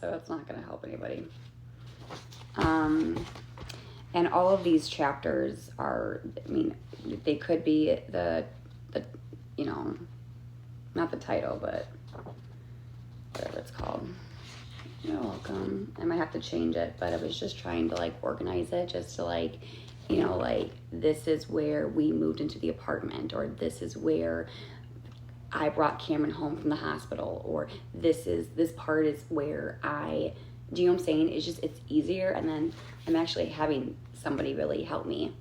so it's not going to help anybody. And all of these chapters are, I mean, they could be the you know, not the title, but whatever it's called. You're welcome. I might have to change it, but I was just trying to like organize it just to like, you know, like this is where we moved into the apartment, or this is where I brought Cameron home from the hospital, or this part is where do you know what I'm saying? It's just, it's easier. And then I'm actually having somebody really help me,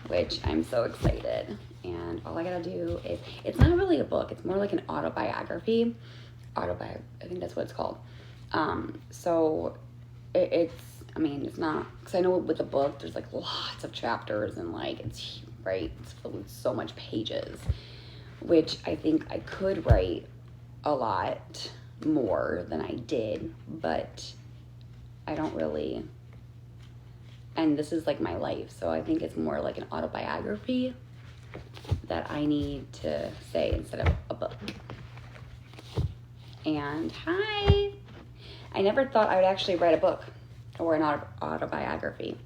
which I'm so excited. And all I gotta do is, it's not really a book. It's more like an autobiography. I think that's what it's called. So it's, I mean, it's not, because I know with a book, there's like lots of chapters and like, it's filled with so much pages, which I think I could write a lot more than I did, but I don't really, and this is like my life, so I think it's more like an autobiography that I need to say instead of a book. And hi! I never thought I would actually write a book or an autobiography,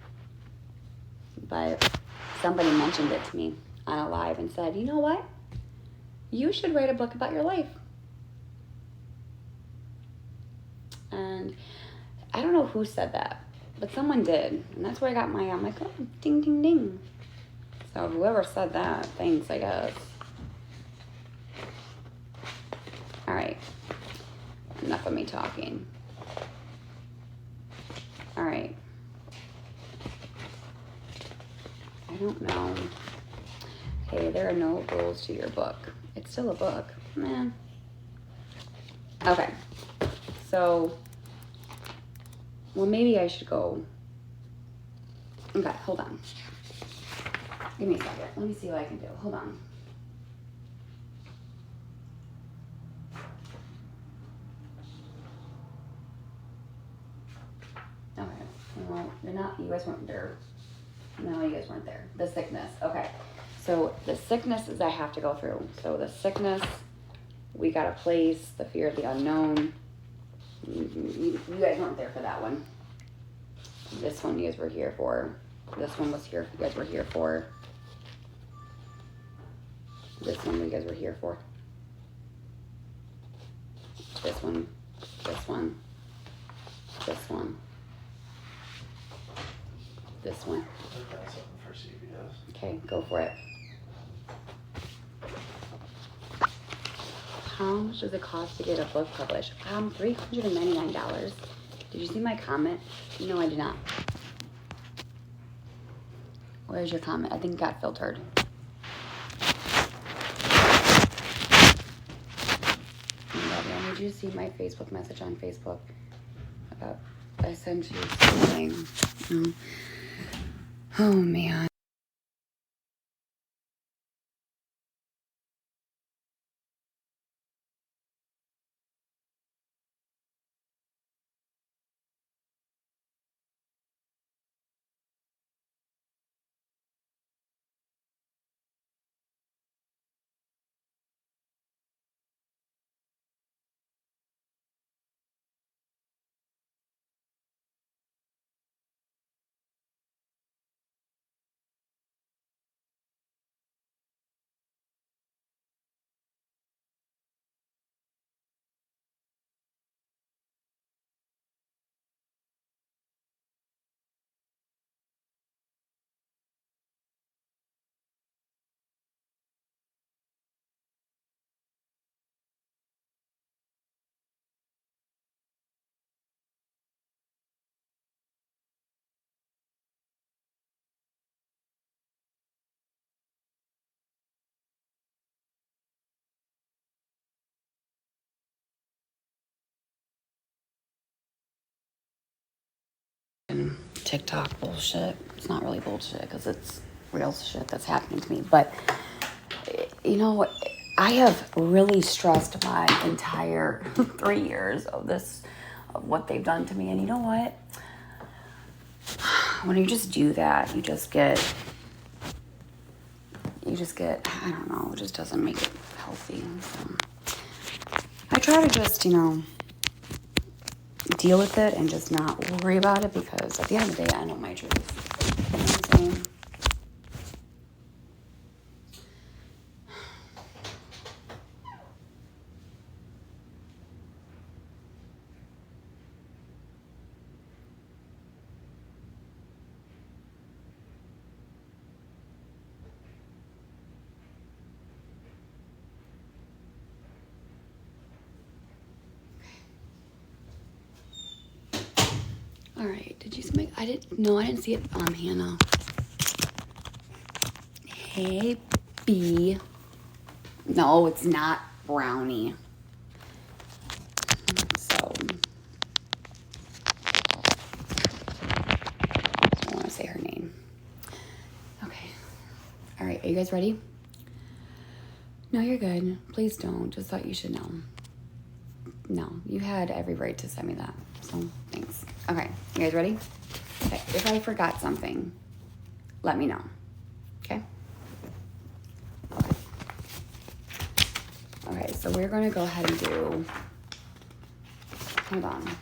but somebody mentioned it to me on a live and said, you know what? You should write a book about your life. And I don't know who said that, but someone did. And that's where I got I'm like, oh, ding, ding, ding. So whoever said that, thanks, I guess. All right. Enough of me talking. All right. I don't know. Hey, there are no rules to your book. It's still a book, man. Okay. So, well, maybe I should go. Okay, hold on. Give me a second. Let me see what I can do. Hold on. Okay. Well, you guys weren't there. No, you guys weren't there. The sickness. Okay. So the sickness is I have to go through. So the sickness, we got a place, the fear of the unknown. You guys weren't there for that one. This one you guys were here for. This one was here. You guys were here for. This one you guys were here for. This one. This one. This one. This one. I've got something for CBS. Okay, go for it. How much does it cost to get a book published? $399. Did you see my comment? No, I did not. Where's your comment? I think it got filtered. Did you see my Facebook message on Facebook about I sent you something? Oh man. TikTok bullshit. It's not really bullshit because it's real shit that's happening to me. But, you know, I have really stressed my entire 3 years of what they've done to me. And you know what? When you just do that, you just get, I don't know, it just doesn't make it healthy. So I try to just, deal with it and just not worry about it, because at the end of the day, I know my truth. You know what I'm saying? All right, did you see my, I didn't see it, Hannah. Hey, B. No, it's not Brownie. So, I don't want to say her name. Okay. All right, are you guys ready? No, you're good. Please don't. Just thought you should know. No, you had every right to send me that. So, thanks. Okay, you guys ready? Okay, if I forgot something, let me know. Okay? Okay. Okay, so we're going to go ahead and do... Hold on.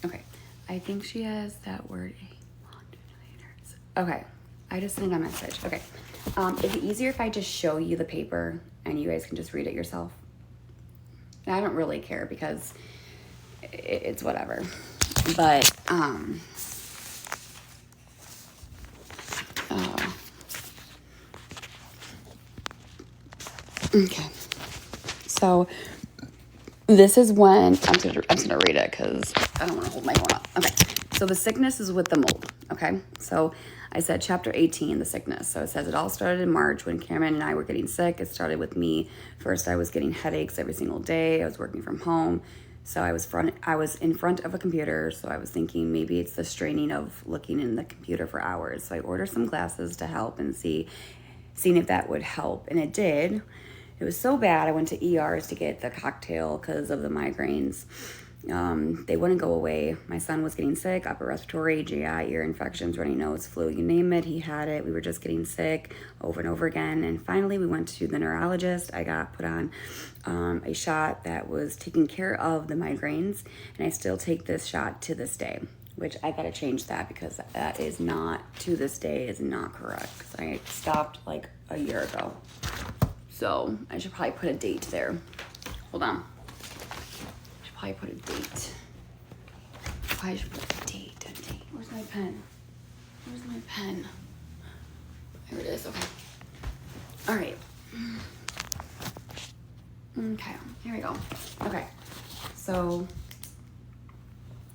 Okay, I think she has that word. Okay, I just sent a message. Okay, is it easier if I just show you the paper and you guys can just read it yourself? And I don't really care because it's whatever. But, okay. So this is when I'm gonna read it because I don't want to hold my phone up. Okay. So the sickness is with the mold. Okay. So I said chapter 18, the sickness. So it says it all started in March when Cameron and I were getting sick. It started with me. First, I was getting headaches every single day. I was working from home. So I was in front of a computer. So I was thinking maybe it's the straining of looking in the computer for hours. So I ordered some glasses to help and seeing if that would help. And it did. It was so bad, I went to ERs to get the cocktail because of the migraines. They wouldn't go away. My son was getting sick, upper respiratory, GI, ear infections, runny nose, flu, you name it, he had it. We were just getting sick over and over again. And finally, we went to the neurologist. I got put on a shot that was taking care of the migraines. And I still take this shot to this day, which I got to change that because that is not, to this day, is not correct. Because I stopped like a year ago. So I should probably put a date there. Hold on. I should probably put a date. I should put a date. Where's my pen? Where's my pen? There it is. Okay. All right. Okay. Here we go. Okay. So,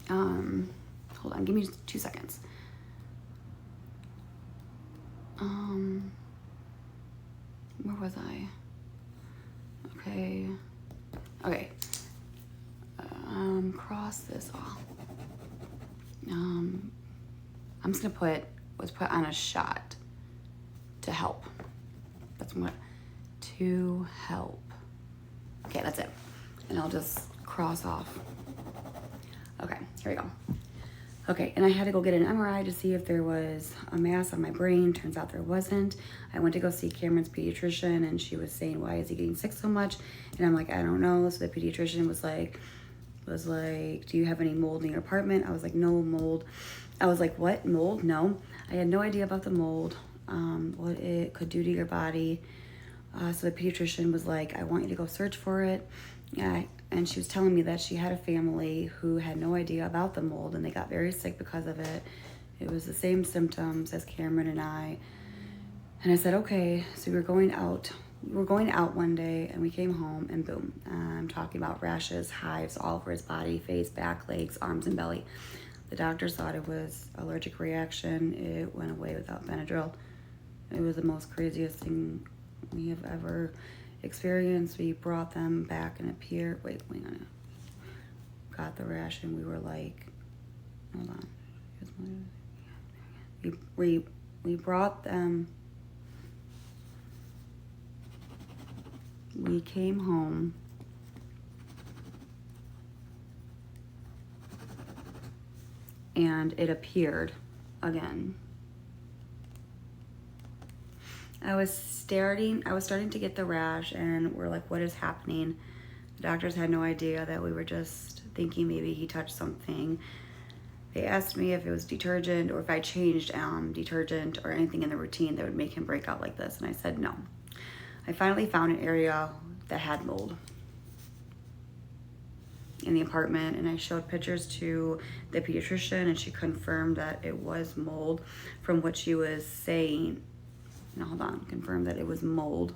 hold on. Give me just 2 seconds. Where was I? Okay. Cross this off. I'm just gonna was put on a shot to help. That's what, to help. Okay, that's it. And I'll just cross off. Okay, here we go. Okay, and I had to go get an MRI to see if there was a mass on my brain. Turns out there wasn't. I went to go see Cameron's pediatrician, and she was saying, why is he getting sick so much? And I'm like, I don't know. So the pediatrician was like, do you have any mold in your apartment? I was like, no mold. I was like, what, mold? No. I had no idea about the mold, what it could do to your body. So the pediatrician was like, I want you to go search for it. And she was telling me that she had a family who had no idea about the mold and they got very sick because of it. It was the same symptoms as Cameron and I. And I said, okay. So we were going out one day and we came home and boom. I'm talking about rashes, hives all over his body, face, back, legs, arms, and belly. The doctors thought it was allergic reaction. It went away without Benadryl. It was the most craziest thing we have ever experienced. We brought them back and appeared. Wait a minute. Got the rash and we were like, hold on. We brought them we came home. And it appeared again. I was starting to get the rash, and we're like, what is happening? The doctors had no idea that we were just thinking maybe he touched something. They asked me if it was detergent or if I changed detergent or anything in the routine that would make him break out like this, and I said no. I finally found an area that had mold in the apartment, and I showed pictures to the pediatrician, and she confirmed that it was mold from what she was saying. Now hold on, confirmed that it was mold.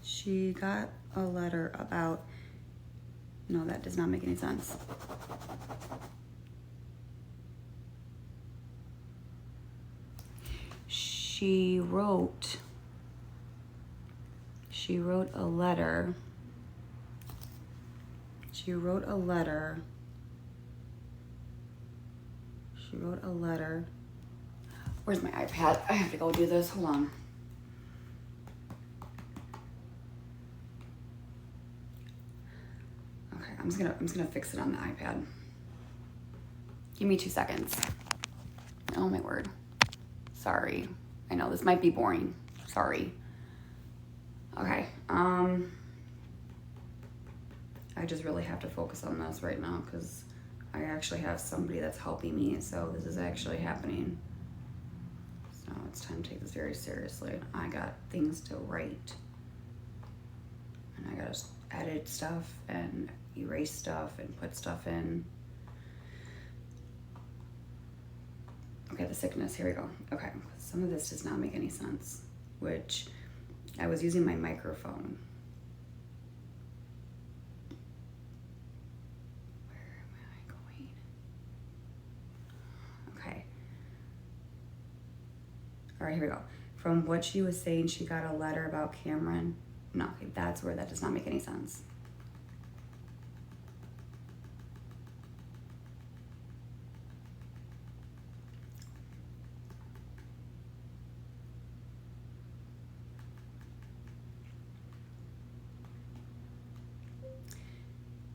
She got a letter about, no, that does not make any sense. She wrote a letter. She wrote a letter. Where's my iPad? I have to go do this. Hold on. Okay, I'm just gonna fix it on the iPad. Give me 2 seconds. Oh my word. Sorry. I know this might be boring. Sorry. Okay. I just really have to focus on this right now because I actually have somebody that's helping me, so this is actually happening. So it's time to take this very seriously. I got things to write. And I gotta edit stuff and erase stuff and put stuff in. Okay, the sickness, here we go. Okay, some of this does not make any sense, which I was using my microphone. Where am I going? Okay. All right, here we go. From what she was saying, she got a letter about Cameron. No, okay, that's where that does not make any sense.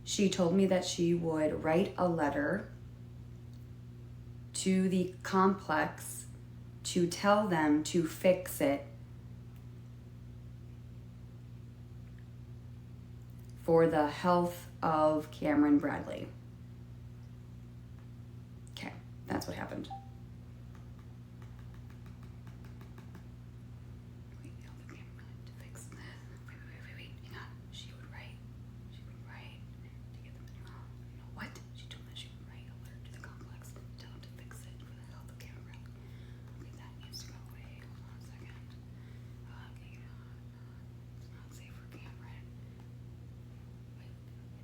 She told me that she would write a letter to the complex to tell them to fix it for the health of Cameron Bradley. Okay, that's what happened. Wait, health of Cameron to fix this. Wait, hang on. She would write to get them to know. What? She told me she would write a letter to the complex to tell them to fix it for the health of Cameron Bradley. Okay, that needs to go away. Hold on a second. Okay, it's not safe for Cameron.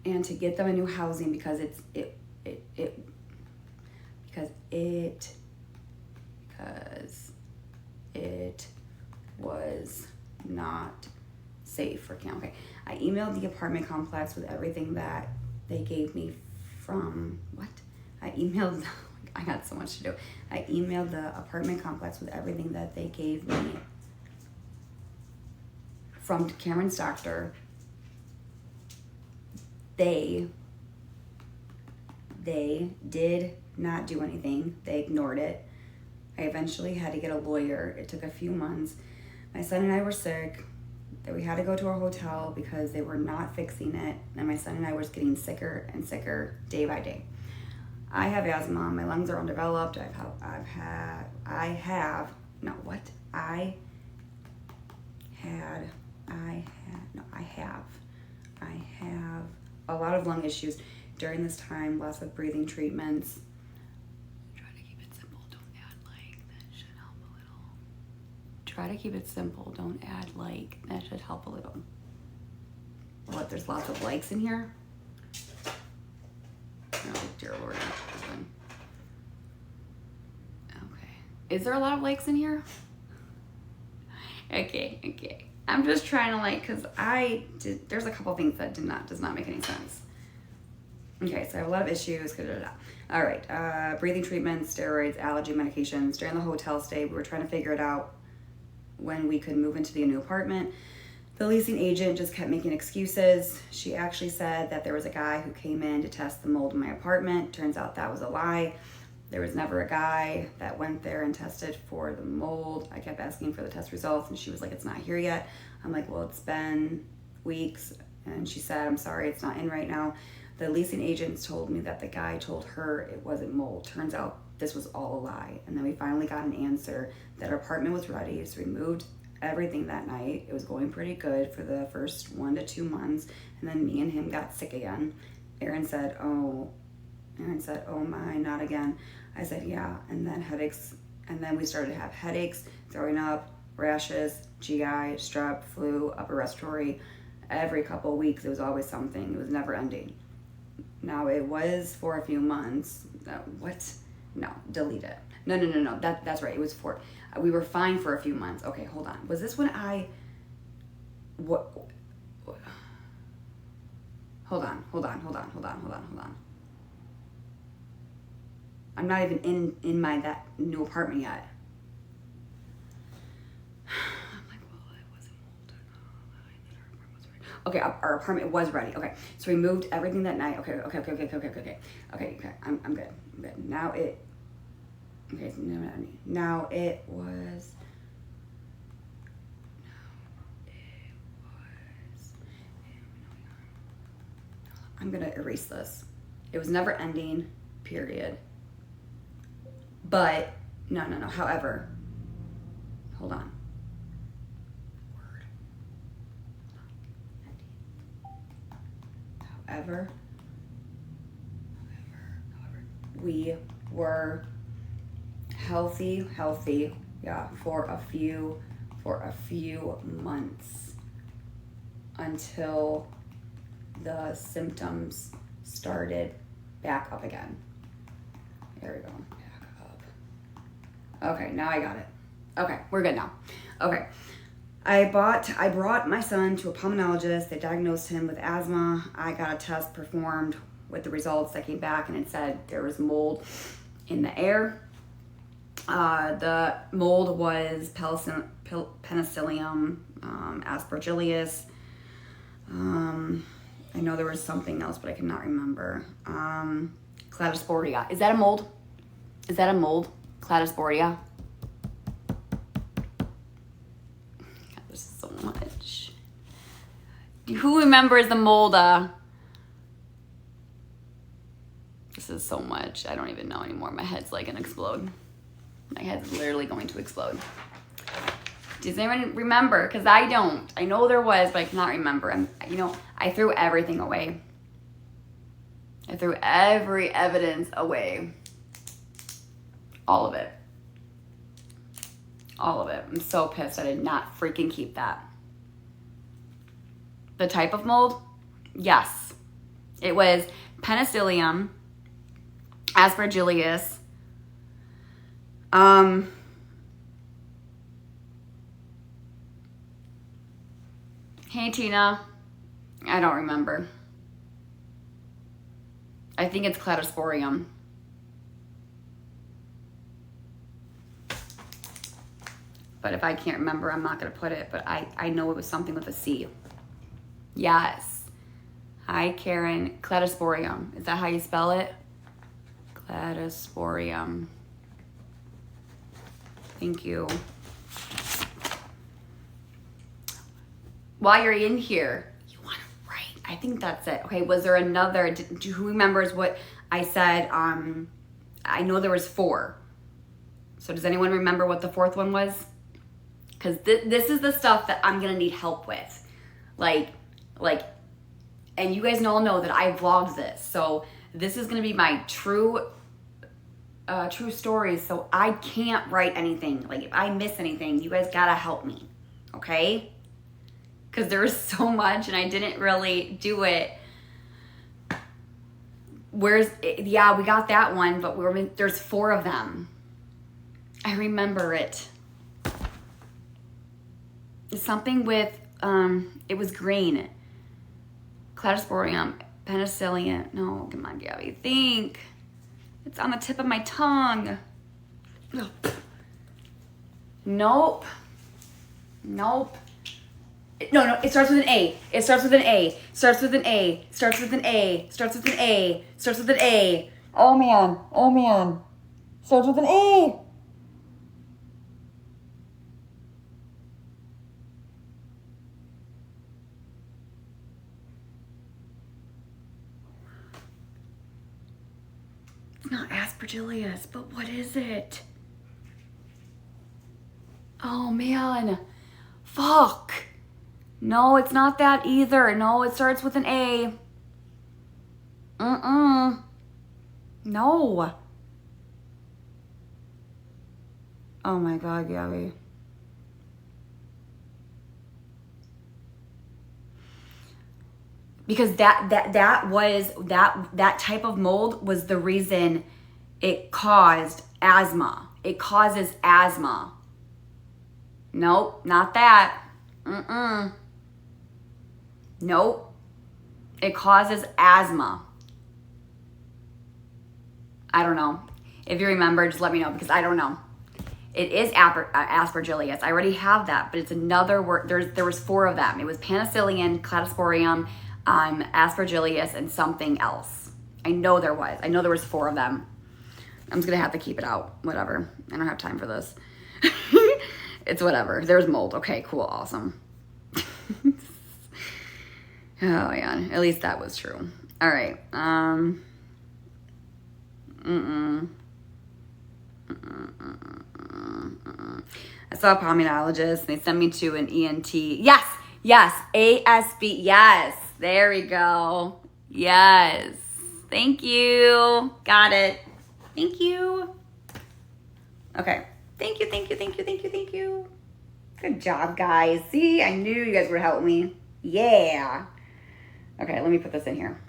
And to get them a new housing because it was not safe for Cam. Okay, I emailed the apartment complex with everything that they gave me from I got so much to do. I emailed the apartment complex with everything that they gave me from Cameron's doctor. They did not do anything. They ignored it. I eventually had to get a lawyer. It took a few months. My son and I were sick. That we had to go to a hotel because they were not fixing it. And my son and I were getting sicker and sicker day by day. I have asthma. My lungs are undeveloped. I have a lot of lung issues during this time, lots of breathing treatments. Try to keep it simple, don't add like, that should help a little. Try to keep it simple, don't add like, that should help a little. What, there's lots of likes in here? Oh, dear Lord. Okay. Is there a lot of likes in here? Okay. I'm just trying to like, cause there's a couple things that does not make any sense. Okay, so I have a lot of issues. All right, breathing treatments, steroids, allergy medications. During the hotel stay, we were trying to figure it out when we could move into the new apartment. The leasing agent just kept making excuses. She actually said that there was a guy who came in to test the mold in my apartment. Turns out that was a lie. There was never a guy that went there and tested for the mold. I kept asking for the test results and she was like, it's not here yet. I'm like, well, it's been weeks. And she said, I'm sorry, it's not in right now. The leasing agents told me that the guy told her it wasn't mold. Turns out this was all a lie. And then we finally got an answer that our apartment was ready. So we moved everything that night. It was going pretty good for the first 1 to 2 months. And then me and him got sick again. Aaron said, oh my, not again. I said, yeah. And then headaches. And then we started to have headaches, throwing up, rashes, GI, strep, flu, upper respiratory. Every couple of weeks, it was always something. It was never ending. Now, it was for a few months. What? No, delete it. No. That's right. It was we were fine for a few months. Okay, hold on. Was this when what? Hold on. I'm not even in that new apartment yet. I'm like, well, it wasn't mold. Okay, our apartment was ready. Okay, so we moved everything that night. Okay. I'm good. Now it. Okay, now it was. I'm gonna erase this. It was never ending. Period. But no. However, hold on. However, we were healthy, yeah, for a few months until the symptoms started back up again. There we go. Back up. Okay, now I got it. Okay, we're good now. Okay. I brought my son to a pulmonologist. They diagnosed him with asthma. I got a test performed with the results that came back, and it said there was mold in the air. The mold was Penicillium aspergillus. I know there was something else, but I cannot remember. Cladosporia. Is that a mold? Cladosporia? God, there's so much. Who remembers the mold? This is so much. I don't even know anymore. My head's like gonna explode. My head's literally going to explode. Does anyone remember? Because I don't. I know there was, but I cannot remember. I threw everything away. I threw every evidence away. All of it. I'm so pissed I did not freaking keep that. The type of mold? Yes. It was Penicillium aspergillus. Hey, Tina. I don't remember. I think it's Cladosporium. But if I can't remember, I'm not going to put it. But I know it was something with a C. Yes. Hi, Karen. Cladosporium. Is that how you spell it? Cladosporium. Thank you. While you're in here, you want to write. I think that's it. Okay, was there another? Who remembers what I said? I know there was 4. So does anyone remember what the 4th one was? Because this is the stuff that I'm going to need help with. Like, and you guys all know that I vlogged this. So this is going to be my true stories. So I can't write anything. Like, if I miss anything, you guys got to help me. Okay? Because there was so much and I didn't really do it. Yeah, we got that one, but there's 4 of them. I remember it. something with, it was green. Cladosporium, penicillium. No, come on, Gabby. Think. It's on the tip of my tongue. Ugh. Nope. No, it starts with an A. It starts with an A. Starts with an A. Starts with an A. Starts with an A. Starts with an A. Oh man. Starts with an A. It's not aspergillus, but what is it? Oh man. Fuck. No, it's not that either. No, it starts with an A. No. Oh my God, Gabby. Because that type of mold was the reason it caused asthma. It causes asthma. Nope, not that. Nope. It causes asthma. I don't know. If you remember, just let me know because I don't know. It is aspergillus. I already have that, but it's another word. There was 4 of them. It was penicillium, cladosporium, aspergillus, and something else. I know there was 4 of them. I'm just gonna have to keep it out. Whatever. I don't have time for this. It's whatever. There's mold. Okay, cool, awesome. Oh yeah, at least that was true. All right. I saw a pulmonologist and they sent me to an ENT. Yes, ASB. Yes, there we go. Yes, thank you. Got it. Thank you. Okay. Thank you. Good job, guys. See, I knew you guys would help me. Yeah. Okay, let me put this in here.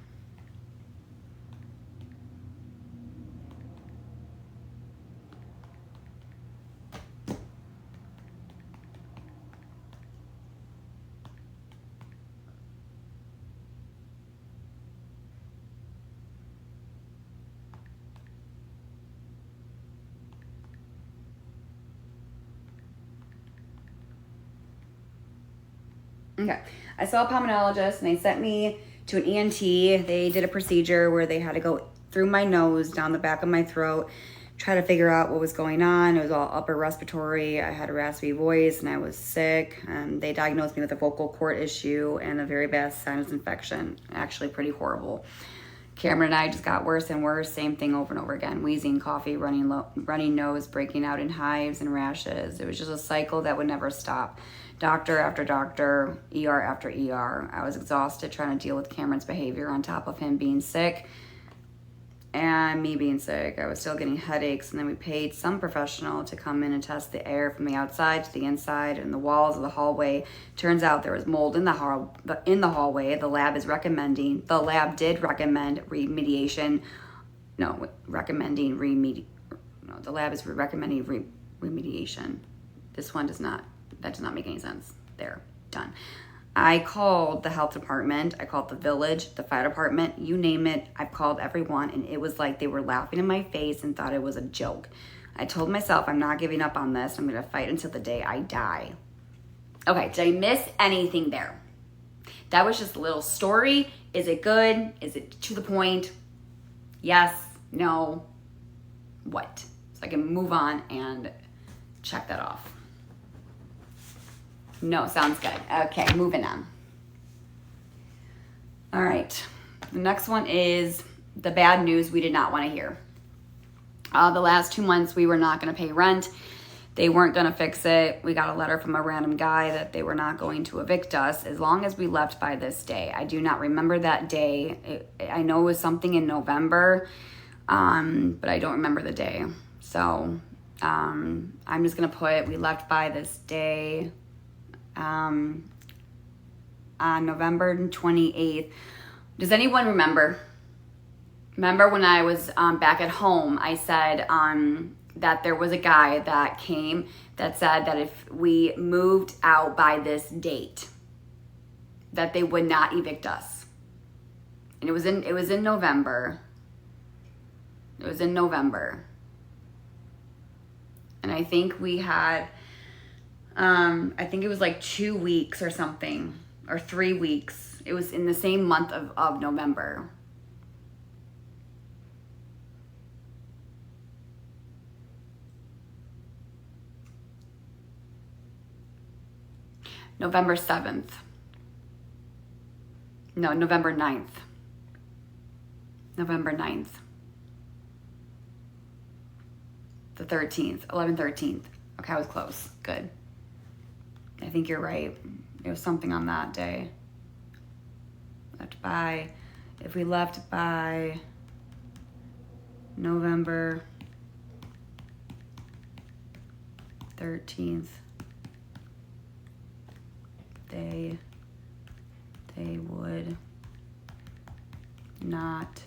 Okay, I saw a pulmonologist and they sent me to an ENT. They did a procedure where they had to go through my nose, down the back of my throat, try to figure out what was going on. It was all upper respiratory. I had a raspy voice and I was sick. They diagnosed me with a vocal cord issue and a very bad sinus infection. Actually pretty horrible. Cameron and I just got worse and worse. Same thing over and over again. Wheezing, coffee, running nose, breaking out in hives and rashes. It was just a cycle that would never stop. Doctor after doctor, ER after ER. I was exhausted trying to deal with Cameron's behavior on top of him being sick and me being sick. I was still getting headaches, and then we paid some professional to come in and test the air from the outside to the inside and the walls of the hallway. Turns out there was mold in the hallway. The lab did recommend remediation. The lab is recommending remediation. This one does not. That does not make any sense. There, done. I called the health department. I called the village, the fire department, you name it. I've called everyone, and it was like they were laughing in my face and thought it was a joke. I told myself I'm not giving up on this. I'm going to fight until the day I die. Okay, did I miss anything there? That was just a little story. Is it good? Is it to the point? Yes, no, what? So I can move on and check that off. No, sounds good. Okay, moving on. All right. The next one is the bad news we did not want to hear. The last 2 months, we were not going to pay rent. They weren't going to fix it. We got a letter from a random guy that they were not going to evict us as long as we left by this day. I do not remember that day. I know it was something in November, but I don't remember the day. So I'm just going to put we left by this day. On November 28th. Does anyone remember? Remember when I was back at home, I said that there was a guy that came that said that if we moved out by this date, that they would not evict us. And it was in November. It was in November. And I think we had, I think it was like 2 weeks or something, or 3 weeks. It was in the same month of November. November 7th. No, November 9th. November 9th. The 13th, 11th, 13th. Okay, I was close. Good. I think you're right. It was something on that day. If we left by November 13th, they would not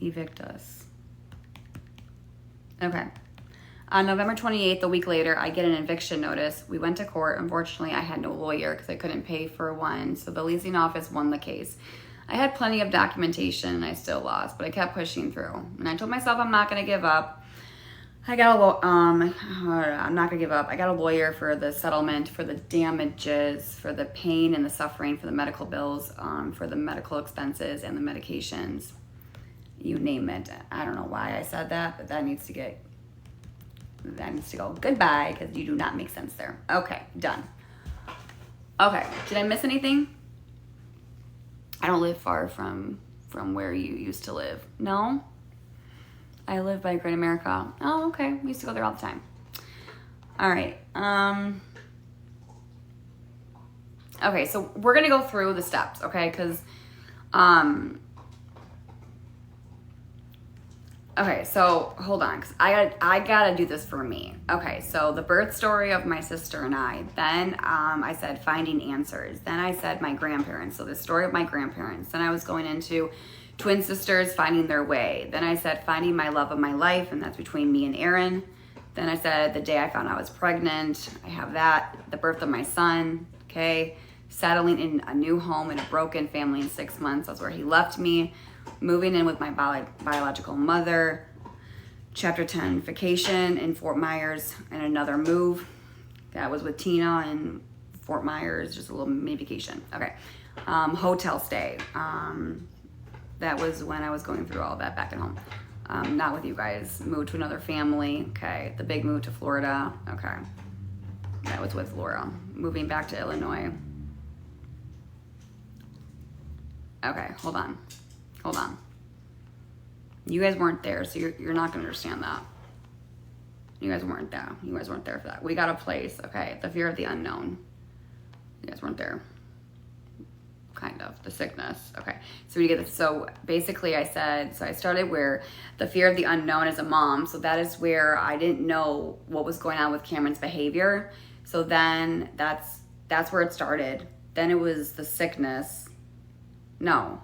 evict us. Okay. On November 28th, a week later, I get an eviction notice. We went to court. Unfortunately, I had no lawyer because I couldn't pay for one, so the leasing office won the case. I had plenty of documentation and I still lost, but I kept pushing through. And I told myself I'm not going to give up. I'm not going to give up. I got a lawyer for the settlement, for the damages, for the pain and the suffering, for the medical bills, for the medical expenses and the medications. You name it. I don't know why I said that, but that needs to go goodbye because you do not make sense there. Okay, done. Okay, did I miss anything? I don't live far from where you used to live. No? I live by Great America. Oh, okay. We used to go there all the time. All right. Okay, so we're going to go through the steps, okay? Because, okay, so hold on, because I gotta do this for me. Okay, so the birth story of my sister and I. Then I said finding answers. Then I said my grandparents. So the story of my grandparents. Then I was going into twin sisters finding their way. Then I said finding my love of my life, and that's between me and Aaron. Then I said the day I found I was pregnant. I have that. The birth of my son. Okay, settling in a new home in a broken family in 6 months. That's where he left me. Moving in with my biological mother. Chapter 10, vacation in Fort Myers and another move. That was with Tina in Fort Myers, just a little mini vacation. Okay. Hotel stay. That was when I was going through all that back at home. Not with you guys. Moved to another family. Okay. The big move to Florida. Okay. That was with Laura. Moving back to Illinois. Okay, hold on. You guys weren't there, so you're not gonna understand that. You guys weren't there. You guys weren't there for that. We got a place, okay? The fear of the unknown. You guys weren't there. Kind of. The sickness. Okay. So we get this. So basically I started where the fear of the unknown as a mom. So that is where I didn't know what was going on with Cameron's behavior. So then that's where it started. Then it was the sickness. No.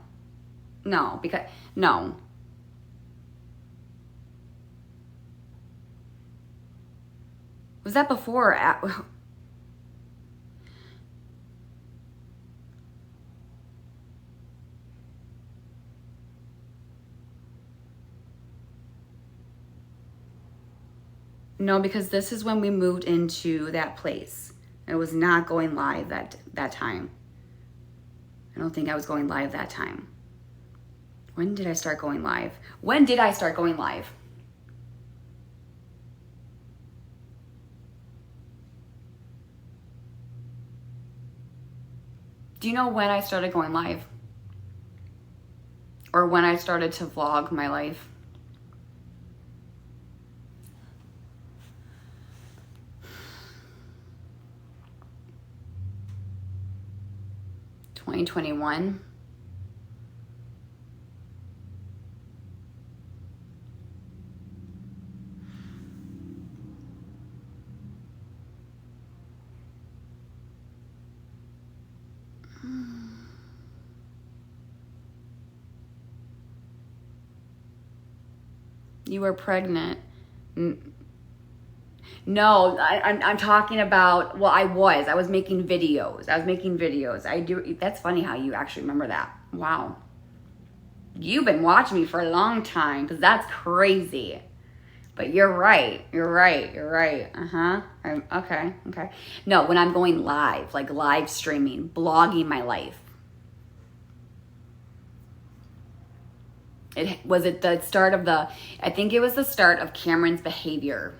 Was that before or after? No, because this is when we moved into that place. It was not going live that time. I don't think I was going live that time. When did I start going live? Do you know when I started going live? Or when I started to vlog my life? $2021. You were pregnant No, I'm talking about, well, I was making videos. I do, that's funny how you actually remember that. Wow. You've been watching me for a long time, because that's crazy. But you're right. Uh-huh. Okay. No, when I'm going live, like live streaming, blogging my life. Was it the start of I think it was the start of Cameron's behavior.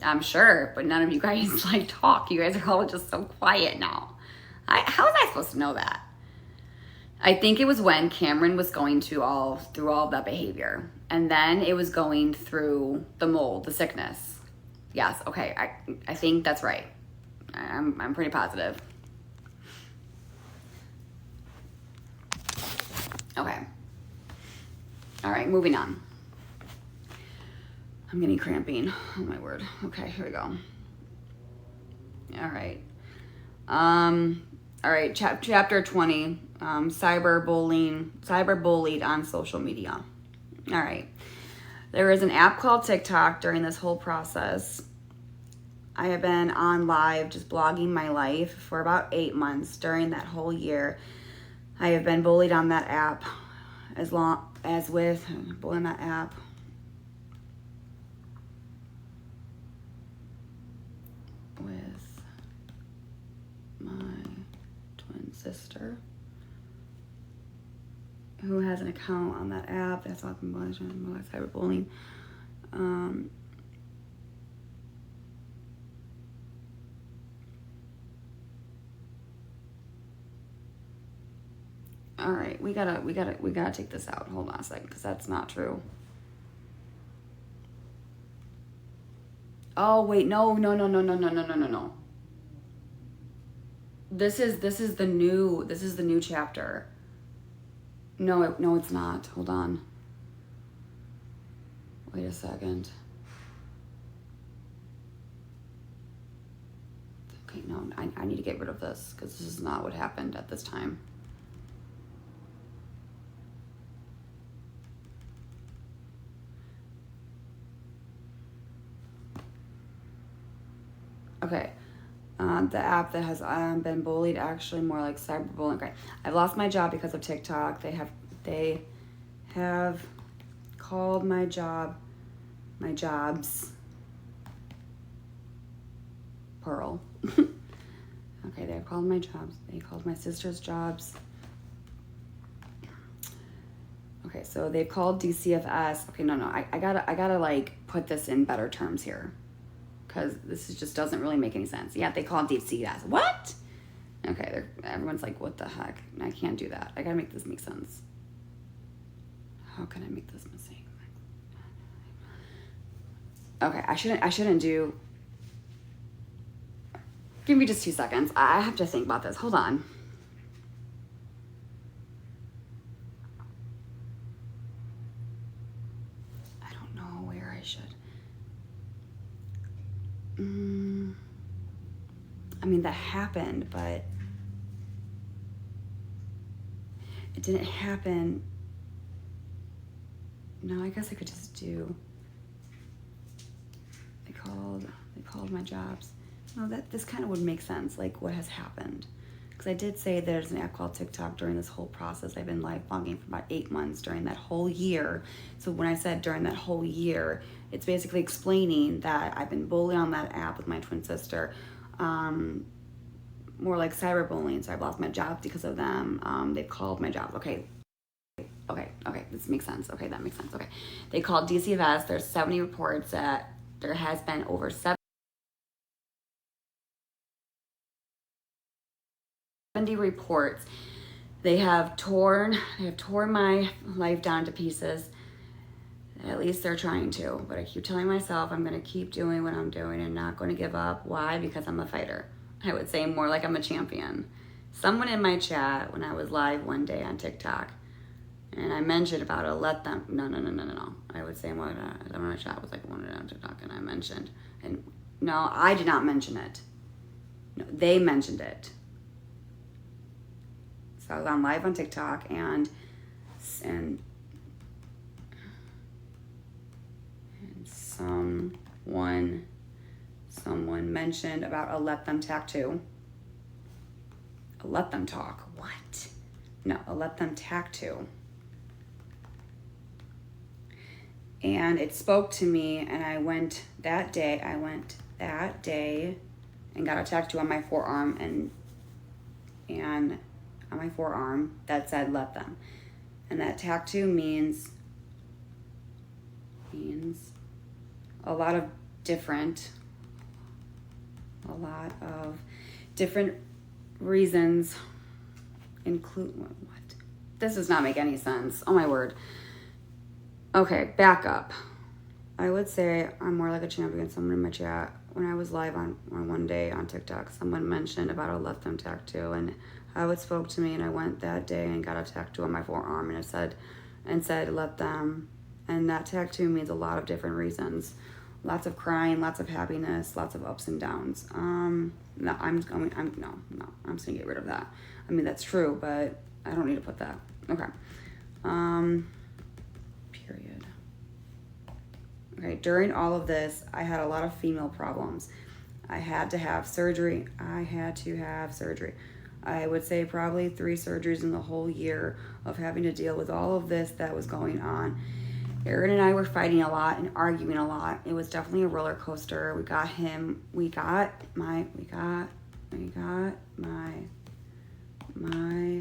I'm sure, but none of you guys like talk. You guys are all just so quiet now. How was I supposed to know that? I think it was when Cameron was going through all of that behavior. And then it was going through the mold, the sickness. Yes, okay. I think that's right. I'm pretty positive. Okay. All right, moving on. I'm getting cramping. Oh my word. Okay, here we go. All right. All right, chapter 20. Cyberbullied on social media. All right. There is an app called TikTok during this whole process. I have been on live just blogging my life for about 8 months. During that whole year, I have been bullied on that app bullying that app. With my twin sister, who has an account on that app. That's all cyberbullying. All right, we gotta take this out. Hold on a second, because that's not true. Oh wait, no. This is the new chapter. No, it's not. Hold on. Wait a second. Okay, no, I need to get rid of this, because this is not what happened at this time. Okay. The app that has been bullied, actually more like cyberbullying. Okay. I've lost my job because of TikTok. They have called my jobs, plural. Okay, they have called my jobs. They called my sister's jobs. Okay, so they've called DCFS. Okay, no. I gotta like put this in better terms here, because just doesn't really make any sense. Yeah, they call DCFS. What? Okay, everyone's like, what the heck? I can't do that. I gotta make this make sense. How can I make this mistake? Okay, I shouldn't do. Give me just 2 seconds. I have to think about this. Hold on. I don't know where I should. I mean, that happened, but it didn't happen. No, I guess I could just do. They called my jobs. No, this kind of would make sense, like what has happened. Because I did say there's an app called TikTok during this whole process. I've been live blogging for about 8 months during that whole year. So when I said during that whole year, it's basically explaining that I've been bullied on that app with my twin sister. More like cyberbullying. So I've lost my job because of them. They've called my jobs. Okay, this makes sense. Okay, that makes sense. Okay, they called DCFS. There's 70 reports that there has been over 70 reports. They have torn my life down to pieces. At least they're trying to. But I keep telling myself I'm going to keep doing what I'm doing and not going to give up. Why? Because I'm a fighter. I would say more like I'm a champion. Someone in my chat when I was live one day on TikTok, and I mentioned about it, let them. No. I would say more. My chat was like one on TikTok, and I mentioned, and no, I did not mention it. No, they mentioned it. So I was on live on TikTok, and and someone mentioned about a let them tattoo. A let them talk. What? No, a let them tattoo. And it spoke to me, and I went that day and got a tattoo on my forearm and on my forearm that said let them. And that tattoo means a lot of different reasons, include what? This does not make any sense. Oh my word. Okay, back up. I would say I'm more like a champion. Someone in my chat, when I was live on one day on TikTok, someone mentioned about a let them tattoo, and how it spoke to me, and I went that day and got a tattoo on my forearm, and it said let them. And that tattoo means a lot of different reasons. Lots of crying, lots of happiness, lots of ups and downs. I'm just gonna get rid of that. I mean, that's true, but I don't need to put that. Okay. Period. Okay, during all of this, I had a lot of female problems. I had to have surgery. I would say probably 3 surgeries in the whole year of having to deal with all of this that was going on. Aaron and I were fighting a lot and arguing a lot. It was definitely a roller coaster. We got my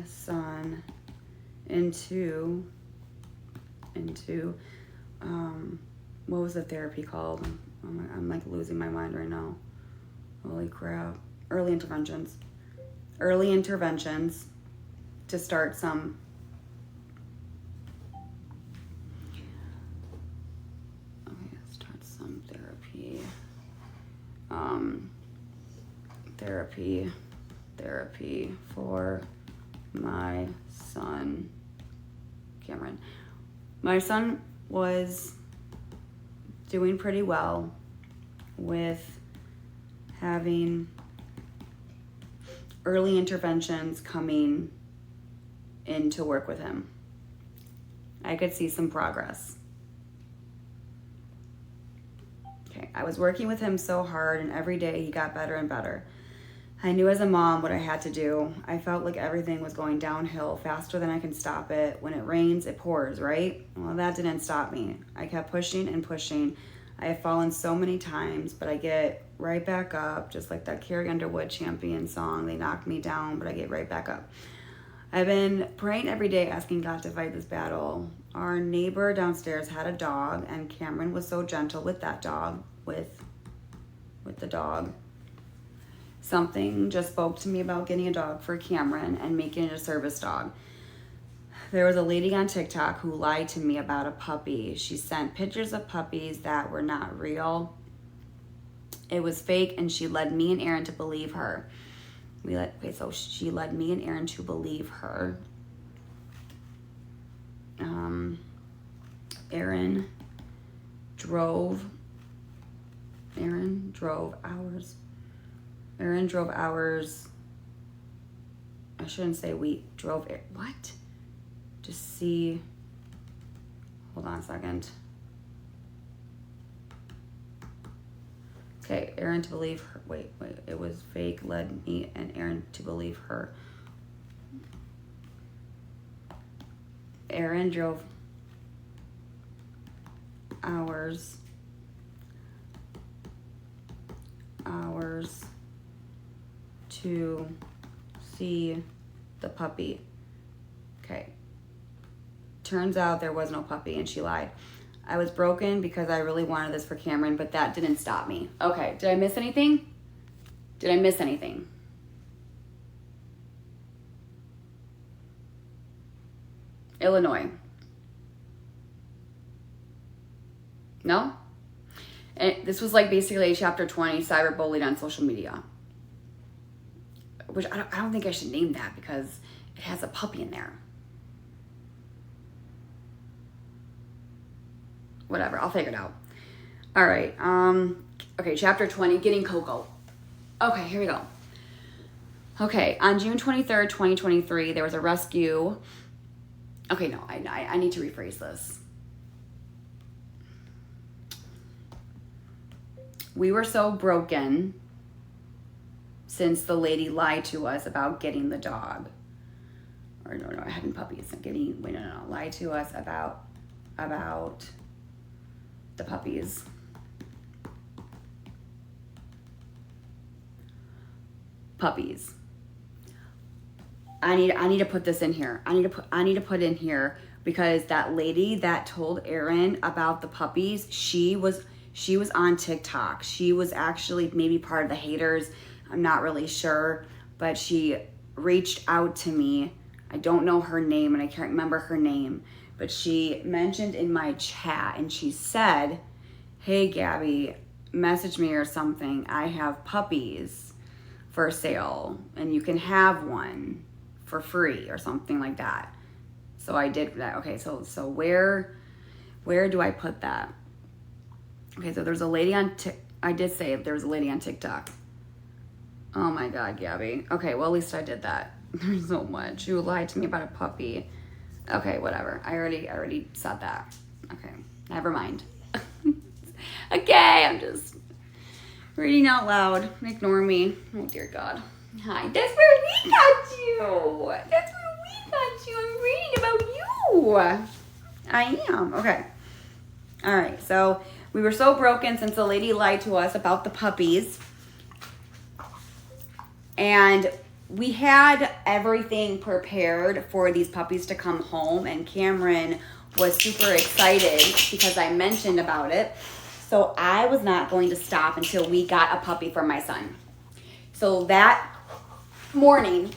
son into what was the therapy called? I'm like losing my mind right now. Holy crap. Early interventions to start some therapy for my son, Cameron. My son was doing pretty well with having early interventions coming in to work with him. I could see some progress. Okay, I was working with him so hard, and every day he got better and better. I knew as a mom what I had to do. I felt like everything was going downhill faster than I can stop it. When it rains, it pours, right? Well, that didn't stop me. I kept pushing and pushing. I have fallen so many times, but I get right back up, just like that Carrie Underwood champion song. They knocked me down, but I get right back up. I've been praying every day, asking God to fight this battle. Our neighbor downstairs had a dog, and Cameron was so gentle with that dog, with the dog. Something just spoke to me about getting a dog for Cameron and making it a service dog. There was a lady on TikTok who lied to me about a puppy. She sent pictures of puppies that were not real. It was fake, and she led me and Aaron to believe her. So she led me and Aaron to believe her. Aaron drove hours. I shouldn't say we drove it. What? Just see. Hold on a second. Okay, Aaron to believe her. Wait. It was fake. Led me and Aaron to believe her. Aaron drove hours to see the puppy. Okay. Turns out there was no puppy, and she lied. I was broken because I really wanted this for Cameron, but that didn't stop me. Okay, did I miss anything? Illinois. No? And this was like basically chapter 20, cyberbullied on social media. Which I don't think I should name that because it has a puppy in there. Whatever, I'll figure it out. All right. Okay, chapter 20, getting Coco. Okay, here we go. Okay, on June 23rd, 2023, there was a rescue Okay, no, I need to rephrase this. We were so broken since the lady lied to us about getting the dog. Or no, having puppies. Lied to us about the puppies. Puppies. I need to put this in here. I need to put in here because that lady that told Aaron about the puppies, she was on TikTok. She was actually maybe part of the haters. I'm not really sure, but she reached out to me. I don't know her name and I can't remember her name, but she mentioned in my chat and she said, "Hey Gabi, message me or something. I have puppies for sale and you can have one for free," or something like that. So I did that. Okay, so where do I put that? Okay, so there's a lady on I did say there's a lady on TikTok. Oh my God, Gabi. Okay, well at least I did that. There's so much. You lied to me about a puppy. Okay, whatever. I already said that. Okay, never mind. Okay, I'm just reading out loud. Ignore me. Oh dear God. Hi. That's where we got you. That's where we got you. I'm reading about you. I am. Okay. All right. So we were so broken since the lady lied to us about the puppies. And we had everything prepared for these puppies to come home. And Cameron was super excited because I mentioned about it. So I was not going to stop until we got a puppy for my son. So that morning,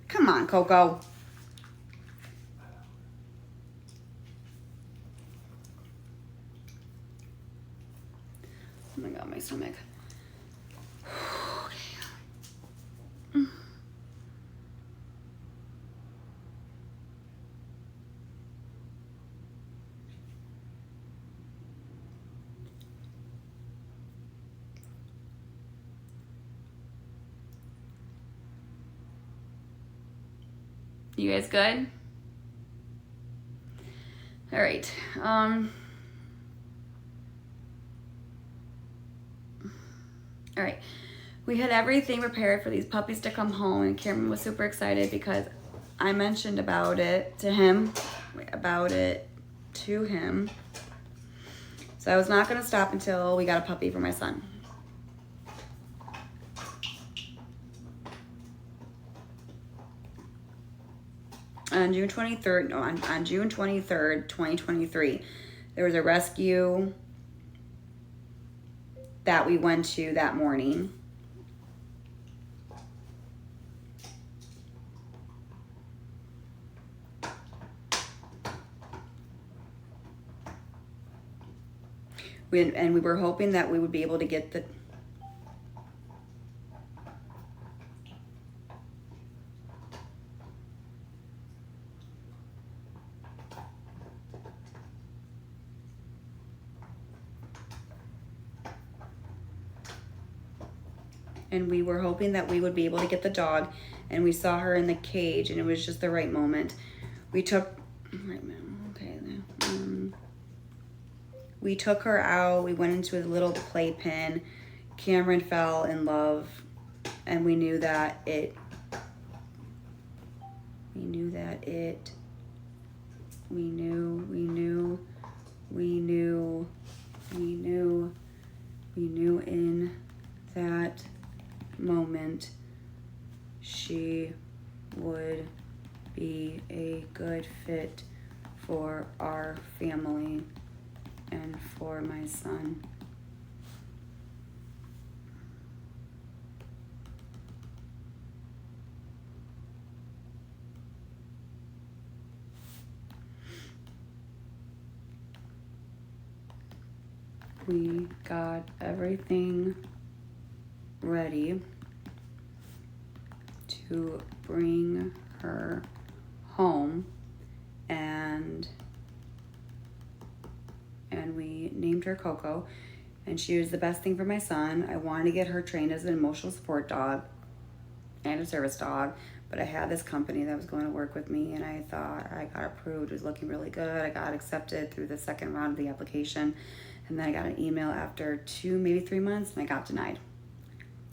come on, Coco. Oh my God, my stomach. You guys good? All right. All right. We had everything prepared for these puppies to come home, and Cameron was super excited because I mentioned about it to him. So I was not going to stop until we got a puppy for my son. On June 23rd, 2023, there was a rescue that we went to that morning. And we were hoping that we would be able to get the... And we were hoping that we would be able to get the dog, and we saw her in the cage, and it was just the right moment. We took her out. We went into a little playpen. Cameron fell in love, and we knew that it in that moment she would be a good fit for our family and for my son. We got everything ready to bring her home, and we named her Coco, and she was the best thing for my son. I wanted to get her trained as an emotional support dog, and a service dog, but I had this company that was going to work with me, and I thought I got approved. It was looking really good. I got accepted through the second round of the application, and then I got an email after 2, maybe 3 months, and I got denied.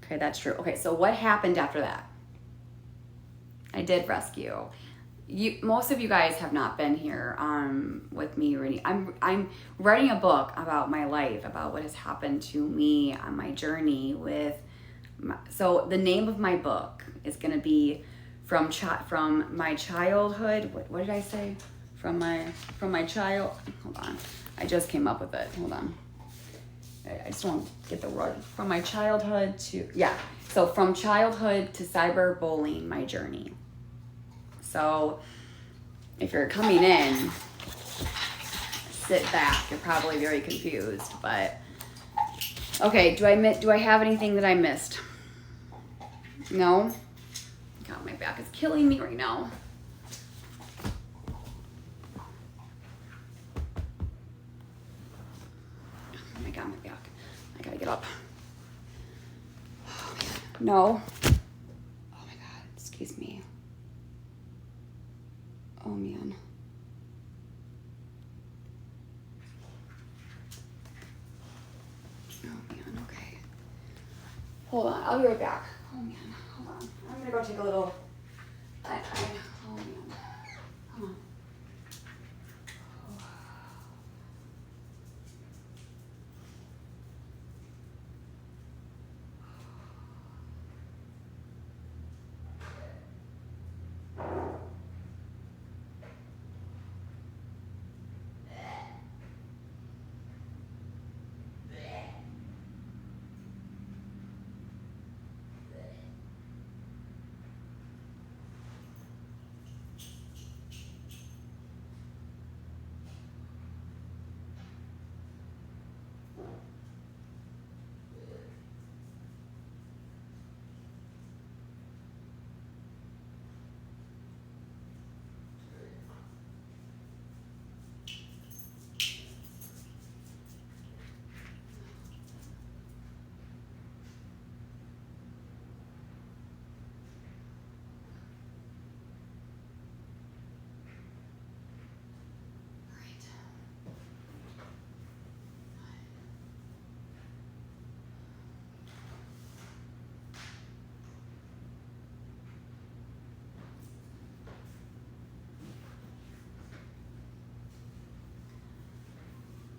Okay, that's true. Okay, so what happened after that? I did rescue. Most of you guys have not been here with me or any. I'm writing a book about my life, about what has happened to me on my journey with. So the name of my book is going to be from my childhood. What did I say? From my child. Hold on, I just came up with it. Hold on. I just don't get the word. From my childhood to So from childhood to cyberbullying, my journey. So if you're coming in, sit back. You're probably very confused, but okay. Do I have anything that I missed? No. God, my back is killing me right now. Oh my God, my back. I gotta get up. Oh, man. No. Oh my God, excuse me. Oh man. Oh man, okay. Hold on, I'll be right back. Oh man, hold on. I'm gonna go take a little. Oh man. Come on.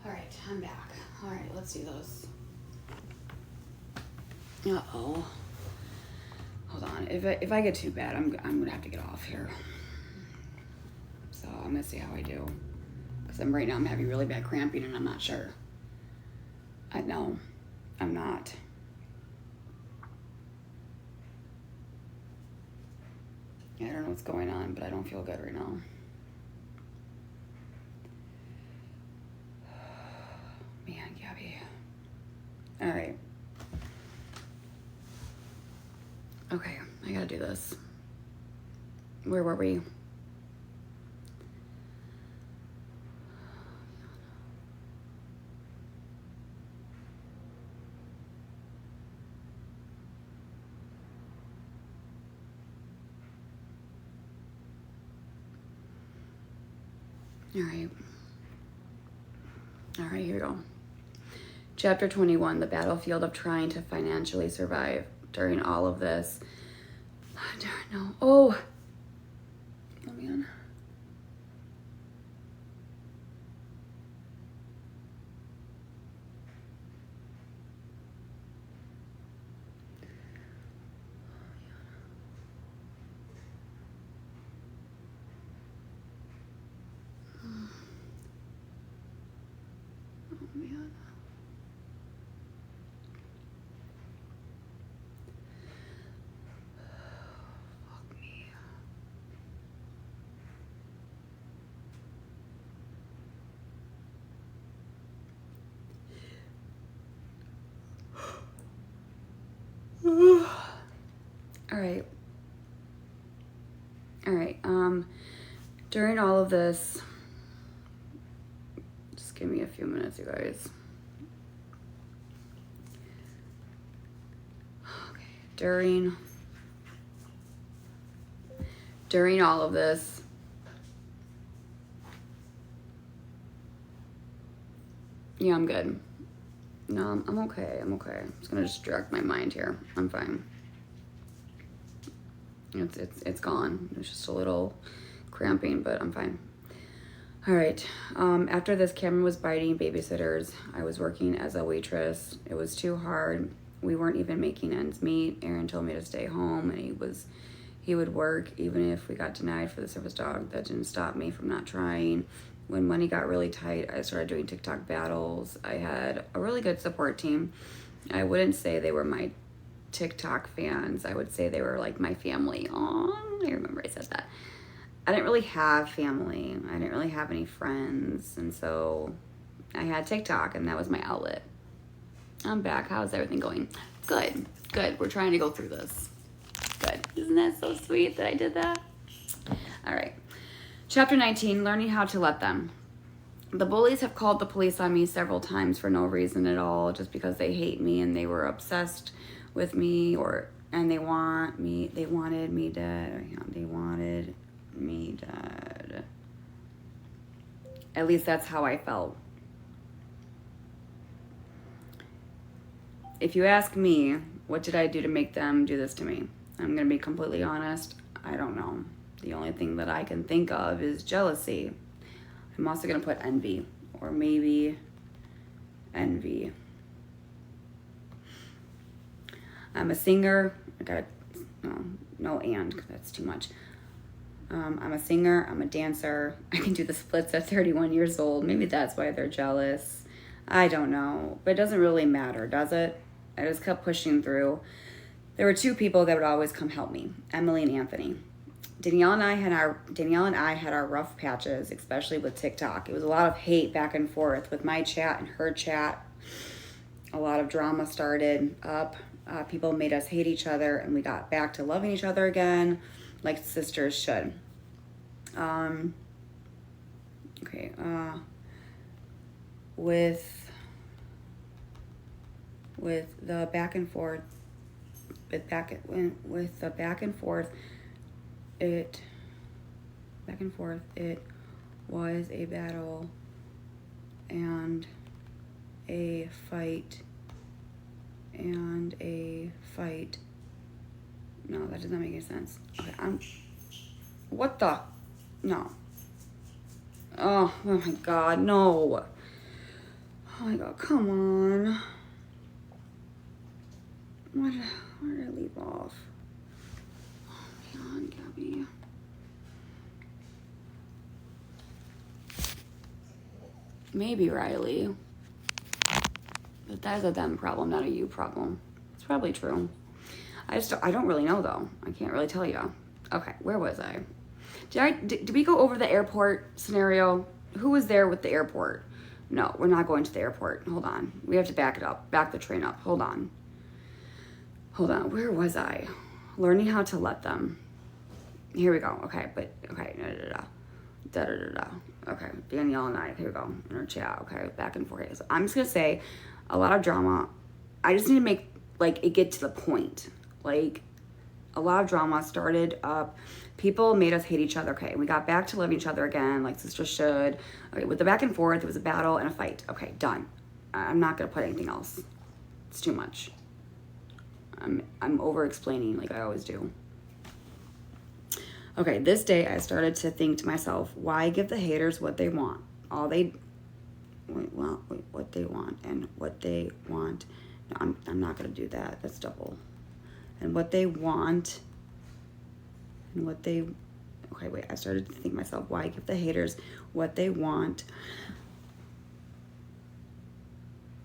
All right, I'm back. All right, let's do those. Uh-oh. Hold on. If I get too bad, I'm gonna have to get off here. So I'm gonna see how I do. Because right now I'm having really bad cramping and I'm not sure. I know. I'm not. I don't know what's going on, but I don't feel good right now. Man, Gabi. All right. Okay, I gotta do this. Where were we? All right, here we go. Chapter 21, the battlefield of trying to financially survive during all of this. I don't know. Oh man. Oh man. Fuck me. All right. During all of this, just give me a few minutes, you guys. Okay. During during all of this, yeah, I'm good. No, I'm okay. I'm okay. I'm just gonna distract my mind here. I'm fine. It's gone. It's just a little cramping, but I'm fine. All right. After this, Cameron was biting babysitters. I was working as a waitress. It was too hard. We weren't even making ends meet. Aaron told me to stay home, and he would work even if we got denied for the service dog. That didn't stop me from not trying. When money got really tight, I started doing TikTok battles. I had a really good support team. I wouldn't say they were my TikTok fans. I would say they were like my family. Aw, I remember I said that. I didn't really have family. I didn't really have any friends. And so I had TikTok, and that was my outlet. I'm back. How's everything going? Good. Good. We're trying to go through this. Good. Isn't that so sweet that I did that? All right. Chapter 19, learning how to let them. The bullies have called the police on me several times for no reason at all, just because they hate me and they were obsessed with me, and they wanted me dead. They wanted me dead. At least that's how I felt. If you ask me, what did I do to make them do this to me? I'm going to be completely honest. I don't know. The only thing that I can think of is jealousy. I'm also going to put envy, or maybe envy. I'm a singer. I got no and, that's too much. I'm a singer. I'm a dancer. I can do the splits at 31 years old. Maybe that's why they're jealous. I don't know. But it doesn't really matter, does it? I just kept pushing through. There were two people that would always come help me, Emily and Anthony. Danielle and I had our rough patches, especially with TikTok. It was a lot of hate back and forth with my chat and her chat. A lot of drama started up. People made us hate each other, and we got back to loving each other again, like sisters should. With the back and forth, it was a battle and a fight. No, that does not make any sense. Okay, what the? No. Oh my God, no. Oh my God, come on. Where did I leave off? Oh man, Gabi. Maybe Riley. But that's a them problem, not a you problem. It's probably true. I don't really know though. I can't really tell you. Okay, where was I? Did we go over the airport scenario? Who was there with the airport? No, we're not going to the airport. Hold on. We have to back it up. Back the train up. Hold on. Where was I? Learning how to let them. Here we go. Okay. Okay. Danielle and I. Here we go. In our chat. Okay. Back and forth. So I'm just going to say a lot of drama. I just need to make it get to the point. A lot of drama started up. People made us hate each other. Okay, we got back to loving each other again, like sisters should. Okay, with the back and forth, it was a battle and a fight. Okay, done. I'm not gonna put anything else. It's too much. I'm over explaining like I always do. Okay, this day I started to think to myself, why give the haters what they want? What they want and what they want. No, I'm not gonna do that. That's double. And what they want and what they, okay, wait, I started to think to myself, why give the haters what they want?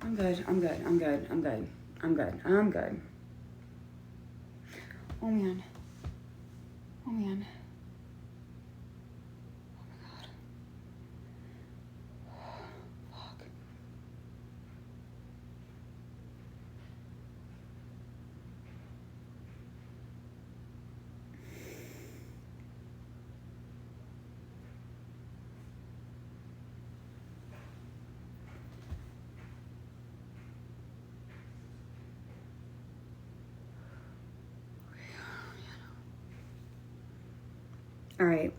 I'm good. Oh man. Oh my God. Fuck. All right.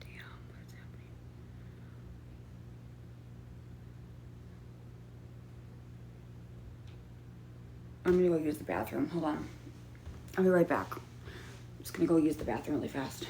Damn, what's happening? I'm gonna go use the bathroom. Hold on. I'll be right back. I'm just gonna go use the bathroom really fast.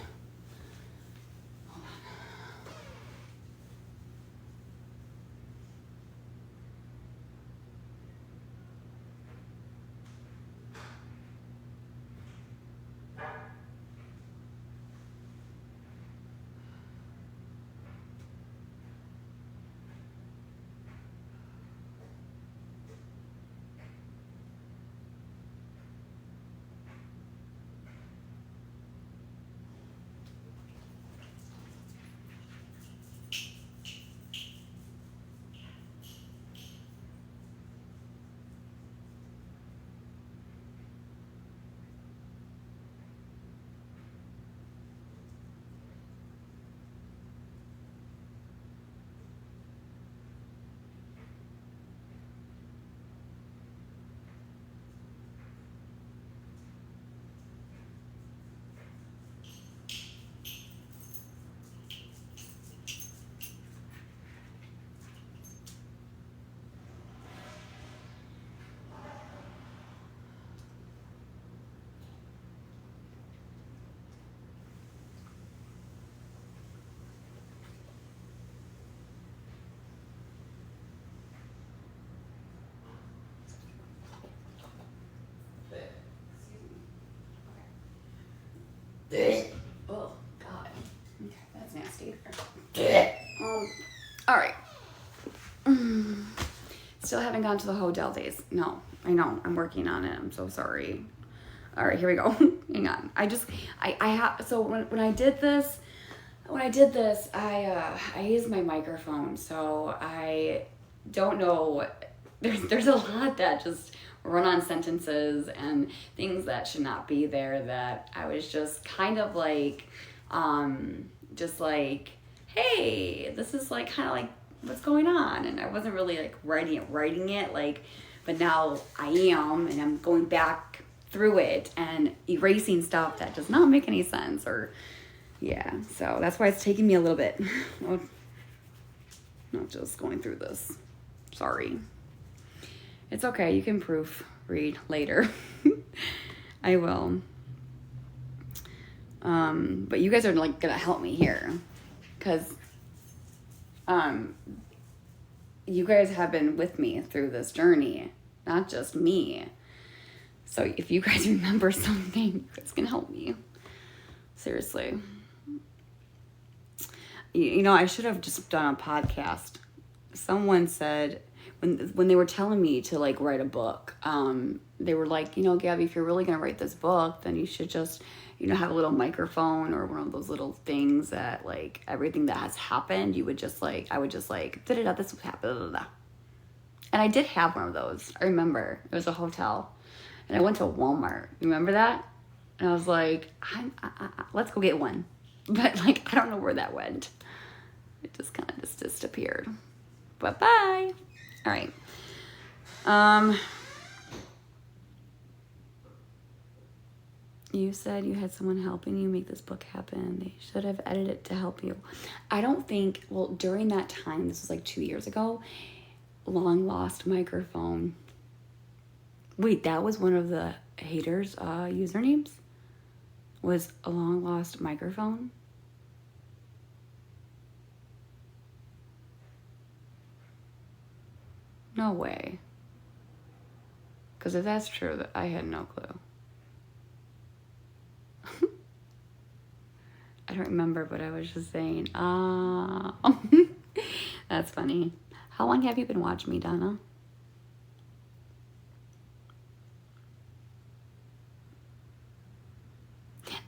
Oh, God. Okay, that's nasty. All right. Still haven't gone to the hotel days. No, I know. I'm working on it. I'm so sorry. All right, here we go. Hang on. I have, so when I did this, I used my microphone, so I don't know. There's a lot that just run-on sentences and things that should not be there that I was just kind of like, just like, hey, this is like kind of like what's going on, and I wasn't really like writing it like, but now I am, and I'm going back through it and erasing stuff that does not make any sense, or yeah, so that's why it's taking me a little bit. Not just going through this. Sorry. It's okay. You can proofread later. I will. But you guys are like gonna help me here, because you guys have been with me through this journey, not just me. So if you guys remember something, it's gonna help me. Seriously. You know, I should have just done a podcast. Someone said, when they were telling me to like write a book, they were like, you know, Gabby, if you're really gonna write this book, then you should just, you know, have a little microphone or one of those little things that like everything that has happened, you would just like, I would just like, da-da-da, this would happen, da-da-da. And I did have one of those. I remember it was a hotel, and I went to Walmart. Remember that? And I was like, let's go get one. But like, I don't know where that went. It just kind of just disappeared. But bye. All right. You said you had someone helping you make this book happen. They should have edited it to help you. I don't think, well, during that time, this was like 2 years ago, long lost microphone. Wait, that was one of the haters' usernames? Was a long lost microphone? No way. Because if that's true, I had no clue. I don't remember, but I was just saying, that's funny. How long have you been watching me, Donna?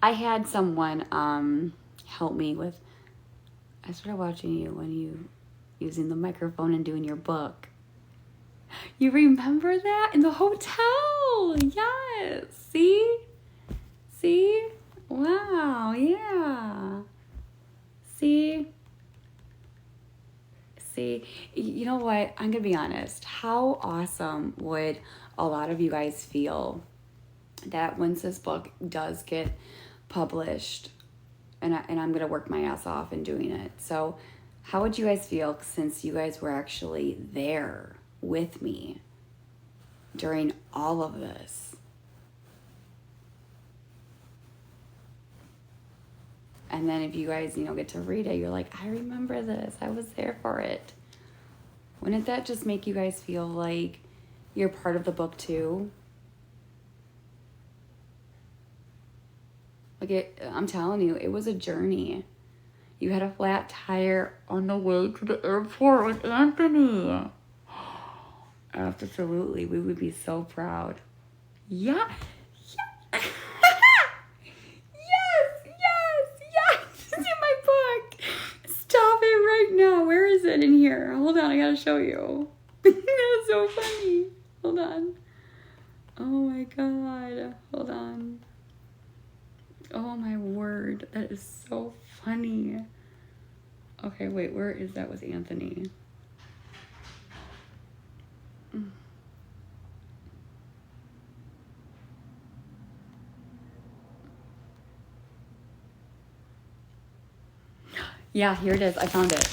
I had someone help me with, I started watching you when you using the microphone and doing your book. You remember that? In the hotel. Yes. See? Wow. Yeah. See? You know what? I'm going to be honest. How awesome would a lot of you guys feel that once this book does get published, and I'm going to work my ass off in doing it. So how would you guys feel since you guys were actually there with me during all of this? And then if you guys, get to read it, you're like, I remember this. I was there for it. Wouldn't that just make you guys feel like you're part of the book too? I'm telling you, it was a journey. You had a flat tire on the way to the airport with Anthony. Absolutely. We would be so proud. Yeah. Yes. It's in my book. Stop it right now. Where is it in here? Hold on. I got to show you. That's so funny. Hold on. Oh my God. Hold on. Oh my word. That is so funny. Okay, wait. Where is that with Anthony? Yeah, here it is. I found it.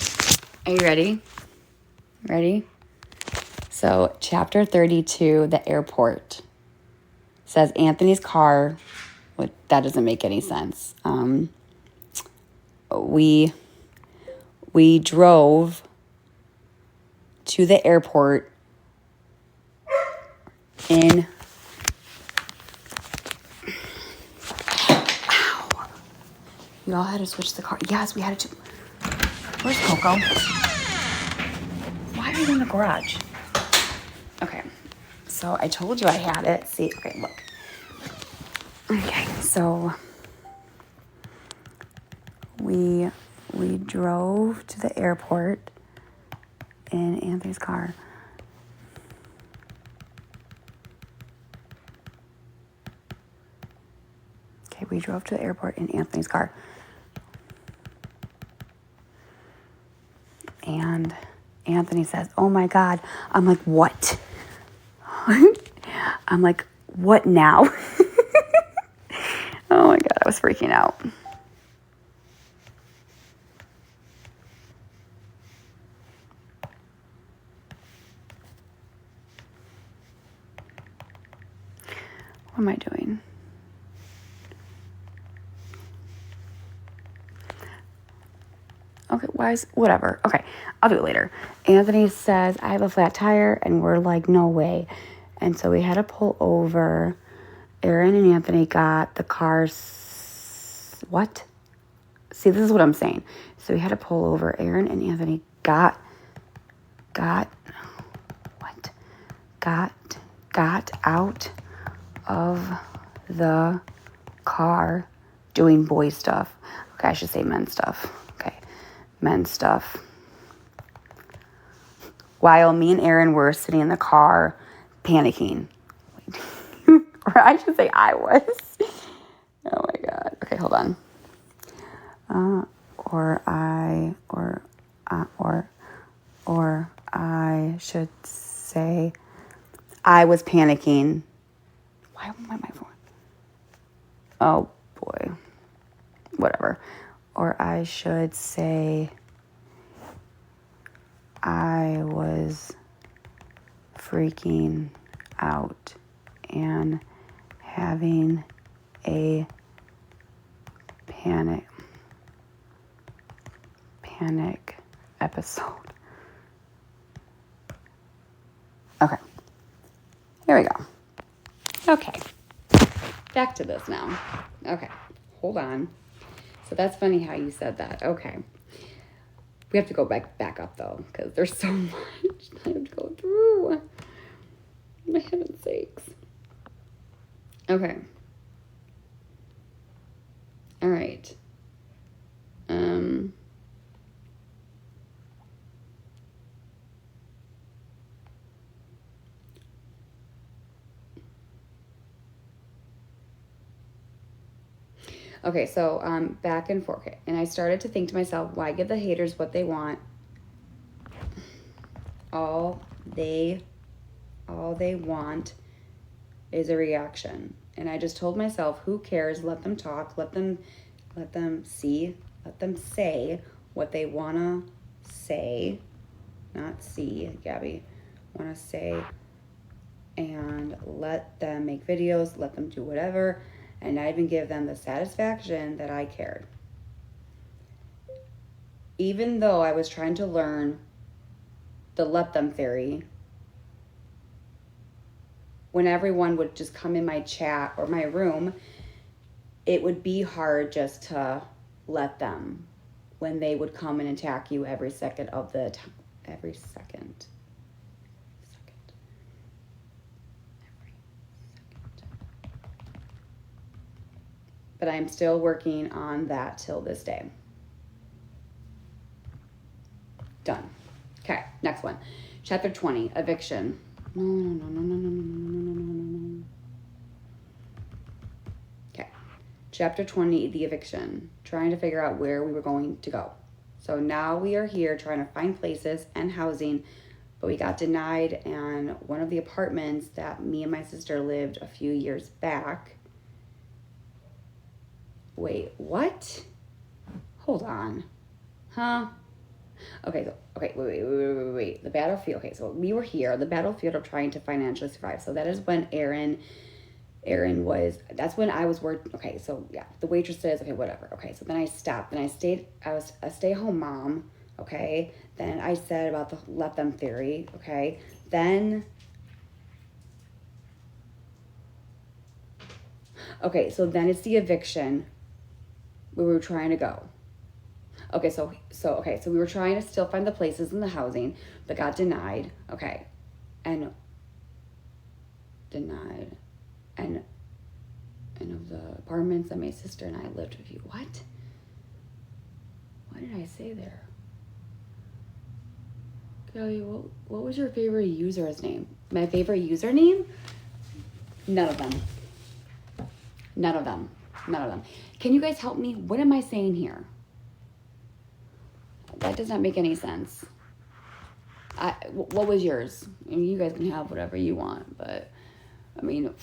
Are you ready? Ready? So, chapter 32, the airport, says Anthony's car. That doesn't make any sense. We drove to the airport in. Ow. We all had to switch the car. Yes, we had to. Where's Coco? Why are you in the garage? Okay, so I told you I had it. See, okay, look. Okay, so we drove to the airport in Anthony's car. Okay, we drove to the airport in Anthony's car. And Anthony says, oh my God. I'm like, what? I'm like, what now? Oh my God, I was freaking out. What am I doing? Okay, whatever. Okay, I'll do it later. Anthony says, I have a flat tire, and we're like, no way. And so we had to pull over. Aaron and Anthony got the cars. What? See, this is what I'm saying. So we had to pull over. Aaron and Anthony got out of the car doing boy stuff. Okay, I should say men's stuff. Okay, men's stuff. While me and Aaron were sitting in the car panicking. Or I should say I was. Oh my God. Okay, hold on. Or I should say I was panicking. Why am I phone? Oh boy. Whatever. Or I should say I was freaking out and having a panic episode. Okay. Here we go. Okay. Back to this now. Okay. Hold on. So that's funny how you said that. Okay. We have to go back up though, because there's so much I have to go through. My heaven's sakes. Okay. All right. Okay, so back and forth. Okay. And I started to think to myself, why give the haters what they want? All they want is a reaction. And I just told myself, who cares? Let them talk. Let them let them see, let them say what they want to say, not see, Gabi, want to say, and let them make videos, let them do whatever, and not even give them the satisfaction that I cared. Even though I was trying to learn the let them theory, when everyone would just come in my chat or my room, it would be hard just to let them when they would come and attack you every second of the time. Every second. But I'm still working on that till this day. Done. Okay, next one. Chapter 20, eviction. No. Okay. Chapter 20, the eviction. Trying to figure out where we were going to go. So now we are here trying to find places and housing, but we got denied, and one of the apartments that me and my sister lived a few years back. Wait, what? Hold on. Huh? Okay, wait. The battlefield. Okay, so we were here, the battlefield of trying to financially survive. So that is when Aaron was, that's when I was working. Okay, so yeah, the waitresses, okay, whatever. Okay, so then I stopped. Then I was a stay-home mom, okay? Then I said about the let them theory, okay? Then, okay, so then it's the eviction where we were trying to go. Okay, so we were trying to still find the places in the housing, but got denied. Okay, and denied, and of the apartments that my sister and I lived with you. What did I say there? Kelly, what was your favorite user's name? My favorite username? None of them. Can you guys help me? What am I saying here? That does not make any sense. What was yours? I mean, you guys can have whatever you want, but I mean,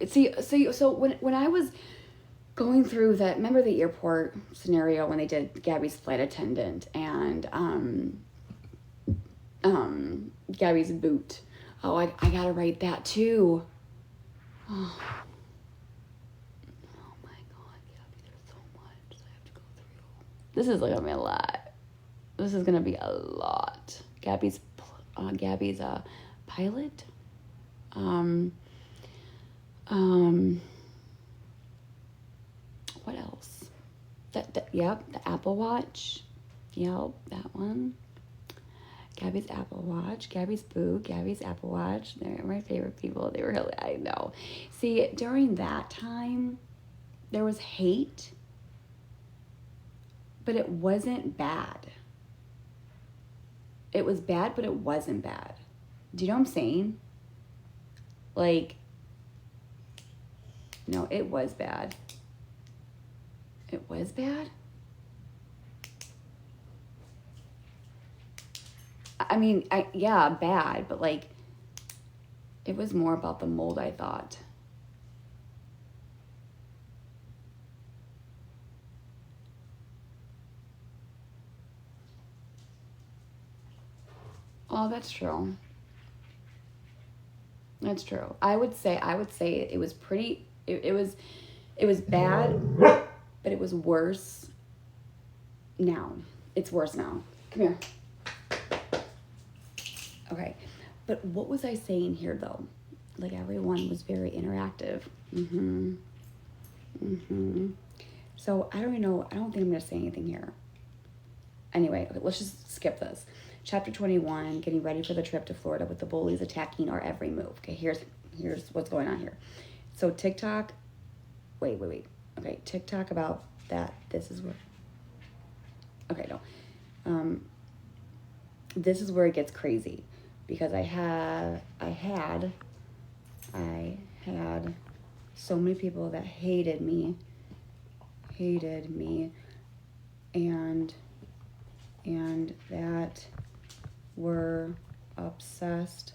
so when I was going through that, remember the airport scenario when they did Gabi's flight attendant and Gabi's boot. Oh, I gotta write that too. Oh my God, Gabi, there's so much I have to go through. This is gonna be a lot. This is gonna be a lot. Gabi's pilot. What else? Yep, the Apple Watch. Yep, that one. Gabi's Apple Watch, Gabi's Boo, Gabi's Apple Watch. They're my favorite people. They were really, I know. See, during that time, there was hate, but it wasn't bad. It was bad, but it wasn't bad. Do you know what I'm saying? Like, no, it was bad. It was bad? I mean, yeah, bad, but like, it was more about the mold, I thought. Oh, that's true. That's true. I would say it was pretty, it was bad, but it was worse now. It's worse now. Come here. Okay. But what was I saying here though? Like everyone was very interactive. So I don't even know. I don't think I'm going to say anything here. Anyway, okay, let's just skip this. Chapter 21, getting ready for the trip to Florida with the bullies attacking our every move. Okay, here's what's going on here. So TikTok, wait. Okay, TikTok about that. This is where, okay, no. This is where it gets crazy because I had so many people that hated me and that were obsessed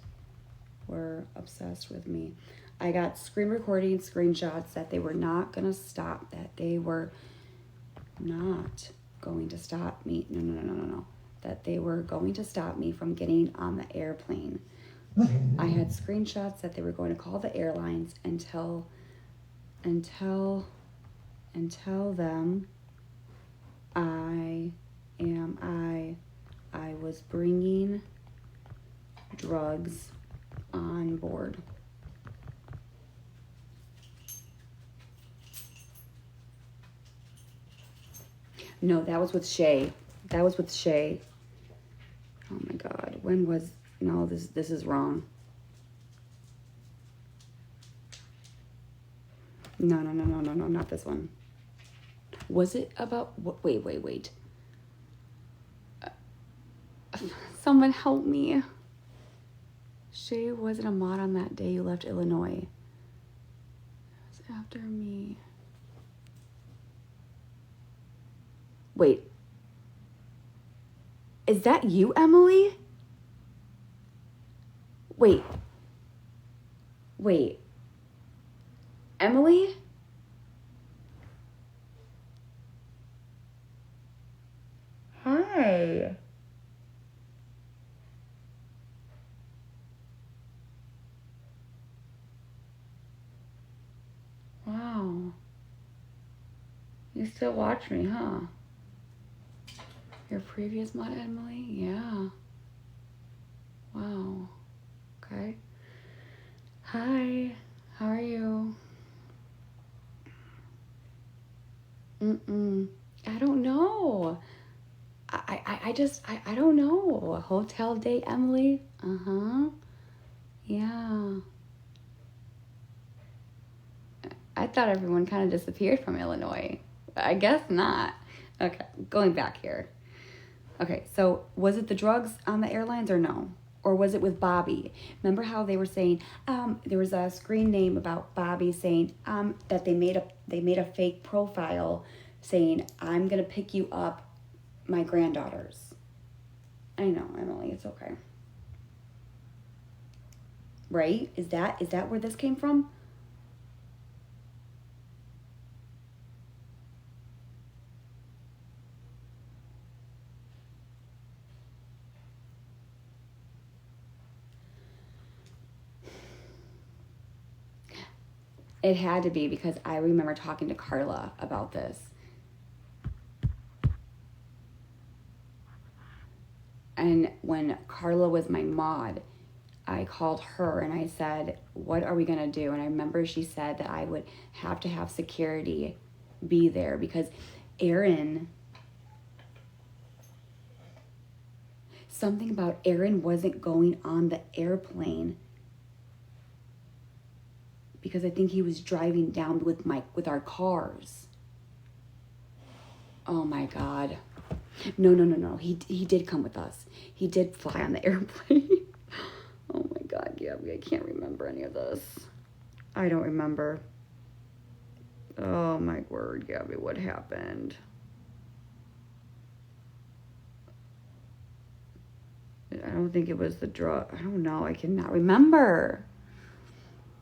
with me. I got screen recording screenshots that they were not gonna stop, that they were not going to stop me. No. That they were going to stop me from getting on the airplane. I had screenshots that they were going to call the airlines and tell them I was bringing drugs on board. No, that was with Shay. Oh my God. No, this is wrong. No, not this one. Was it about, wait. Someone help me. Shay wasn't a mod on that day you left Illinois. It was after me. Wait. Is that you, Emily? Wait. Emily? Hi. Wow. You still watch me, huh? Your previous mod, Emily? Yeah. Wow. Okay. Hi. How are you? I don't know. I don't know. A hotel date, Emily? Uh-huh. Yeah. I thought everyone kind of disappeared from Illinois. I guess not. Okay, going back here. Okay, so was it the drugs on the airlines or no? Or was it with Bobby? Remember how they were saying, there was a screen name about Bobby saying that they made a fake profile saying, I'm gonna pick you up, my granddaughters. I know, Emily, it's okay. Right? Is that where this came from? It had to be, because I remember talking to Carla about this. And when Carla was my mod, I called her and I said, what are we going to do? And I remember she said that I would have to have security be there because something about Aaron wasn't going on the airplane because I think he was driving down with our cars. Oh my God. No. He did come with us. He did fly on the airplane. Oh my God, Gabi, I can't remember any of this. I don't remember. Oh my word, Gabi, what happened? I don't think it was the drug. I don't know. I cannot remember.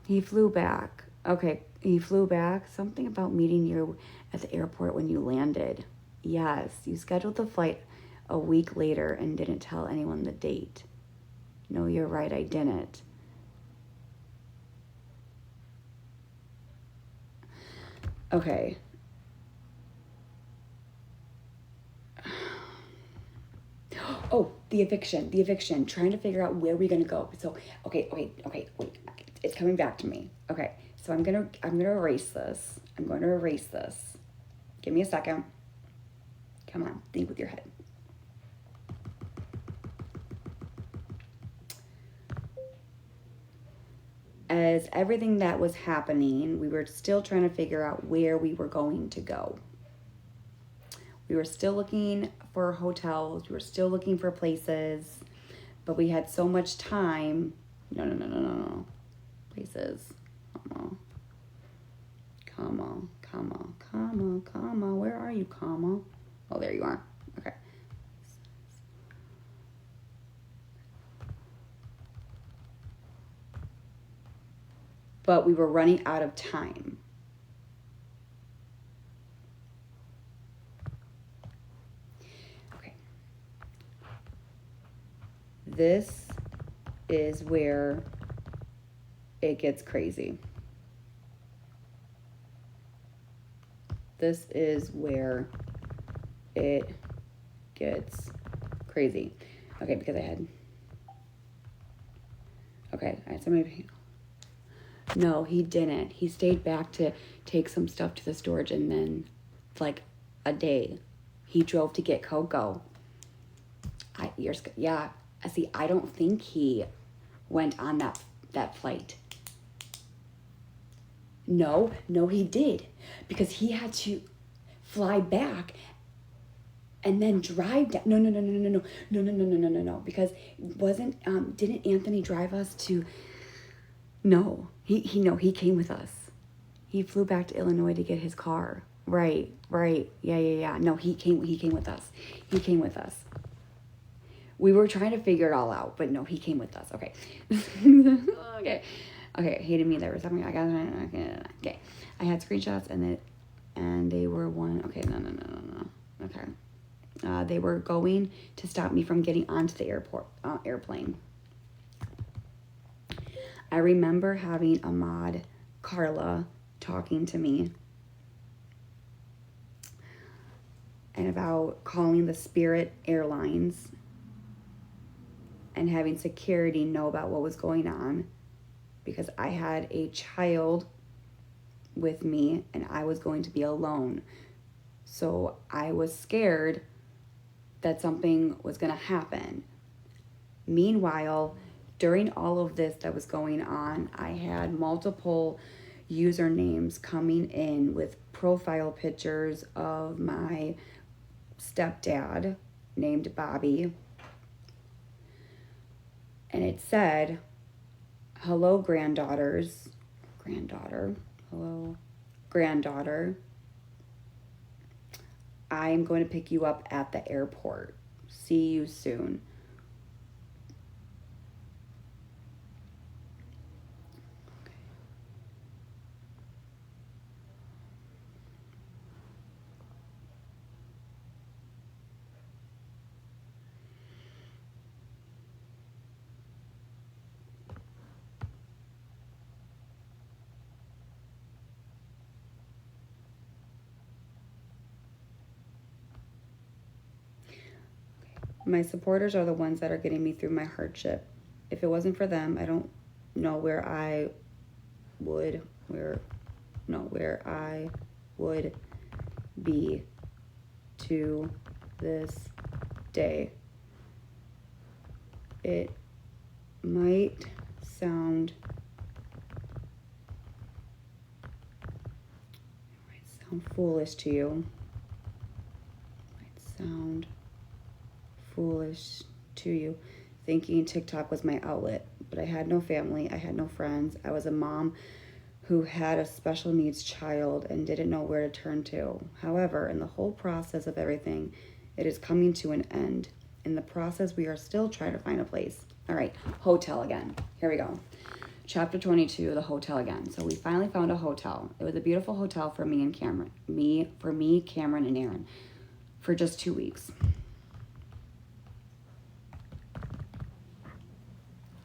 He flew back. Okay, he flew back. Something about meeting you at the airport when you landed. Yes, you scheduled the flight a week later and didn't tell anyone the date. No, you're right, I didn't. Okay. Oh, the eviction. Trying to figure out where we're gonna go. So, okay, wait. It's coming back to me. Okay, so I'm gonna erase this. Give me a second. Come on, think with your head. As everything that was happening, we were still trying to figure out where we were going to go. We were still looking for hotels. We were still looking for places, but we had so much time. No. Places. Comma. Where are you, comma? Oh, there you are. Okay. But we were running out of time. this is where it gets crazy. This is where it gets crazy. Okay, because I had somebody. No, he didn't. He stayed back to take some stuff to the storage, and then, like, a day, he drove to get Coco. See, I don't think he went on that flight. No, he did, because he had to fly back and then drive down. No. Because didn't Anthony drive us to? No, he came with us. He flew back to Illinois to get his car. Right. Yeah. No, he came with us. We were trying to figure it all out, but no, he came with us. Okay. Okay. Hated me. There was something I got. Okay. I had screenshots and they were one. Okay. No. Okay. They were going to stop me from getting onto the airplane. I remember having Ahmad, Carla, talking to me and about calling the Spirit Airlines and having security know about what was going on, because I had a child with me and I was going to be alone. So I was scared that something was going to happen. Meanwhile, during all of this that was going on, I had multiple usernames coming in with profile pictures of my stepdad named Bobby. And it said, hello, granddaughter. I am going to pick you up at the airport. See you soon. My supporters are the ones that are getting me through my hardship. If it wasn't for them, I don't know where I would be to this day. It might sound foolish to you. Thinking TikTok was my outlet, but I had no family, I had no friends. I was a mom who had a special needs child and didn't know where to turn to. However, in the whole process of everything, it is coming to an end. In the process, we are still trying to find a place. All right, hotel again. Here we go. Chapter 22, the hotel again. So we finally found a hotel. It was a beautiful hotel for me and Cameron. Cameron, and Aaron for just 2 weeks.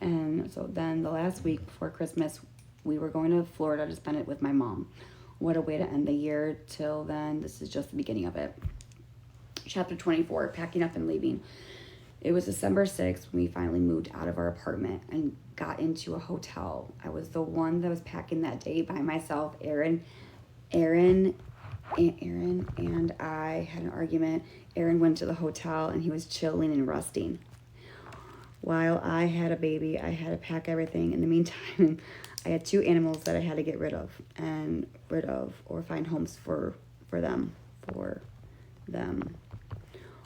And so then the last week before Christmas, we were going to Florida to spend it with my mom. What a way to end the year. Till then, this is just the beginning of it. Chapter 24, packing up and leaving. It was December 6th when we finally moved out of our apartment and got into a hotel. I was the one that was packing that day by myself. Aaron and I had an argument. Aaron went to the hotel and he was chilling and resting. While I had a baby, I had to pack everything. In the meantime, I had 2 animals that I had to get rid of or find homes for them.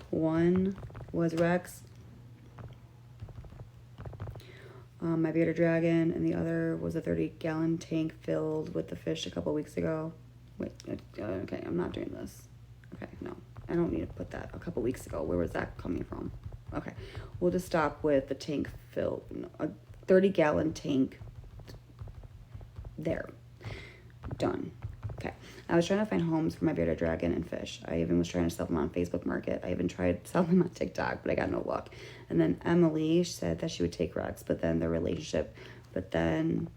One was Rex, my bearded dragon, and the other was a 30-gallon tank filled with the fish a couple weeks ago. Wait, okay, I'm not doing this. Okay, no, I don't need to put that. A couple weeks ago, where was that coming from? Okay, we'll just stop with the tank filled, a 30-gallon tank. There, done. Okay. I was trying to find homes for my bearded dragon and fish. I even was trying to sell them on Facebook Market. I even tried selling them on TikTok, but I got no luck. And then Emily said that she would take Rex, but then their relationship, but then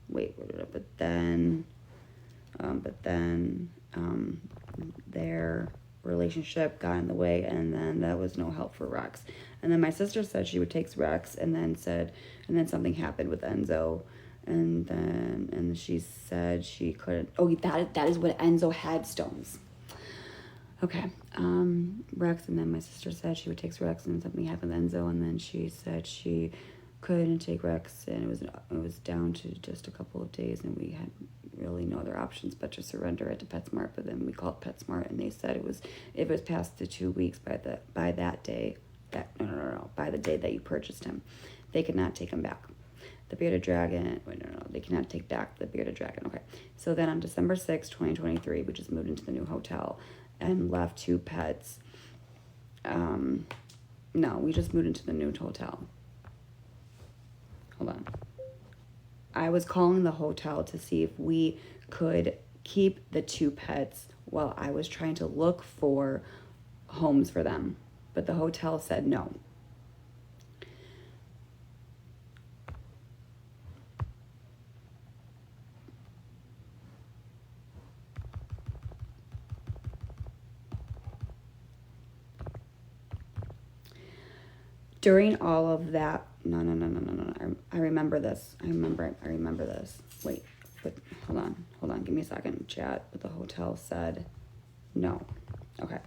their relationship got in the way, and then that was no help for Rex. And then my sister said she would take Rex, and then something happened with Enzo. And she said she couldn't. Oh, that is what Enzo had stones. Okay, Rex, and then my sister said she would take Rex, and something happened with Enzo, and then she said she couldn't take Rex, and it was down to just a couple of days, and we had really no other options but to surrender it to PetSmart. But then we called PetSmart, and they said if it was past the 2 weeks by that day, by the day that you purchased him, they could not take him back. The bearded dragon, they cannot take back the bearded dragon. Okay, so then on December 6, 2023, we just moved into the new hotel and left 2 pets. No, we just moved into the new hotel. Hold on. I was calling the hotel to see if we could keep the 2 pets while I was trying to look for homes for them, but the hotel said no. During all of that, no. I remember this. I remember this. Wait, but hold on. Give me a second, chat. But the hotel said no. Okay.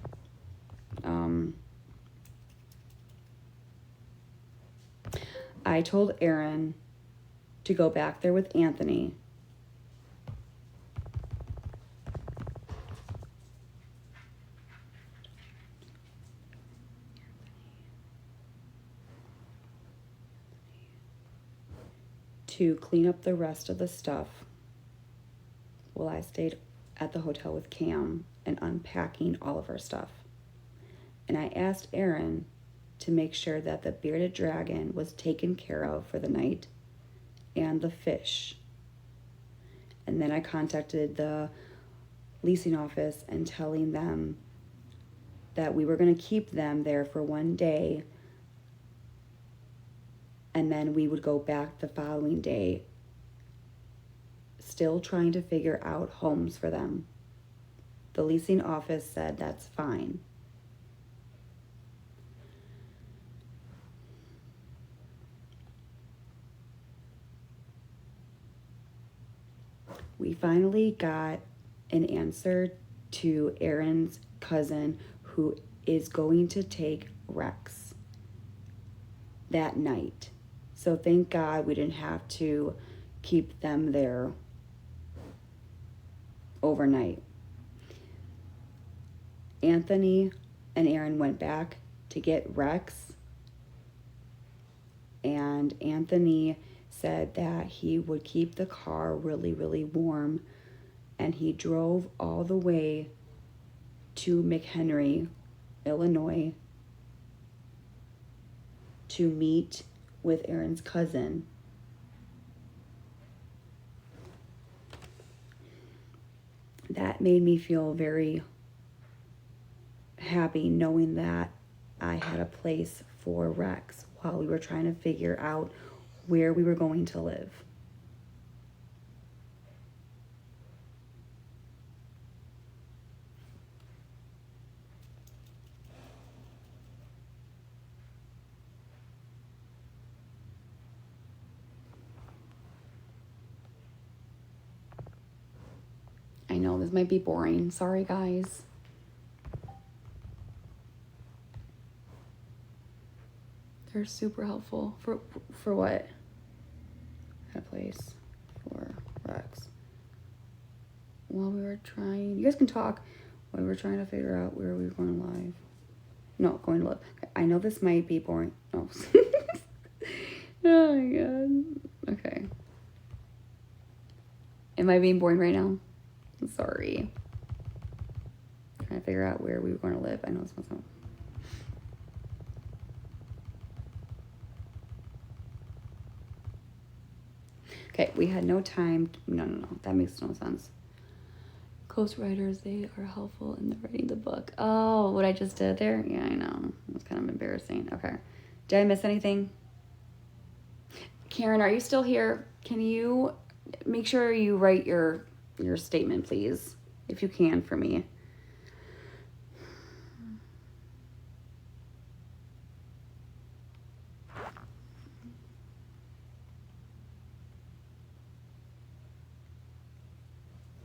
I told Aaron to go back there with Anthony. To clean up the rest of the stuff while I stayed at the hotel with Cam and unpacking all of our stuff. And I asked Aaron to make sure that the bearded dragon was taken care of for the night and the fish. And then I contacted the leasing office and telling them that we were going to keep them there for 1 day, and then we would go back the following day, still trying to figure out homes for them. The leasing office said that's fine. We finally got an answer to Aaron's cousin, who is going to take Rex that night. So thank God we didn't have to keep them there overnight. Anthony and Aaron went back to get Rex, and Anthony said that he would keep the car really, really warm, and he drove all the way to McHenry, Illinois, to meet with Aaron's cousin. That made me feel very happy, knowing that I had a place for Rex while we were trying to figure out where we were going to live. I know this might be boring. Sorry, guys. They're super helpful. For what? A place for Rex. While we were trying... You guys can talk. While we were trying to figure out where we were going to live. No, going to live. I know this might be boring. Oh. Oh my god. Okay. Am I being boring right now? I'm sorry. Trying to figure out where we were going to live. I know this one's not. Okay, we had no time. No. That makes no sense. Ghostwriters, they are helpful in the writing the book. Oh, what I just did there? Yeah, I know. It was kind of embarrassing. Okay. Did I miss anything? Karen, are you still here? Can you make sure you write your statement, please, if you can, for me?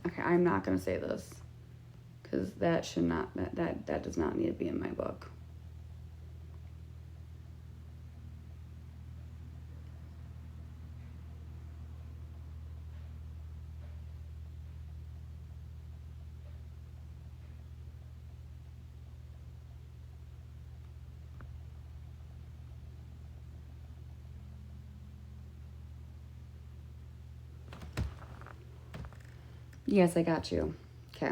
Okay, I'm not going to say this because that should not, that does not need to be in my book. Yes, I got you. Okay.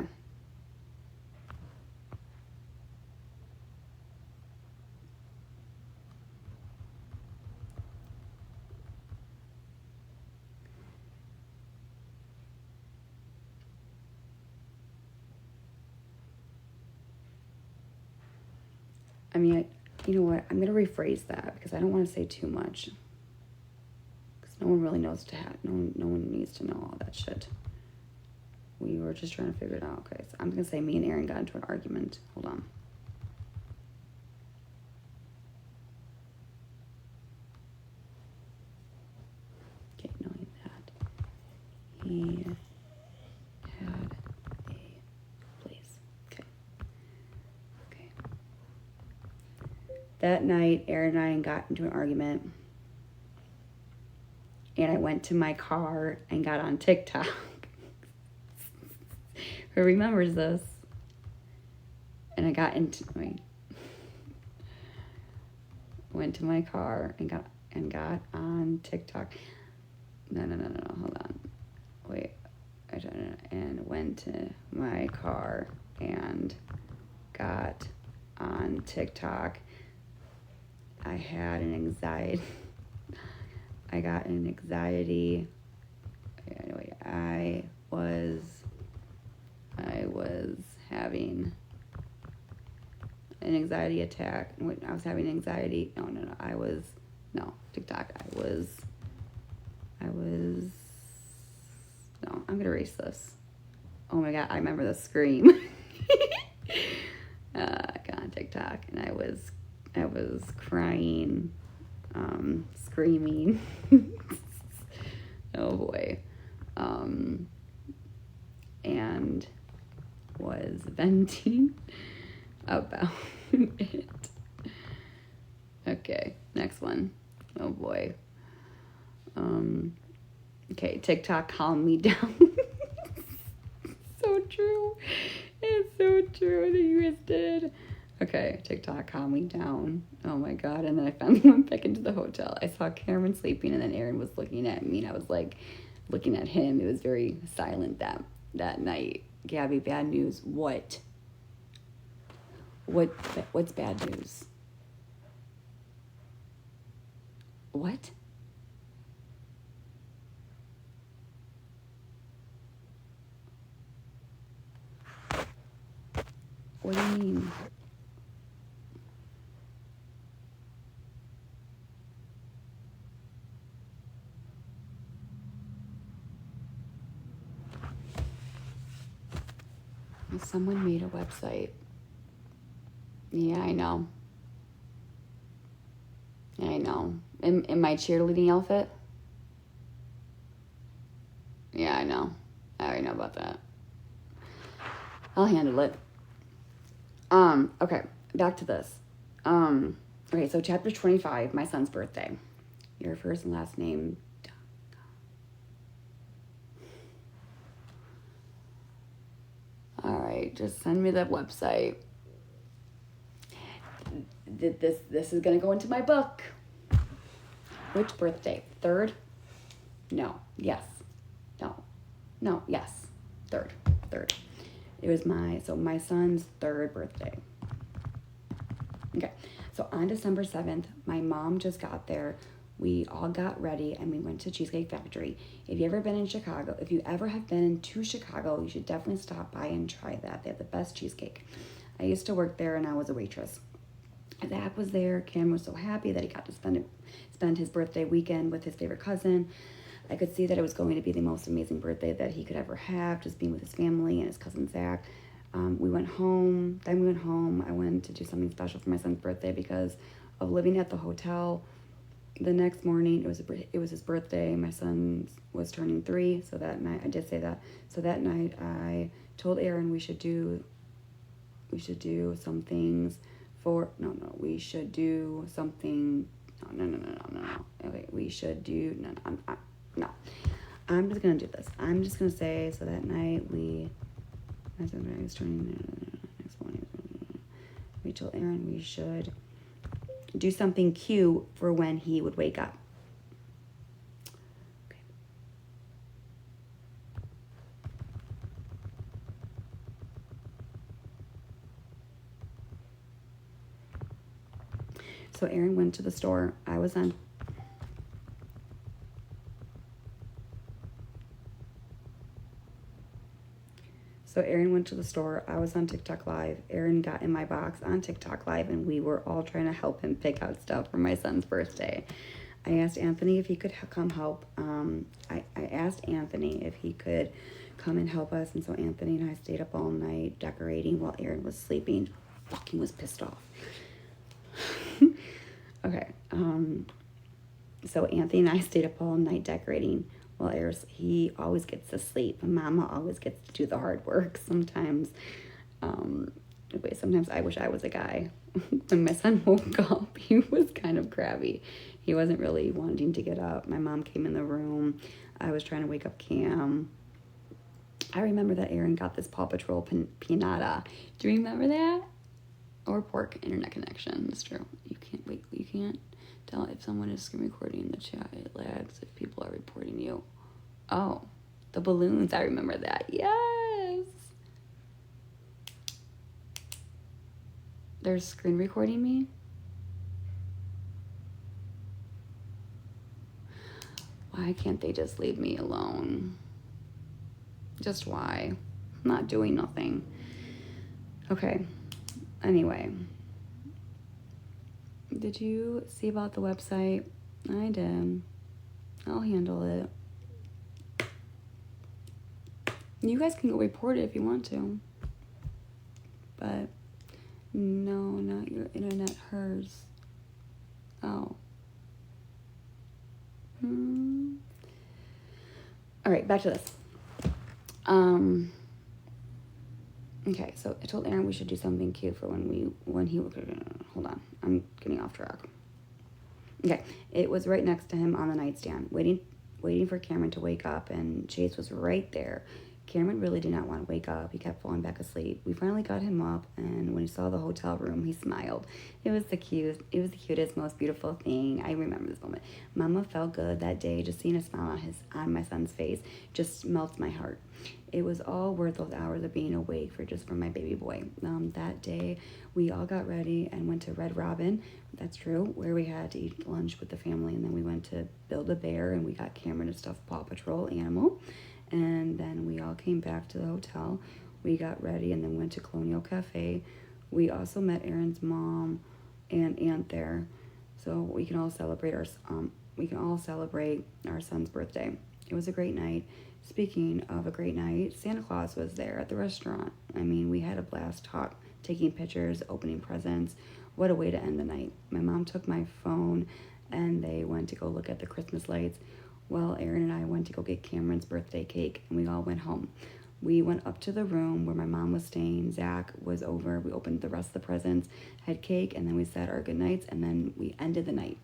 I mean, you know what? I'm going to rephrase that because I don't want to say too much. Because no one really knows no one needs to know all that shit. We were just trying to figure it out. Okay, so I'm going to say me and Aaron got into an argument. Hold on. Okay, knowing that he had a place. Okay. Okay. That night, Aaron and I got into an argument. And I went to my car and got on TikTok. Who remembers this? And I got into went to my car and got on TikTok. No, hold on. Wait. And went to my car and got on TikTok. I had an anxiety. I got an anxiety. Anyway, I was having an anxiety attack. I was having anxiety. No, TikTok. No, I'm gonna erase this. Oh my God, I remember the scream. I got on TikTok and I was crying, screaming. Oh boy. And was venting about it. Okay, next one. Oh boy. Okay, TikTok calmed me down. So true. It's so true that you guys did. Okay, TikTok calmed me down. Oh my God. And then I finally went back into the hotel. I saw Cameron sleeping and then Aaron was looking at me and I was like looking at him. It was very silent that night. Gabi, bad news. What? What's bad news? What? What do you mean? Someone made a website. Yeah, I know. I know. In my cheerleading outfit? Yeah, I know. I already know about that. I'll handle it. Okay, back to this. Okay, so chapter 25, my son's birthday. Your first and last name. All right, just send me that website. This is gonna go into my book. Which birthday? 3rd? No. Yes. No. Yes. 3rd. It was my son's 3rd birthday. Okay. So on December 7th, my mom just got there We all got ready and we went to Cheesecake Factory. If you ever been in Chicago, if you ever have been to Chicago, you should definitely stop by and try that. They have the best cheesecake. I used to work there and I was a waitress. Zach was there. Cam was so happy that he got to spend his birthday weekend with his favorite cousin. I could see that it was going to be the most amazing birthday that he could ever have, just being with his family and his cousin Zach. We went home. Then we went home. I went to do something special for my son's birthday because of living at the hotel. The next morning, it was his birthday. My son was turning 3, so that night, I did say that. So that night, I told Aaron we should do some things we should do something, no. Okay, we should do, no. I'm just going to do this. I'm just going to say, so that night, I was turning, next morning, we told Aaron we should do something cute for when he would wake up. Okay. So Aaron went to the store. Aaron went to the store. I was on TikTok Live. Aaron got in my box on TikTok Live, and we were all trying to help him pick out stuff for my son's birthday. I asked Anthony if he could come help. I asked Anthony if he could come and help us, and so Anthony and I stayed up all night decorating while Aaron was sleeping. Fucking was pissed off. Okay. So Anthony and I stayed up all night decorating. Well, he always gets to sleep. Mama always gets to do the hard work. Sometimes I wish I was a guy. When my son woke up, he was kind of crabby. He wasn't really wanting to get up. My mom came in the room. I was trying to wake up Cam. I remember that Aaron got this Paw Patrol pinata. Do you remember that? Or pork internet connection. It's true. You can't tell if someone is screen recording in the chat. It lags if people are reporting you. Oh, the balloons. I remember that. Yes. They're screen recording me? Why can't they just leave me alone? Just why? I'm not doing nothing. Okay. Anyway. Did you see about the website? I did. I'll handle it. You guys can go report it if you want to. But no, not your internet, hers. Oh. All right, back to this. Okay, so I told Aaron we should do something cute for when he hold on, I'm getting off track. Okay, it was right next to him on the nightstand, waiting for Cameron to wake up, and Chase was right there. Cameron really did not want to wake up. He kept falling back asleep. We finally got him up, and when he saw the hotel room, he smiled. It was the cutest, most beautiful thing. I remember this moment. Mama felt good that day. Just seeing a smile on my son's face just melts my heart. It was all worth those hours of being awake for my baby boy. That day, we all got ready and went to Red Robin. That's true, where we had to eat lunch with the family, and then we went to Build-A-Bear, and we got Cameron a stuffed Paw Patrol animal. And then we all came back to the hotel. We got ready and then went to Colonial Cafe. We also met Aaron's mom and aunt there, so we can all celebrate our son's birthday. It was a great night. Speaking of a great night, Santa Claus was there at the restaurant. I mean, we had a blast taking pictures, opening presents. What a way to end the night. My mom took my phone and they went to go look at the Christmas lights. Well, Aaron and I went to go get Cameron's birthday cake, and we all went home. We went up to the room where my mom was staying. Zach was over. We opened the rest of the presents, had cake, and then we said our good nights, and then we ended the night.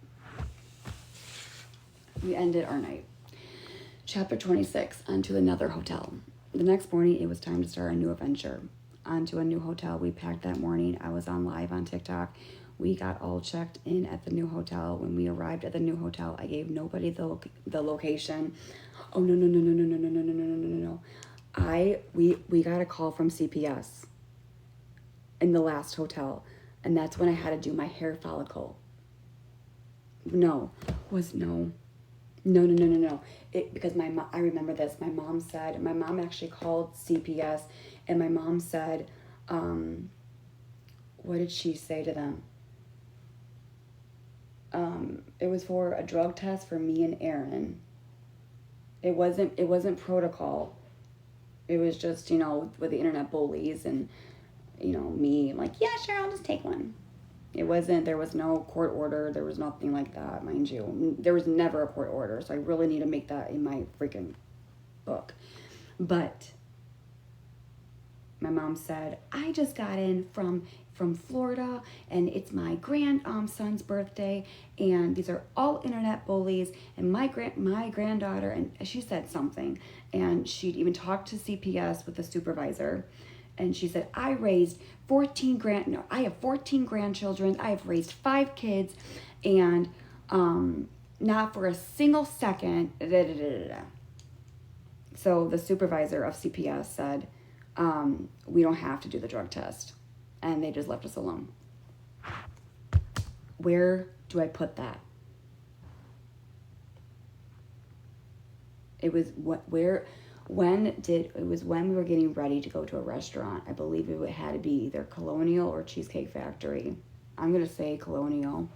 We ended our night. Chapter 26, onto another hotel. The next morning, it was time to start a new adventure. Onto a new hotel. We packed that morning. I was on live on TikTok. We got all checked in at the new hotel. When we arrived at the new hotel, I gave nobody the location. Oh, no. We got a call from CPS in the last hotel, and that's when I had to do my hair follicle. No, was no. Because I remember this. My mom actually called CPS, and my mom said, what did she say to them? It was for a drug test for me and Aaron. It wasn't protocol. It was just, with the internet bullies and, me like, yeah, sure, I'll just take one. There was no court order. There was nothing like that, mind you. There was never a court order, so I really need to make that in my freaking book. But my mom said, I just got in from Florida, and it's my grandson's birthday, and these are all internet bullies, and my granddaughter, and she said something, and she'd even talked to CPS with the supervisor. And she said, I have 14 grandchildren. I have raised 5 kids, and not for a single second. So the supervisor of CPS said, we don't have to do the drug test. And they just left us alone. Where do I put that? It was when we were getting ready to go to a restaurant. I believe it had to be either Colonial or Cheesecake Factory. I'm going to say Colonial.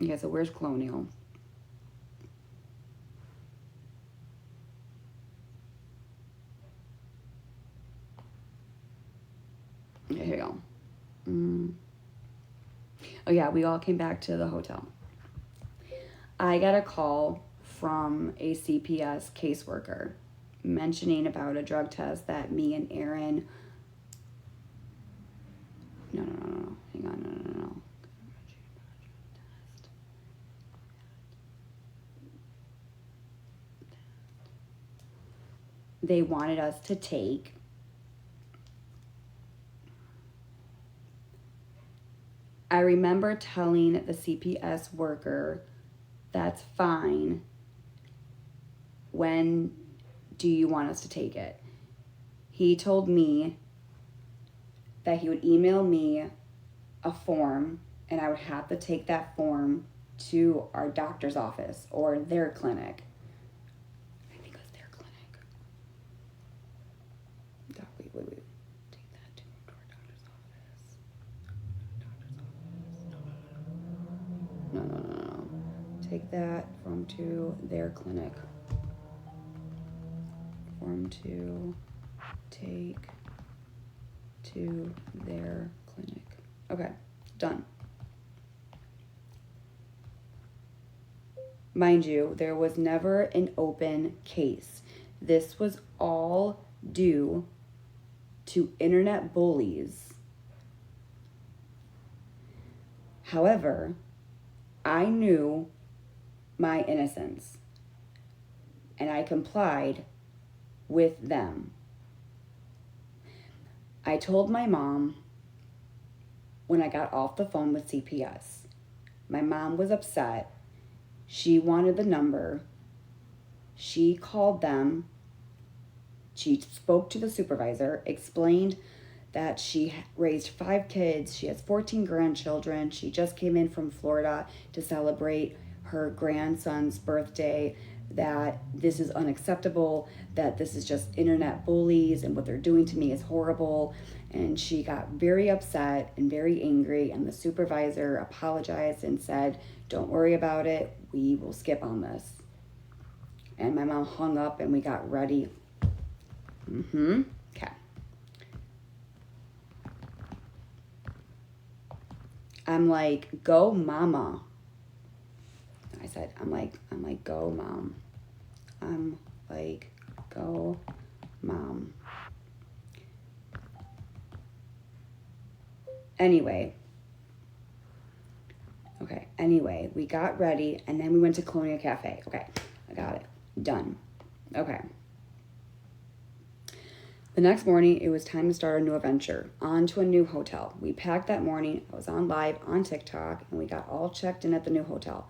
Okay, so where's Colonial? Okay, here you go. Oh yeah, we all came back to the hotel. I got a call from a CPS caseworker mentioning about a drug test that me and Aaron... No. Hang on, no. They wanted us to take. I remember telling the CPS worker, that's fine. When do you want us to take it? He told me that he would email me a form, and I would have to take that form to our doctor's office or their clinic. I think it was their clinic. Wait. Take that to our doctor's office. No. Take that form to their clinic. Form to take to their clinic. Okay, done. Mind you, there was never an open case. This was all due to internet bullies. However, I knew my innocence, and I complied with them. I told my mom when I got off the phone with CPS. My mom was upset. She wanted the number. She called them. She spoke to the supervisor, explained that she raised 5 kids. She has 14 grandchildren. She just came in from Florida to celebrate her grandson's birthday, that this is unacceptable, that this is just internet bullies and what they're doing to me is horrible. And she got very upset and very angry, and the supervisor apologized and said, don't worry about it, we will skip on this. And my mom hung up and we got ready. Okay. I'm like, go mama. I said, I'm like, go mom. I'm like, go mom. Anyway, we got ready, and then we went to Colonial Cafe. Okay, I got it. Done. Okay. The next morning, it was time to start a new adventure. On to a new hotel. We packed that morning. I was on live on TikTok, and we got all checked in at the new hotel.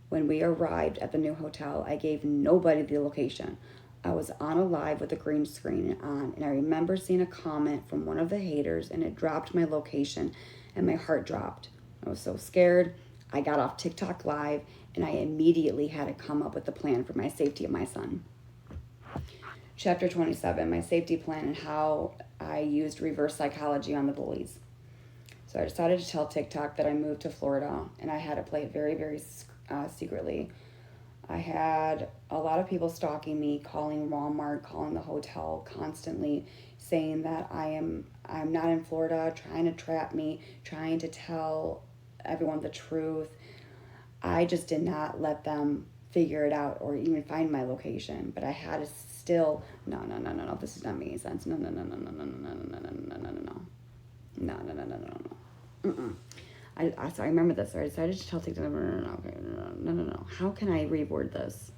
When we arrived at the new hotel, I gave nobody the location. I was on a live with a green screen on, and I remember seeing a comment from one of the haters, and it dropped my location, and my heart dropped. I was so scared. I got off TikTok live and I immediately had to come up with a plan for my safety of my son. Chapter 27, my safety plan and how I used reverse psychology on the bullies. So I decided to tell TikTok that I moved to Florida and I had to play it very, very secretly. I had a lot of people stalking me, calling Walmart, calling the hotel constantly, saying that I'm not in Florida, trying to trap me, trying to tell everyone the truth. I just did not let them figure it out or even find my location. But I had to still, no, this is not making sense. No. So I remember this. So I decided to tell TikTok, no. How can I reword this?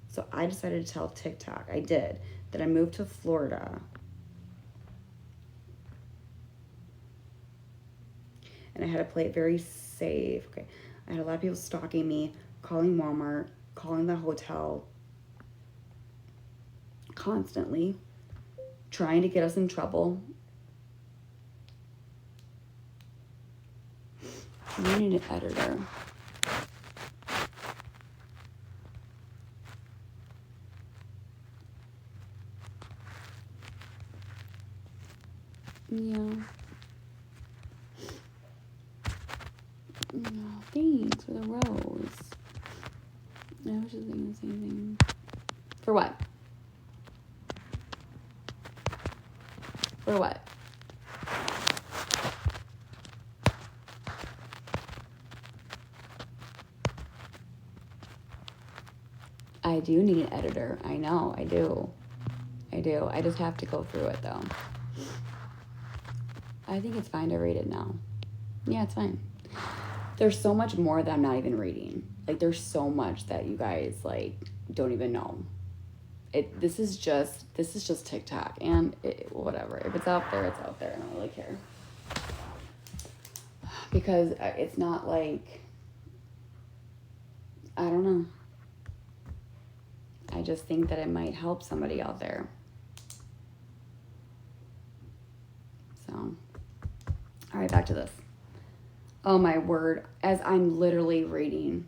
So I decided to tell TikTok, I did, that I moved to Florida. And I had to play it very safe. Okay. I had a lot of people stalking me, calling Walmart, calling the hotel constantly, trying to get us in trouble. I need an editor. Yeah. No, thanks for the rose. I was just thinking the same thing. For what? For what? I do need an editor. I know, I do. I just have to go through it though. I think it's fine to read it now. Yeah, it's fine. There's so much more that I'm not even reading. Like, there's so much that you guys, like, don't even know. This is just TikTok, and whatever. If it's out there, it's out there. I don't really care. Because it's not like, I don't know. I just think that it might help somebody out there. So, all right, back to this. Oh my word, as I'm literally reading,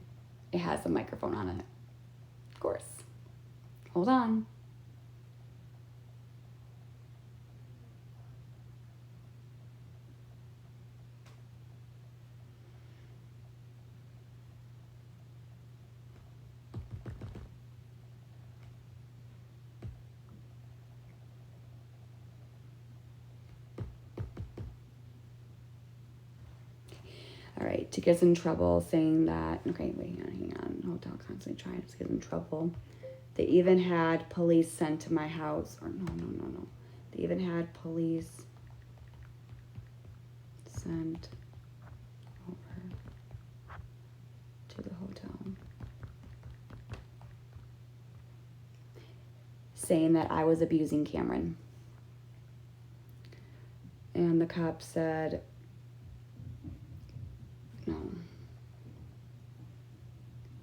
it has a microphone on it. Of course. Hold on. All right, to get us in trouble, saying that, okay, wait, hang on. Hotel constantly trying to get us in trouble. They even had police sent to my house. Or no. They even had police sent over to the hotel, saying that I was abusing Cameron. And the cop said, no.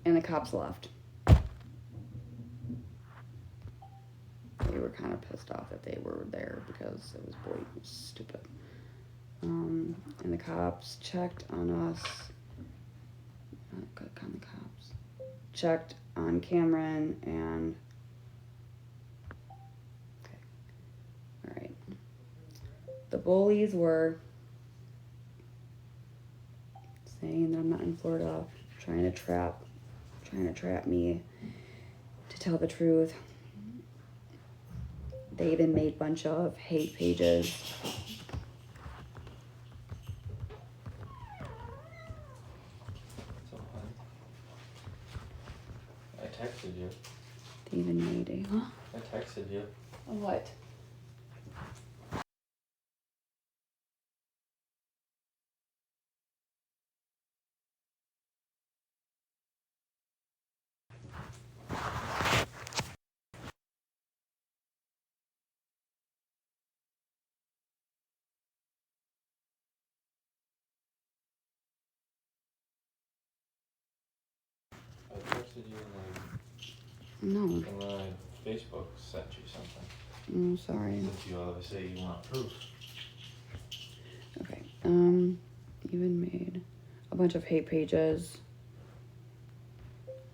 And the cops left. They were kind of pissed off that they were there because it was stupid. And the cops checked on us. Not good on the cops. Checked on Cameron and. Okay. All right. The bullies were saying that I'm not in Florida, trying to trap me to tell the truth. They even made a bunch of hate pages. So funny. I texted you. They even made a, huh? I texted you. What? I texted you No. and then Facebook sent you something. I'm sorry. Since you obviously you want proof. Okay. Even made. a bunch of hate pages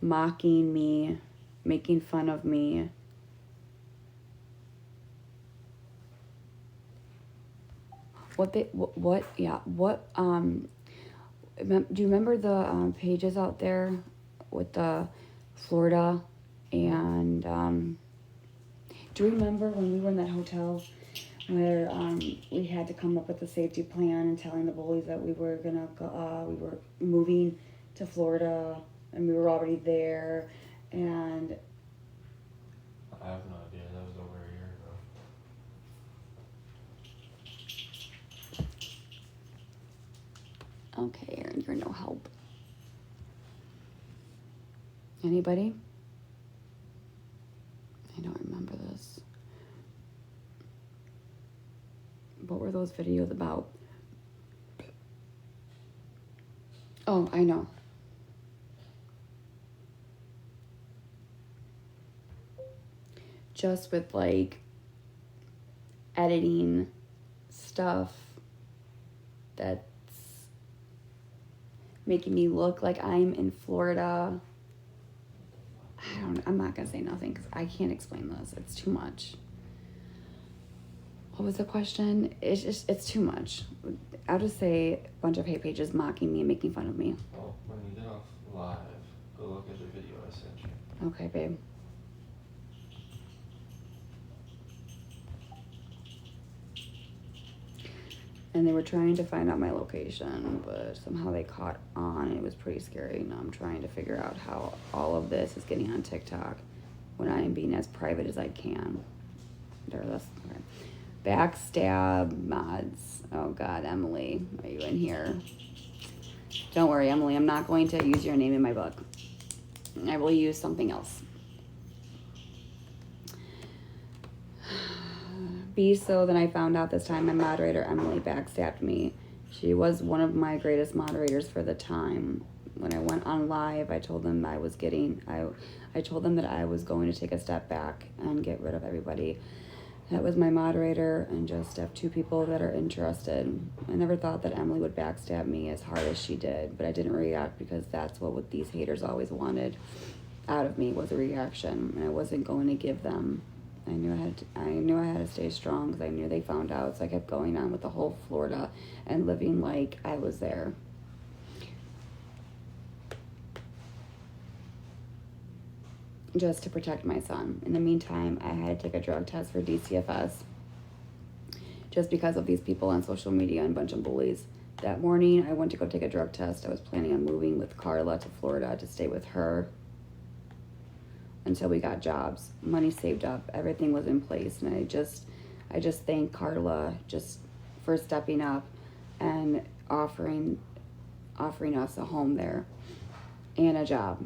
mocking me, making fun of me. Do you remember the pages out there with the Florida and do you remember when we were in that hotel where we had to come up with a safety plan and telling the bullies that we were gonna go, we were moving to Florida and we were already there, and I have no idea. That was over a year ago. okay, Aaron, you're no help. Anybody? I don't remember this. What were those videos about? Oh, I know. Just with like editing stuff that's making me look like I'm in Florida. I'm not gonna say nothing because I can't explain this. It's too much. What was the question? It's too much. I'll just say a bunch of hate pages mocking me and making fun of me. Well, when you get off live, go look at the video I sent you. Okay, babe. And they were trying to find out my location, but somehow they caught on. It was pretty scary. Now I'm trying to figure out how all of this is getting on TikTok when I am being as private as I can. There, that's okay. Backstab mods. Oh God, Emily, are you in here? Don't worry, Emily. I'm not going to use your name in my book. I will use something else. So then I found out this time my moderator Emily backstabbed me. She was one of my greatest moderators for the time. When I went on live, I told them I told them that I was going to take a step back and get rid of everybody that was my moderator and just have two people that are interested. I never thought that Emily would backstab me as hard as she did, but I didn't react because that's what these haters always wanted out of me, was a reaction, and I wasn't going to give them. I knew I had to stay strong because I knew they found out, so I kept going on with the whole Florida and living like I was there. Just to protect my son. In the meantime, I had to take a drug test for DCFS just because of these people on social media and a bunch of bullies. That morning, I went to go take a drug test. I was planning on moving with Carla to Florida to stay with her until we got jobs. Money saved up. Everything was in place. And I just thank Carla just for stepping up and offering us a home there and a job.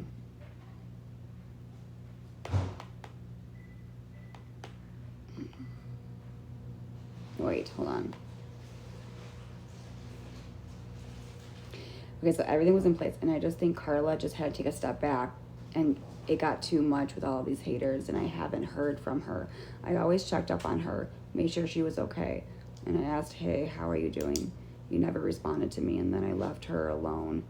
Wait, hold on. Okay, so everything was in place, and I just think Carla just had to take a step back, and it got too much with all of these haters, and I haven't heard from her. I always checked up on her, made sure she was okay, and I asked, hey, how are you doing? You never responded to me, and then I left her alone,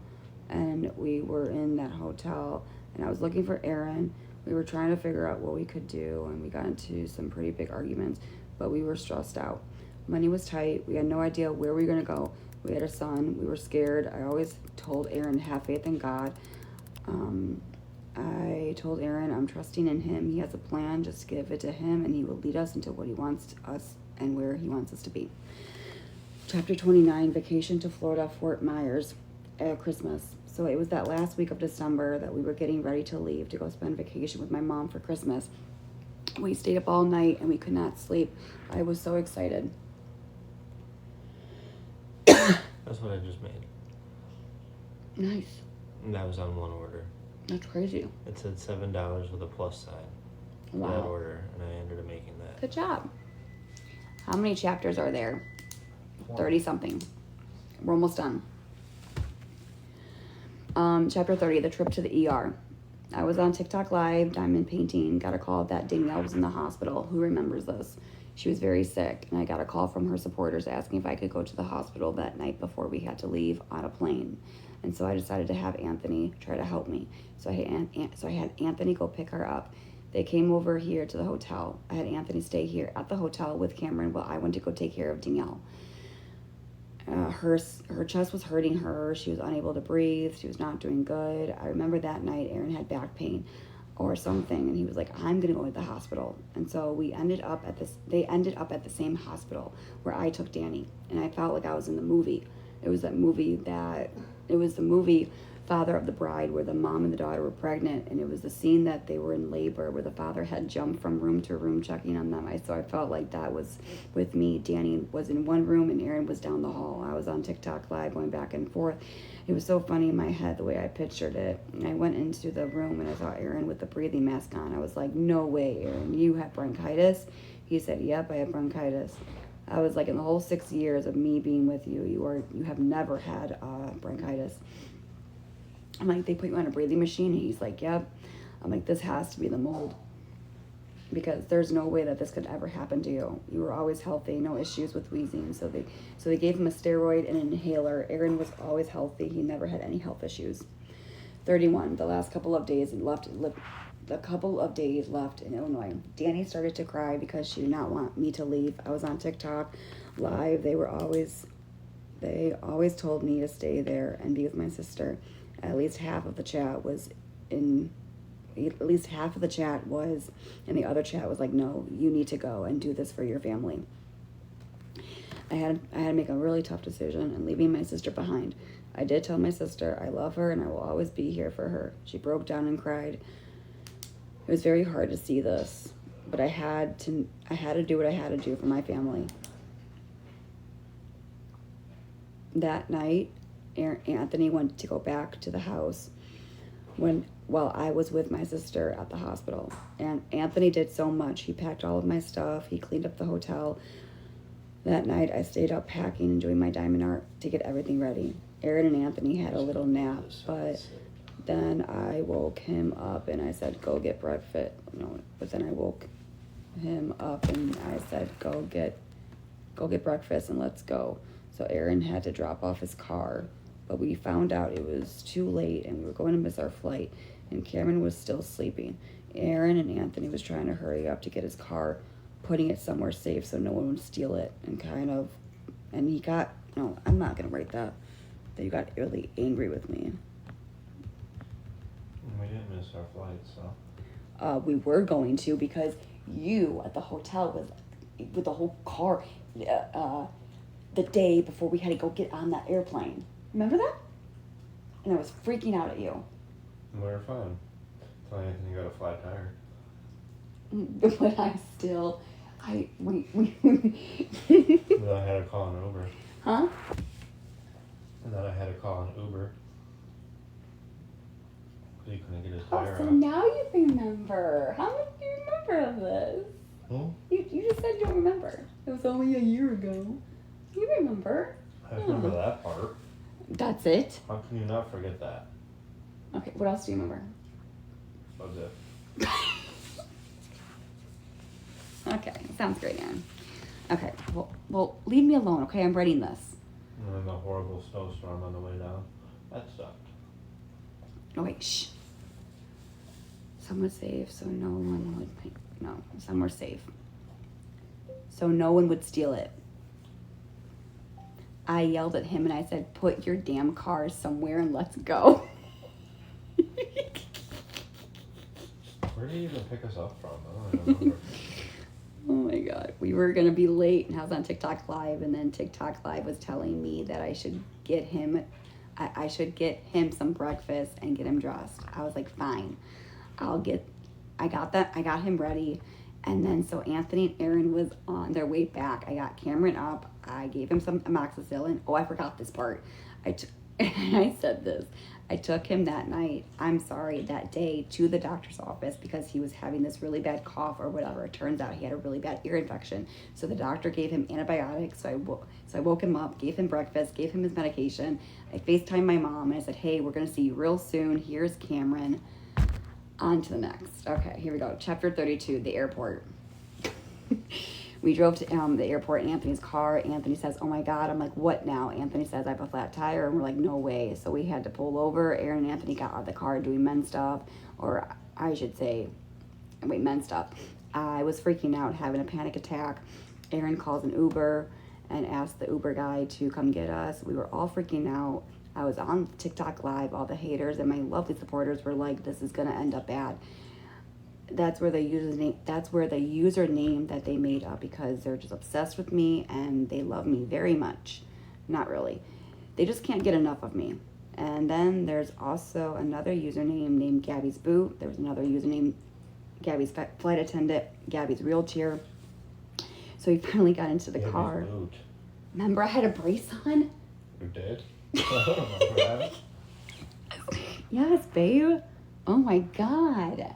and we were in that hotel, and I was looking for Aaron. We were trying to figure out what we could do, and we got into some pretty big arguments, but we were stressed out. Money was tight. We had no idea where we were going to go. We had a son. We were scared. I always told Aaron to have faith in God. I told Aaron I'm trusting in him. He has a plan. Just give it to him, and he will lead us into what he wants us and where he wants us to be. Chapter 29, Vacation to Florida, Fort Myers, Christmas. So it was that last week of December that we were getting ready to leave to go spend vacation with my mom for Christmas. We stayed up all night, and we could not sleep. I was so excited. That's what I just made. Nice. And that was on one order. That's crazy. It said $7 with a plus sign. Wow. That order, and I ended up making that. Good job. How many chapters are there? 30 something. We're almost done. Chapter 30, the trip to the ER. I was on TikTok Live, diamond painting, got a call that Danielle was in the hospital. Who remembers this? She was very sick, and I got a call from her supporters asking if I could go to the hospital that night before we had to leave on a plane. And so I decided to have Anthony try to help me. So I had Anthony go pick her up. They came over here to the hotel. I had Anthony stay here at the hotel with Cameron while I went to go take care of Danielle. Her chest was hurting her. She was unable to breathe. She was not doing good. I remember that night Aaron had back pain or something, and he was like, I'm gonna go to the hospital. And so they ended up at the same hospital where I took Danny, and I felt like I was in the movie. It was the movie Father of the Bride, where the mom and the daughter were pregnant, and it was the scene that they were in labor where the father had jumped from room to room checking on them. So I felt like that was with me. Danny was in one room and Aaron was down the hall. I was on TikTok live going back and forth. It was so funny in my head the way I pictured it. And I went into the room and I saw Aaron with the breathing mask on. I was like, no way, Aaron, you have bronchitis? He said, yep, I have bronchitis. I was like, in the whole 6 years of me being with you, you have never had bronchitis. I'm like, they put you on a breathing machine? And he's like, yep. I'm like, this has to be the mold, because there's no way that this could ever happen to you. You were always healthy, no issues with wheezing. So they gave him a steroid and an inhaler. Aaron was always healthy. He never had any health issues. 31, the last couple of days left in Illinois. Danny started to cry because she did not want me to leave. I was on TikTok live. They always told me to stay there and be with my sister. At least half of the chat was, and the other chat was like, no, you need to go and do this for your family. I had to make a really tough decision and leaving my sister behind. I did tell my sister I love her and I will always be here for her. She broke down and cried. It was very hard to see this, but I had to do what I had to do for my family. That night, Anthony went to go back to the house while I was with my sister at the hospital. And Anthony did so much. He packed all of my stuff. He cleaned up the hotel. That night, I stayed up packing and doing my diamond art to get everything ready. Aaron and Anthony had a little nap, but then I woke him up and I said, go get breakfast. But then I woke him up and I said, go get breakfast and let's go. So Aaron had to drop off his car, but we found out it was too late and we were going to miss our flight, and Cameron was still sleeping. Aaron and Anthony was trying to hurry up to get his car, putting it somewhere safe so no one would steal it, and he got, no, I'm not going to write that you got really angry with me. We didn't miss our flight, so. We were going to, because you at the hotel with the whole car, the day before we had to go get on that airplane. Remember that? And I was freaking out at you. We were fine. Until Anthony got a flat tire. But we Then I had to call an Uber. Huh? And then I had to call an Uber. Because he couldn't get his Oh, tire so out. now you remember. How much do you remember of this? You just said you don't remember. It was only a year ago. You remember. I remember that part. That's it? How can you not forget that? Okay, what else do you remember? That was it. Okay, sounds great, Aaron. Okay, well, leave me alone, okay? I'm writing this. And then the horrible snowstorm on the way down. That sucked. Oh, wait, shh. Somewhere safe, so no one would... No, somewhere safe. So no one would steal it. I yelled at him and I said, put your damn car somewhere and let's go. Where did you even pick us up from? I don't remember. Oh my God. We were going to be late and I was on TikTok Live, and then TikTok Live was telling me that I should get him some breakfast and get him dressed. I was like, fine. I got him ready. And then so Anthony and Aaron was on their way back. I got Cameron up. I gave him some amoxicillin. Oh, I forgot this part. I said this. I took him that day to the doctor's office because he was having this really bad cough or whatever. It turns out he had a really bad ear infection. So the doctor gave him antibiotics. So I woke him up, gave him breakfast, gave him his medication. I FaceTimed my mom and I said, hey, we're going to see you real soon. Here's Cameron. On to the next. Okay, here we go. Chapter 32, the airport. We drove to the airport in Anthony's car. Anthony says, oh my God. I'm like, what now? Anthony says, I have a flat tire. And we're like, no way. So we had to pull over. Aaron and Anthony got out of the car doing men's stuff. Or I should say, men's stuff. I was freaking out, having a panic attack. Aaron calls an Uber and asked the Uber guy to come get us. We were all freaking out. I was on TikTok Live. All the haters and my lovely supporters were like, this is going to end up bad. That's where the username that they made up, because they're just obsessed with me and they love me very much. Not really. They just can't get enough of me. And then there's also another username named Gabi's Boot. There was another username, Gabi's flight attendant, Gabi's wheelchair. So we finally got into the car. Boot. Remember I had a brace on? You did? I don't remember that. Yes, babe. Oh my God.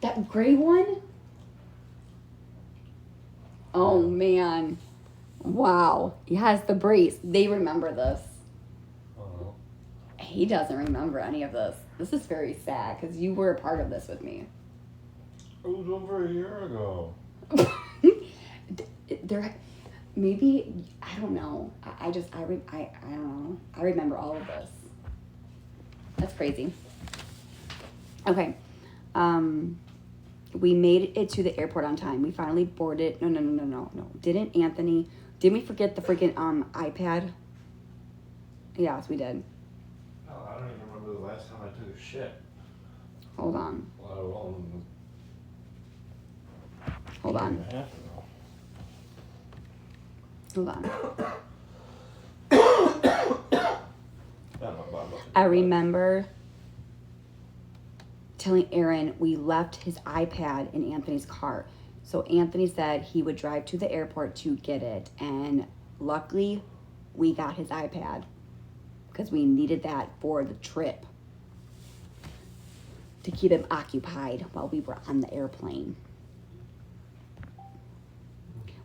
That gray one? Oh man. Wow. Yes, the brace. They remember this. Oh. He doesn't remember any of this. This is very sad because you were a part of this with me. It was over a year ago. There, maybe, I don't know. I don't know. I remember all of this. That's crazy. Okay. We made it to the airport on time. We finally boarded. No. Didn't we forget the freaking iPad? Yes, we did. Oh, I don't even remember the last time I took a shit. Hold on. Let alone. Hold on. A half ago. Hold on. I remember telling Aaron we left his iPad in Anthony's car. So Anthony said he would drive to the airport to get it. And luckily, we got his iPad because we needed that for the trip to keep him occupied while we were on the airplane.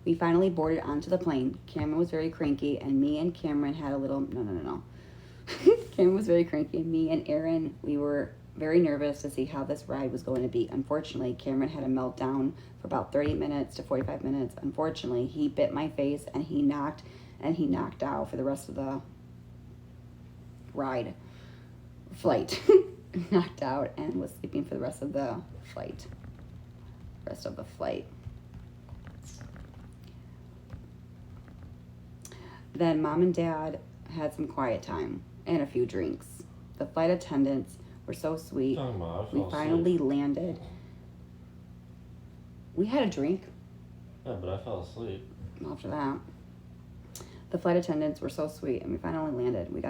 We finally boarded onto the plane. Cameron was very cranky, and me and Cameron had a little... No. Cameron was very cranky, and me and Aaron, we were very nervous to see how this ride was going to be. Unfortunately, Cameron had a meltdown for about 30 minutes to 45 minutes. Unfortunately, he bit my face, and he knocked out for the rest of the flight. Knocked out and was sleeping for the rest of the flight. Then Mom and Dad had some quiet time and a few drinks. The flight attendants were so sweet. We finally landed. We had a drink. Yeah, but I fell asleep. After that, the flight attendants were so sweet, and we finally landed. We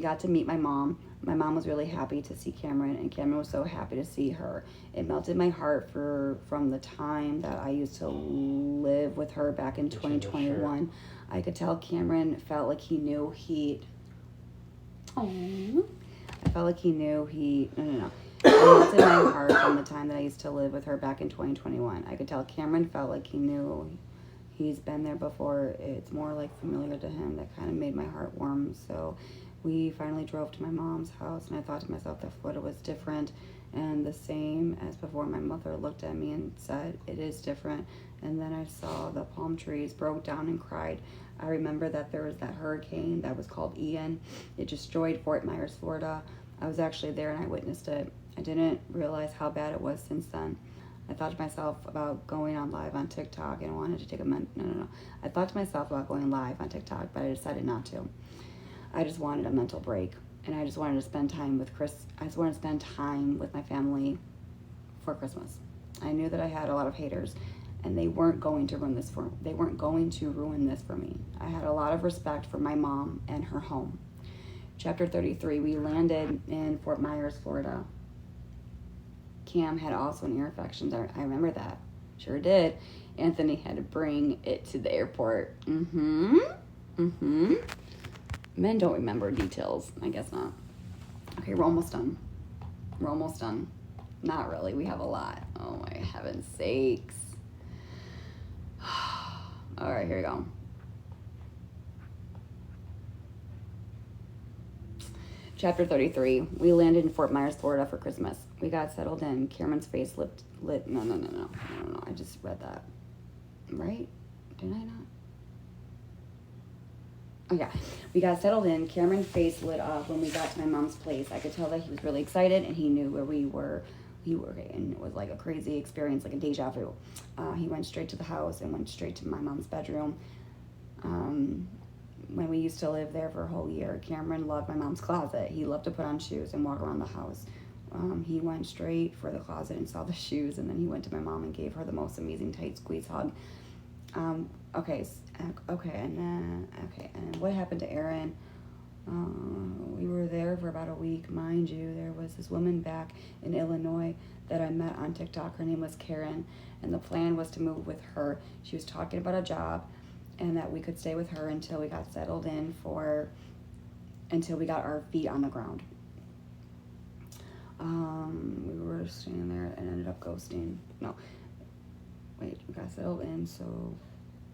got to meet my mom. My mom was really happy to see Cameron, and Cameron was so happy to see her. It melted my heart from the time that I used to live with her back in 2021. I could tell Cameron felt like he knew No. It melted my heart from the time that I used to live with her back in 2021. I could tell Cameron felt like he knew he's been there before. It's more like familiar to him. That kind of made my heart warm. So we finally drove to my mom's house, and I thought to myself that Florida was different and the same as before. My mother looked at me and said, it is different. And then I saw the palm trees, broke down and cried. I remember that there was that hurricane that was called Ian. It destroyed Fort Myers, Florida. I was actually there and I witnessed it. I didn't realize how bad it was since then. I thought to myself about going on live on TikTok and wanted to take No. I thought to myself about going live on TikTok, but I decided not to. I just wanted a mental break, and I just wanted to spend time with I just wanted to spend time with my family for Christmas. I knew that I had a lot of haters, and they weren't going to ruin this for me. I had a lot of respect for my mom and her home. Chapter 33, we landed in Fort Myers, Florida. Cam had also an ear infection. I remember that. Sure did. Anthony had to bring it to the airport. Men don't remember details. I guess not. Okay, we're almost done. Not really. We have a lot. Oh my heaven's sakes. All right, here we go. Chapter 33. We landed in Fort Myers, Florida for Christmas. We got settled in. Cameron's face lit. No. I just read that. right? Did I not? Oh yeah, we got settled in. Cameron's face lit up when we got to my mom's place. I could tell that he was really excited, and he knew where we were. And it was like a crazy experience, like a deja vu. He went straight to the house and went straight to my mom's bedroom. When we used to live there for a whole year, Cameron loved my mom's closet. He loved to put on shoes and walk around the house. He went straight for the closet and saw the shoes, and then he went to my mom and gave her the most amazing tight squeeze hug. Okay, and what happened to Aaron? We were there for about a week, mind you. There was this woman back in Illinois that I met on TikTok. Her name was Karen, and the plan was to move with her. She was talking about a job, and that we could stay with her until we got settled in until we got our feet on the ground. We were standing there and ended up ghosting. No, wait, we got settled in, so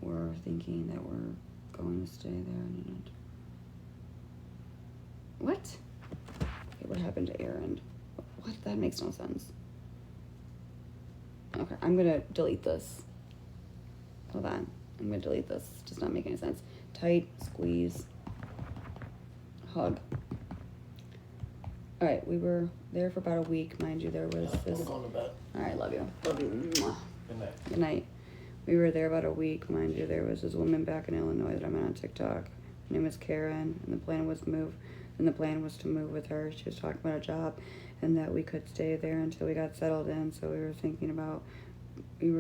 we're thinking that we're going to stay there and what? Okay, what happened to Aaron? What? That makes no sense. Okay, I'm gonna delete this. Hold on. I'm gonna delete this. It does not make any sense. Tight, squeeze, hug. Alright, we were there for about a week, mind you. There was this. I'm going to bed. Alright, love you. Love you. Mwah. Good night. Good night. We were there about a week, mind you. There was this woman back in Illinois that I met on TikTok. Her name was Karen, and the plan was to move with her. She was talking about a job, and that we could stay there until we got settled in. So we were thinking that we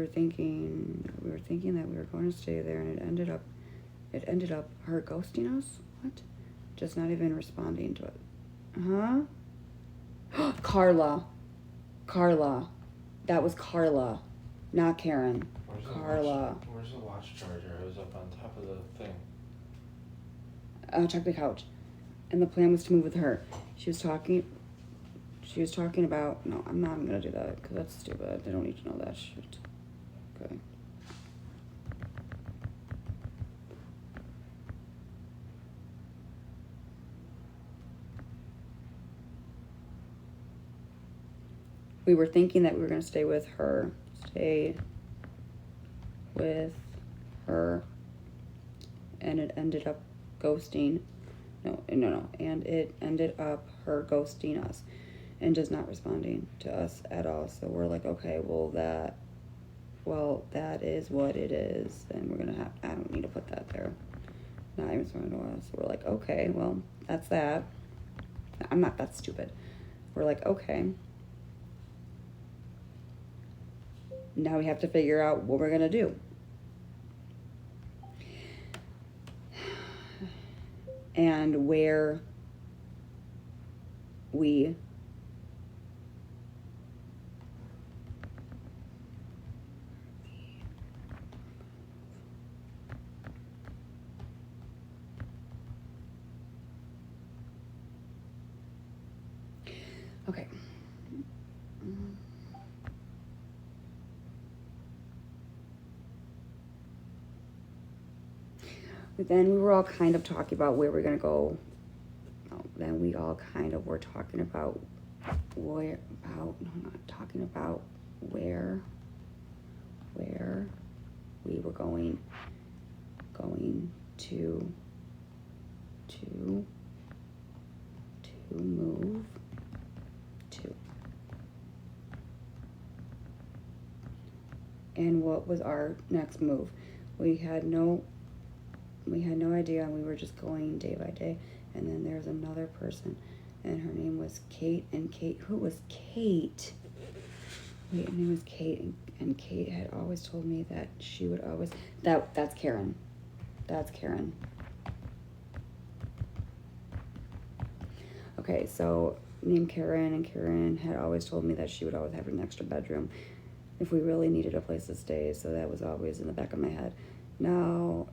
were going to stay there, and it ended up her ghosting us. What? Just not even responding to it. Huh? Carla. That was Carla, not Karen. Carla. Where's the watch charger? I was up on top of the thing. Check the couch. And the plan was to move with her. She was talking about, no, I'm not going to do that because that's stupid. They don't need to know that shit. Okay. We were thinking that we were going to stay with her. And it ended up ghosting. No. And it ended up her ghosting us and just not responding to us at all. So we're like, okay, that is what it is. And we're going to I don't need to put that there. Not even responding to us. We're like, okay, well, that's that. I'm not that stupid. We're like, okay. Now we have to figure out what we're going to do. And where we okay. But then we were all kind of talking about where we're going to go. Then we all kind of were talking about where we were going to move to. And what was our next move? We had no idea, and we were just going day by day. And then there's another person, and her name was Kate. And Kate, who was Kate? Wait, her name was Kate, and Kate had always told me that she would always. That's Karen. That's Karen. Okay, so named Karen, and Karen had always told me that she would always have an extra bedroom if we really needed a place to stay. So that was always in the back of my head. Now,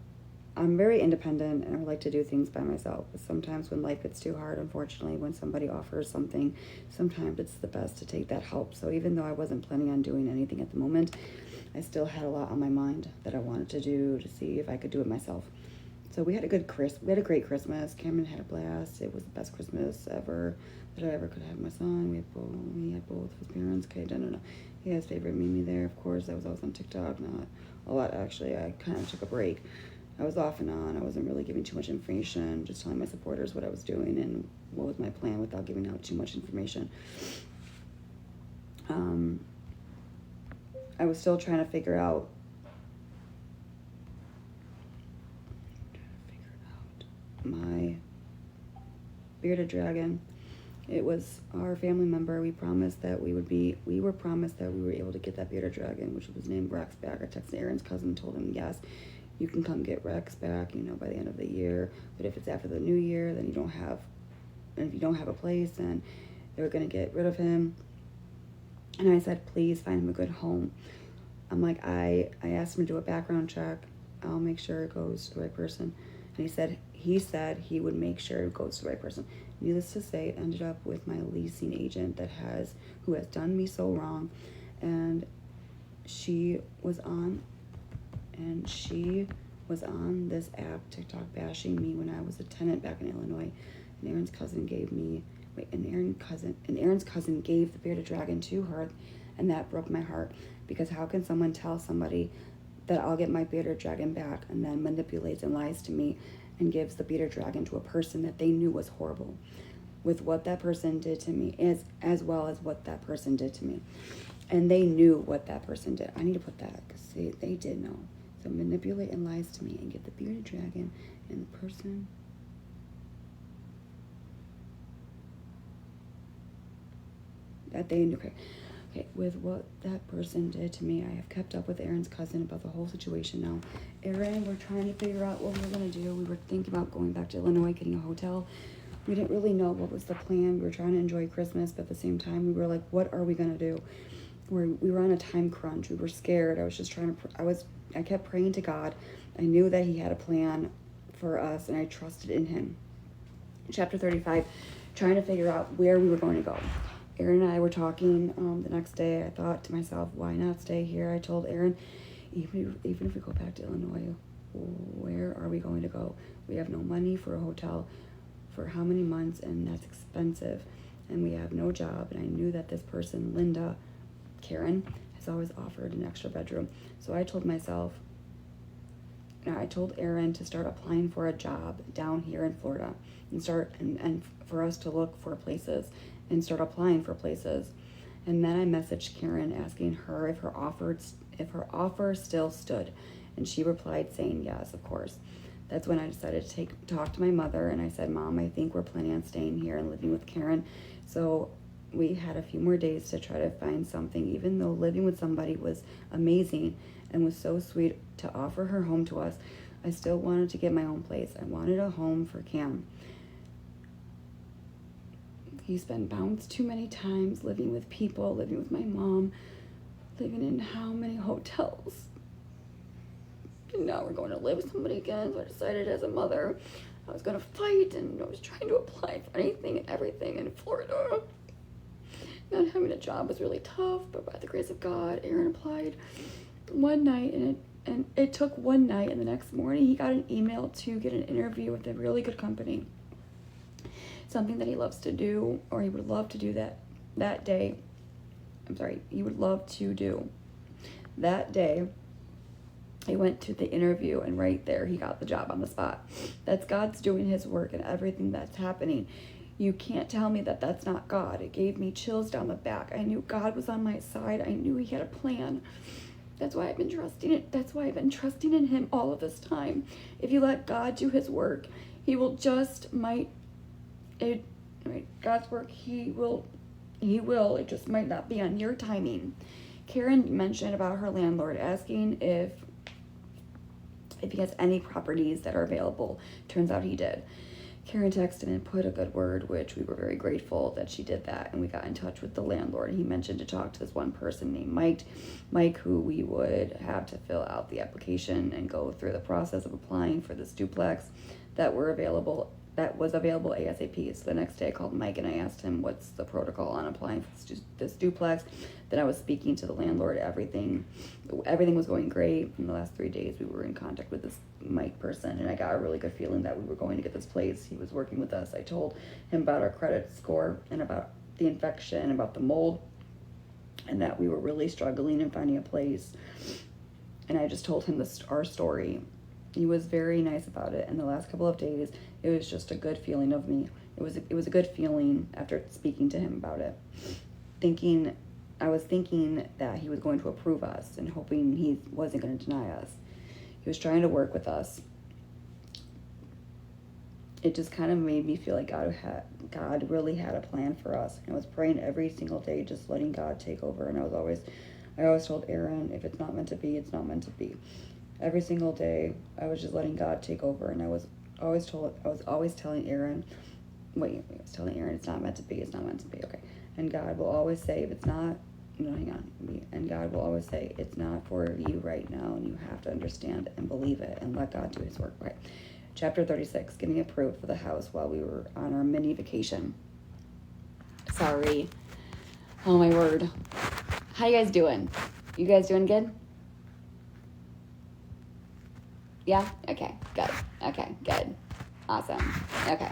I'm very independent, and I like to do things by myself. But sometimes when life gets too hard, unfortunately, when somebody offers something, sometimes it's the best to take that help. So even though I wasn't planning on doing anything at the moment, I still had a lot on my mind that I wanted to do to see if I could do it myself. So we had a great Christmas. Cameron had a blast. It was the best Christmas ever that I ever could have with my son. We had both of his parents. Okay, no. He has favorite Mimi there, of course. I was always on TikTok. Not a lot, actually. I kind of took a break. I was off and on. I wasn't really giving too much information, just telling my supporters what I was doing and what was my plan without giving out too much information. I was still trying to figure out my bearded dragon. It was our family member. We were promised that we were able to get that bearded dragon, which was named Rex, back. I texted Aaron's cousin and told him, yes, you can come get Rex back, by the end of the year. But if it's after the new year, then if you don't have a place, then they're going to get rid of him. And I said, please find him a good home. I'm like, I asked him to do a background check. I'll make sure it goes to the right person. And he said he would make sure it goes to the right person. Needless to say, it ended up with my leasing agent who has done me so wrong. And she was on this app, TikTok, bashing me when I was a tenant back in Illinois. And Aaron's cousin gave the bearded dragon to her, and that broke my heart. Because how can someone tell somebody that I'll get my bearded dragon back and then manipulates and lies to me and gives the bearded dragon to a person that they knew was horrible, with what that person did to me, as well as what that person did to me. And they knew what that person did. I need to put that, because they did know. So manipulate and lies to me and get the bearded dragon and the person that they knew. Okay, with what that person did to me, I have kept up with Aaron's cousin about the whole situation now. Aaron, we're trying to figure out what we're going to do. We were thinking about going back to Illinois, getting a hotel. We didn't really know what was the plan. We were trying to enjoy Christmas, but at the same time, we were like, what are we going to do? We were on a time crunch. We were scared. I was just I kept praying to God. I knew that he had a plan for us, and I trusted in him. Chapter 35, trying to figure out where we were going to go. Aaron and I were talking the next day. I thought to myself, why not stay here? I told Aaron, even if we go back to Illinois, where are we going to go? We have no money for a hotel for how many months, and that's expensive. And we have no job. And I knew that this person, Karen, has always offered an extra bedroom. So I told Aaron to start applying for a job down here in Florida and for us to look for places and start applying for places. And then I messaged Karen asking her if her offer still stood, and she replied saying yes, of course. That's when I decided to talk to my mother, and I said, Mom, I think we're planning on staying here and living with Karen. So we had a few more days to try to find something, even though living with somebody was amazing and was so sweet to offer her home to us. I still wanted to get my own place. I wanted a home for Cam. He's been bounced too many times, living with people, living with my mom, living in how many hotels. And now we're going to live with somebody again. So I decided as a mother, I was going to fight, and I was trying to apply for anything and everything in Florida. Not having a job was really tough, but by the grace of God, Aaron applied one night, and it took one night, and the next morning he got an email to get an interview with a really good company. Something that he loves to do, or he would love to do that day. He would love to do. That day, he went to the interview, and right there, he got the job on the spot. That's God's doing his work and everything that's happening. You can't tell me that that's not God. It gave me chills down the back. I knew God was on my side. I knew he had a plan. That's why I've been trusting it. That's why I've been trusting in him all of this time. If you let God do his work, he will God's work, he will, it just might not be on your timing. Karen mentioned about her landlord asking if he has any properties that are available. Turns out he did. Karen texted and put a good word, which we were very grateful that she did that, and we got in touch with the landlord. He mentioned to talk to this one person named Mike, who we would have to fill out the application and go through the process of applying for this duplex that were available that was available ASAP. So the next day I called Mike and I asked him what's the protocol on applying for this duplex. Then I was speaking to the landlord. Everything was going great. In the last 3 days we were in contact with this Mike person, and I got a really good feeling that we were going to get this place. He was working with us. I told him about our credit score and about the infection, about the mold, and that we were really struggling in finding a place. And I just told him our story. He was very nice about it. And the last couple of days, it was just a good feeling of me. It was a good feeling after speaking to him about it. I was thinking that he was going to approve us and hoping he wasn't going to deny us. He was trying to work with us. It just kind of made me feel like God really had a plan for us. And I was praying every single day, just letting God take over. And I always told Aaron, if it's not meant to be, it's not meant to be. Every single day, I was just letting God take over. And I was always telling Aaron, it's not meant to be, it's not meant to be. Okay. And God will always say, if it's not, hang on. And God will always say, it's not for you right now. And you have to understand and believe it and let God do his work. Okay. Chapter 36, getting approved for the house while we were on our mini vacation. Sorry. Oh my word. How you guys doing? You guys doing good? Yeah? Okay, good. Okay, good. Awesome. Okay.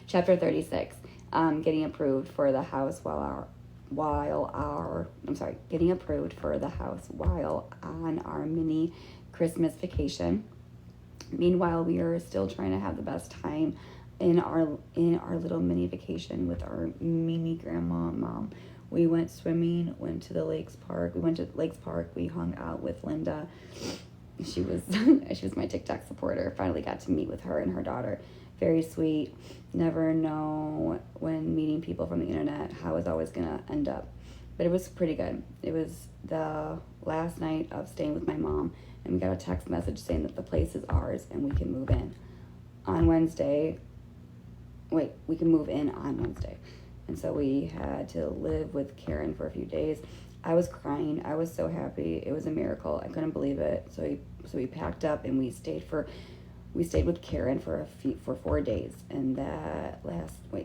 Chapter 36, getting approved for the house getting approved for the house while on our mini Christmas vacation. Meanwhile, we are still trying to have the best time in our little mini vacation with our mini grandma and mom. We went swimming, went to the Lakes Park. We hung out with Linda. She was my TikTok supporter. Finally got to meet with her and her daughter. Very sweet. Never know when meeting people from the internet how it's always gonna end up. But it was pretty good. It was the last night of staying with my mom, and we got a text message saying that the place is ours and we can move in on Wednesday. We can move in on Wednesday. And so we had to live with Karen for a few days. I was crying. I was so happy. It was a miracle. I couldn't believe it. So we packed up and we stayed with Karen for 4 days. And that last for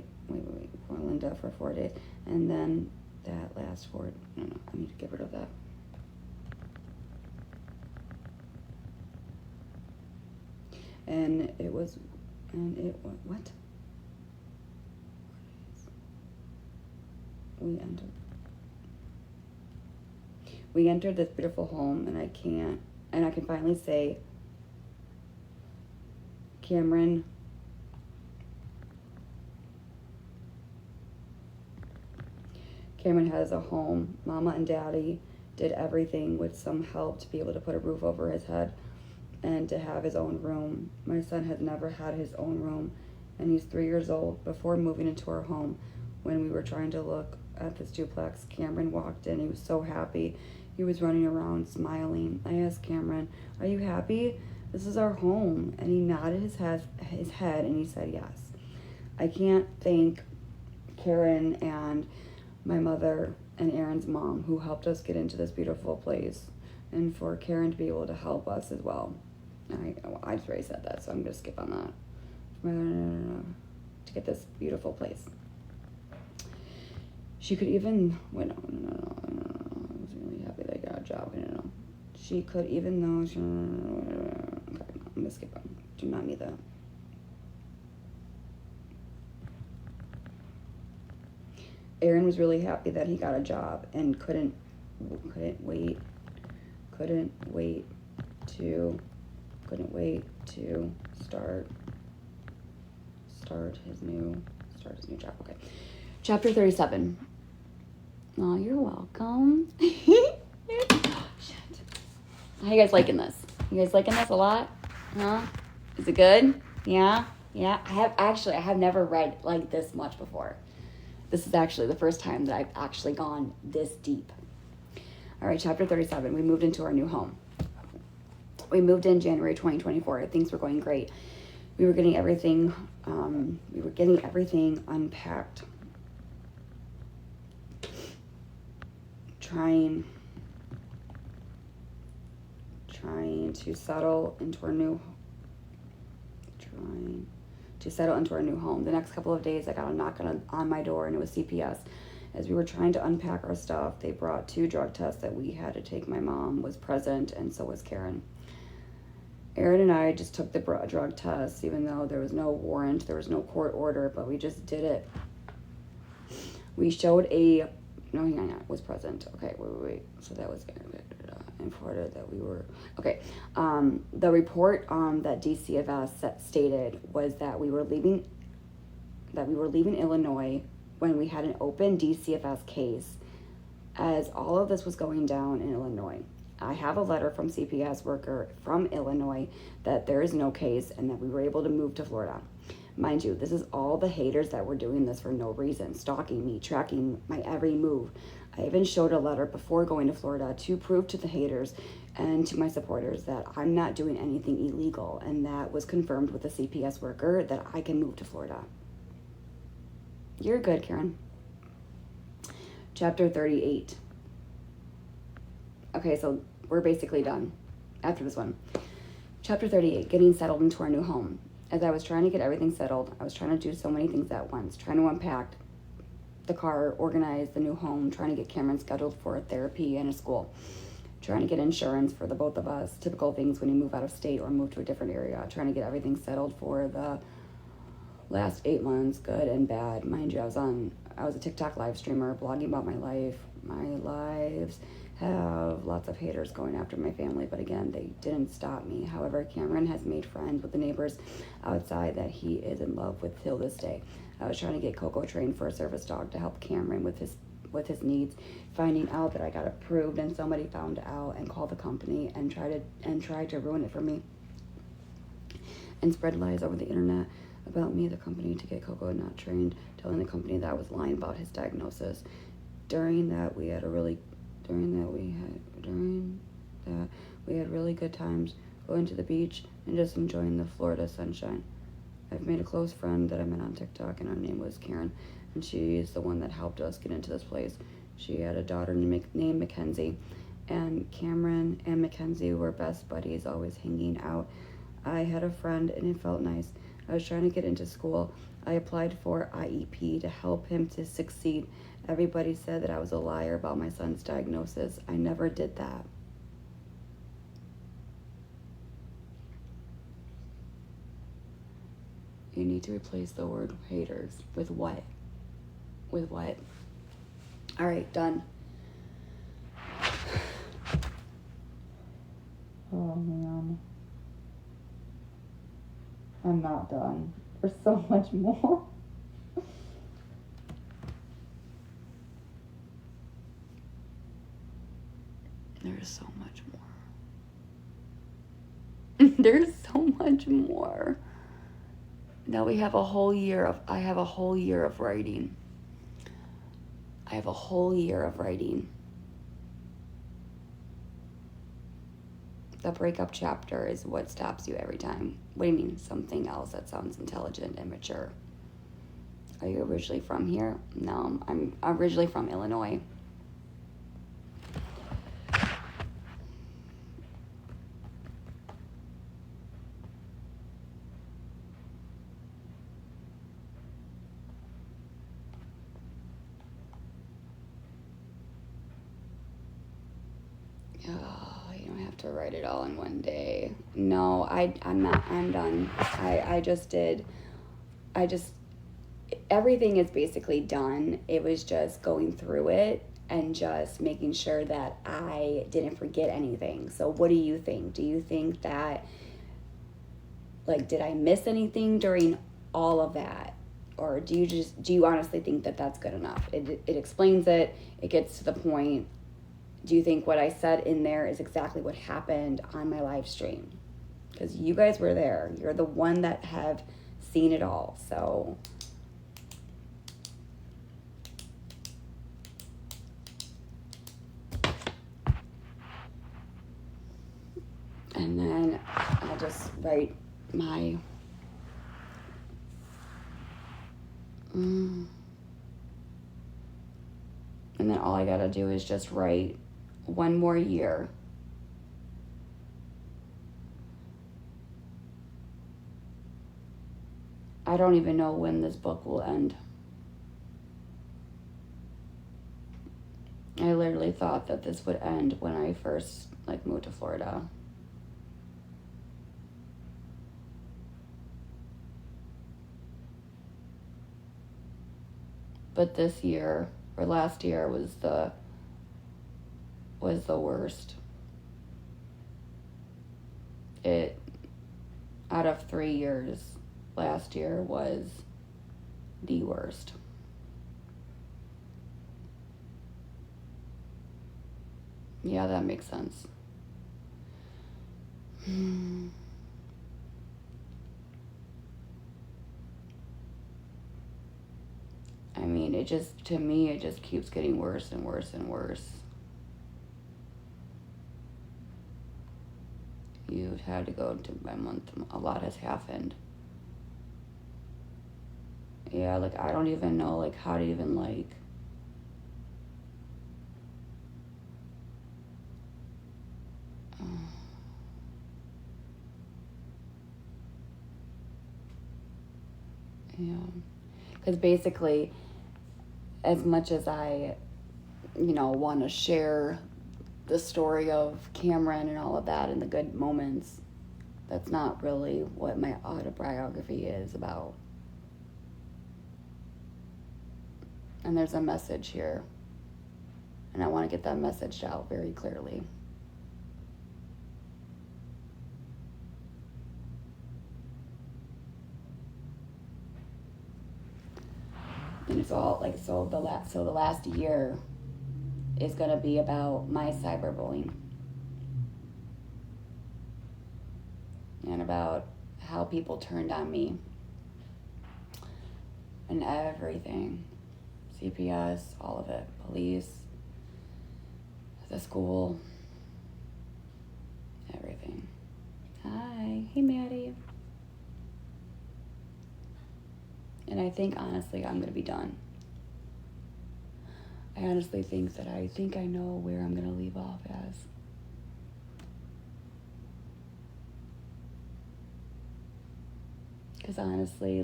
Linda for 4 days. And then that last 4, no, I need to get rid of that. What? We entered this beautiful home, and I can finally say, Cameron has a home. Mama and Daddy did everything with some help to be able to put a roof over his head and to have his own room. My son has never had his own room, and he's 3 years old. Before moving into our home, when we were trying to look at this duplex, Cameron walked in. He was so happy. He was running around smiling. I asked Cameron, "Are you happy? This is our home." And he nodded his head and he said yes. I can't thank Karen and my mother and Aaron's mom who helped us get into this beautiful place, and for Karen to be able to help us as well. I just already said that, so I'm going to skip on that. To get this beautiful place. She could even, no. I was really happy that I got a job. No. She could even though, okay, I'm going to skip on. Do not need that. Aaron was really happy that he got a job and couldn't wait to start his new job. Okay. Chapter 37. Oh, you're welcome. Shit. How you guys liking this? You guys liking this a lot? Huh? Is it good? Yeah? Yeah? I have never read like this much before. This is actually the first time that I've actually gone this deep. All right, chapter 37. We moved into our new home. We moved in January 2024. Things were going great. We were getting everything unpacked. Trying to settle into our new to settle into our new home. The next couple of days, I got a knock on my door, and it was CPS. As we were trying to unpack our stuff, they brought 2 drug tests that we had to take. My mom was present, and so was Karen. Aaron and I just took the drug tests, even though there was no warrant, there was no court order, but we just did it. We showed no, hang on, was present. Okay, wait. So that was in Florida that we were, okay. The report that DCFS stated was that we were leaving Illinois when we had an open DCFS case, as all of this was going down in Illinois. I have a letter from CPS worker from Illinois that there is no case and that we were able to move to Florida. Mind you, this is all the haters that were doing this for no reason, stalking me, tracking my every move. I even showed a letter before going to Florida to prove to the haters and to my supporters that I'm not doing anything illegal, and that was confirmed with the CPS worker that I can move to Florida. You're good, Karen. Chapter 38. Okay, so we're basically done after this one. Chapter 38, getting settled into our new home. As I was trying to get everything settled, I was trying to do so many things at once, trying to unpack the car, organize the new home, trying to get Cameron scheduled for a therapy and a school, trying to get insurance for the both of us, typical things when you move out of state or move to a different area, trying to get everything settled for the last 8 months, good and bad. Mind you, I was a TikTok live streamer, blogging about my life. My lives have lots of haters going after my family, but again, they didn't stop me. However, Cameron has made friends with the neighbors outside that he is in love with till this day. I was trying to get Coco trained for a service dog to help Cameron with his needs, finding out that I got approved, and somebody found out and called the company and tried to ruin it for me and spread lies over the internet about me, the company, to get Coco not trained, telling the company that I was lying about his diagnosis. During that we had really good times going to the beach and just enjoying the Florida sunshine. I've made a close friend that I met on TikTok, and her name was Karen, and she is the one that helped us get into this place. She had a daughter named Mackenzie, and Cameron and Mackenzie were best buddies, always hanging out. I had a friend, and it felt nice. I was trying to get into school. I applied for IEP to help him to succeed. Everybody said that I was a liar about my son's diagnosis. I never did that. You need to replace the word haters with what? With what? All right, done. Oh, man. I'm not done. There's so much more. There's so much more. There's so much more. Now I have a whole year of writing. I have a whole year of writing. The breakup chapter is what stops you every time. What do you mean? Something else that sounds intelligent and mature. Are you originally from here? No, I'm originally from Illinois. Oh, you don't have to write it all in one day. No, I'm not. I'm done. Everything is basically done. It was just going through it and just making sure that I didn't forget anything. So what do you think? Do you think that, did I miss anything during all of that? Or do you honestly think that that's good enough? It explains it. It gets to the point. Do you think what I said in there is exactly what happened on my live stream? Because you guys were there. You're the one that have seen it all. So and then I'll just write my and then all I gotta do is just write one more year. I don't even know when this book will end. I literally thought that this would end when I first moved to Florida. But this year or last year was the worst. It out of 3 years, last year was the worst. Yeah, that makes sense. I mean, to me, it just keeps getting worse and worse and worse. You've had to go to my month. A lot has happened. Yeah, I don't even know, how to even, yeah. Because basically, as much as I, want to share the story of Cameron and all of that and the good moments, that's not really what my autobiography is about. And there's a message here. And I want to get that message out very clearly. And it's all the last year is going to be about my cyberbullying. And about how people turned on me. And everything. CPS, all of it. Police, the school, everything. Hi. Hey, Maddie. And I think, honestly, I'm going to be done. I honestly think that I know where I'm going to leave off as. Because honestly,